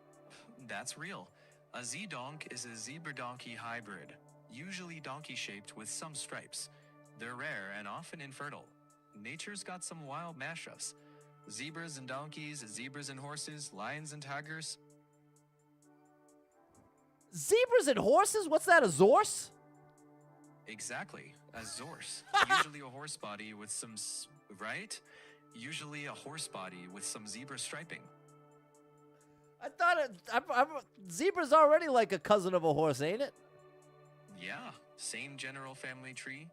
that's real. A Z-donk is a zebra-donkey hybrid, usually donkey-shaped with some stripes. They're rare and often infertile. Nature's got some wild mashups. Zebras and donkeys, zebras and horses, lions and tigers. Zebras and horses? What's that, a zorse? Exactly, a zorse. Usually a horse body with some, right? Usually a horse body with some zebra striping. I thought zebra's already like a cousin of a horse, ain't it? Yeah, same general family tree,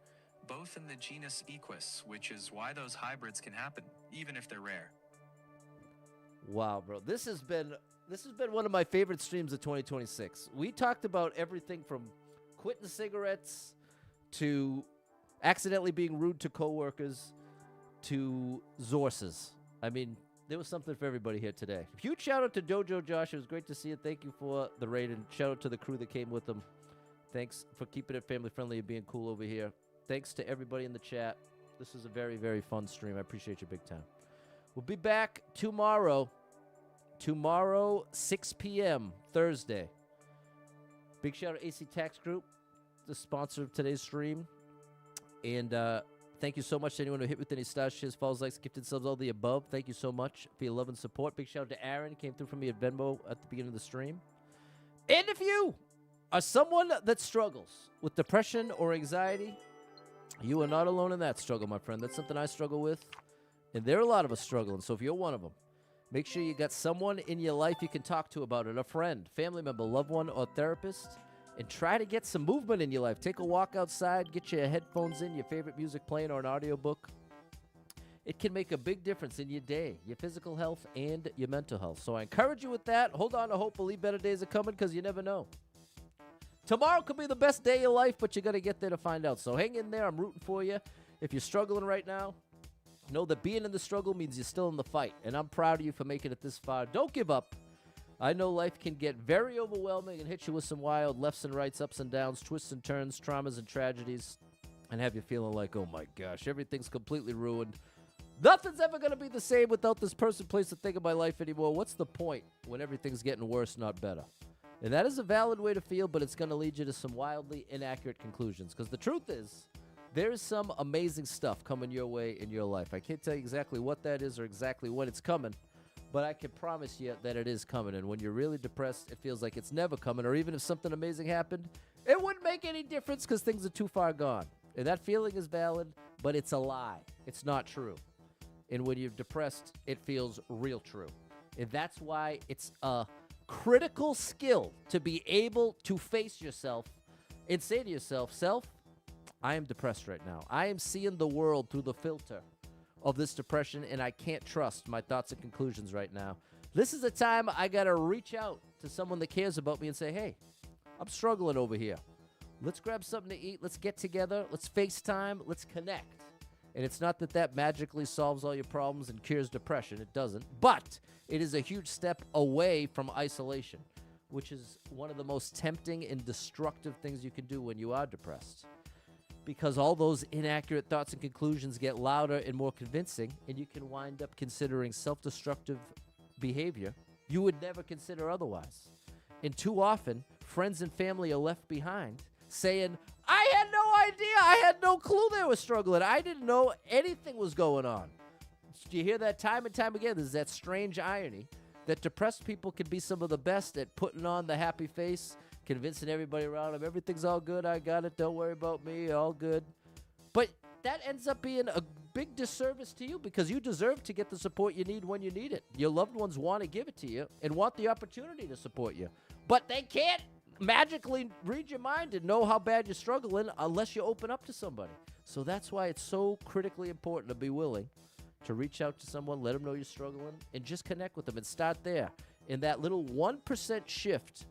both in the genus Equus, which is why those hybrids can happen, even if they're rare. Wow, bro. This has been one of my favorite streams of 2026. We talked about everything from quitting cigarettes to accidentally being rude to coworkers to Zorses. I mean, there was something for everybody here today. Huge shout out to Dojo Josh. It was great to see you. Thank you for the raid, and shout out to the crew that came with them. Thanks for keeping it family friendly and being cool over here. Thanks to everybody in the chat. This was a very, very fun stream. I appreciate you big time. We'll be back tomorrow. Tomorrow, 6 p.m., Thursday. Big shout out to AC Tax Group, the sponsor of today's stream. And thank you so much to anyone who hit with any stars, shares, follows, likes, gifted subs, all the above. Thank you so much for your love and support. Big shout out to Aaron. Came through for me at Venmo at the beginning of the stream. And if you are someone that struggles with depression or anxiety, you are not alone in that struggle, my friend. That's something I struggle with. And there are a lot of us struggling. So if you're one of them, make sure you got someone in your life you can talk to about it, a friend, family member, loved one, or therapist, and try to get some movement in your life. Take a walk outside, get your headphones in, your favorite music playing, or an audiobook. It can make a big difference in your day, your physical health, and your mental health. So I encourage you with that. Hold on to hope, believe better days are coming, because you never know. Tomorrow could be the best day of your life, but you got to get there to find out. So hang in there. I'm rooting for you. If you're struggling right now, know that being in the struggle means you're still in the fight, and I'm proud of you for making it this far. Don't give up. I know life can get very overwhelming and hit you with some wild lefts and rights, ups and downs, twists and turns, traumas and tragedies, and have you feeling like, oh my gosh, everything's completely ruined. Nothing's ever going to be the same without this person, place, or thing in my life anymore. What's the point when everything's getting worse, not better? And that is a valid way to feel, but it's going to lead you to some wildly inaccurate conclusions, because the truth is, there is some amazing stuff coming your way in your life. I can't tell you exactly what that is or exactly when it's coming, but I can promise you that it is coming. And when you're really depressed, it feels like it's never coming. Or even if something amazing happened, it wouldn't make any difference because things are too far gone. And that feeling is valid, but it's a lie. It's not true. And when you're depressed, it feels real true. And that's why it's a critical skill to be able to face yourself and say to yourself, self, I am depressed right now. I am seeing the world through the filter of this depression, and I can't trust my thoughts and conclusions right now. This is a time I got to reach out to someone that cares about me and say, hey, I'm struggling over here. Let's grab something to eat. Let's get together. Let's FaceTime. Let's connect. And it's not that that magically solves all your problems and cures depression. It doesn't. But it is a huge step away from isolation, which is one of the most tempting and destructive things you can do when you are depressed. Because all those inaccurate thoughts and conclusions get louder and more convincing, and you can wind up considering self-destructive behavior you would never consider otherwise. And too often, friends and family are left behind saying, I had no idea. I had no clue they were struggling. I didn't know anything was going on. Do you hear that time and time again? There's that strange irony that depressed people can be some of the best at putting on the happy face, convincing everybody around them, everything's all good, I got it, don't worry about me, all good. But that ends up being a big disservice to you because you deserve to get the support you need when you need it. Your loved ones want to give it to you and want the opportunity to support you. But they can't magically read your mind and know how bad you're struggling unless you open up to somebody. So that's why it's so critically important to be willing to reach out to someone, let them know you're struggling, and just connect with them and start there. And that little 1% shift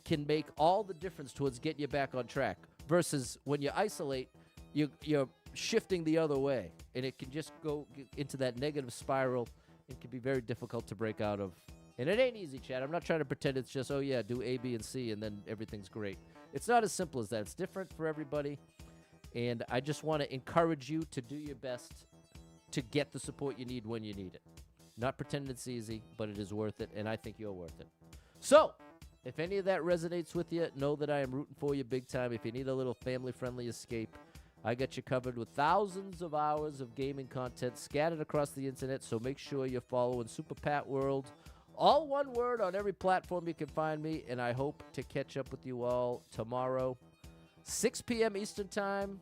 can make all the difference towards getting you back on track versus when you isolate, you're shifting the other way, and it can just go into that negative spiral. It can be very difficult to break out of. And it ain't easy, Chad. I'm not trying to pretend it's just, oh, yeah, do A, B, and C, and then everything's great. It's not as simple as that. It's different for everybody, and I just want to encourage you to do your best to get the support you need when you need it. Not pretending it's easy, but it is worth it, and I think you're worth it. So, if any of that resonates with you, know that I am rooting for you big time. If you need a little family-friendly escape, I got you covered with thousands of hours of gaming content scattered across the internet, so make sure you're following Super Pat World. All one word on every platform you can find me, and I hope to catch up with you all tomorrow, 6 p.m. Eastern Time.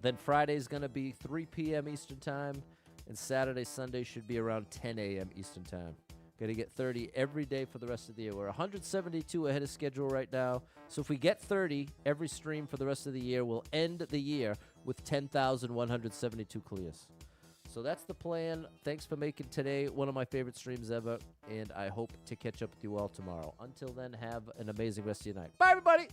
Then Friday's going to be 3 p.m. Eastern Time, and Saturday, Sunday should be around 10 a.m. Eastern Time. Going to get 30 every day for the rest of the year. We're 172 ahead of schedule right now. So if we get 30 every stream for the rest of the year, we'll end the year with 10,172 clears. So that's the plan. Thanks for making today one of my favorite streams ever, and I hope to catch up with you all tomorrow. Until then, have an amazing rest of your night. Bye, everybody!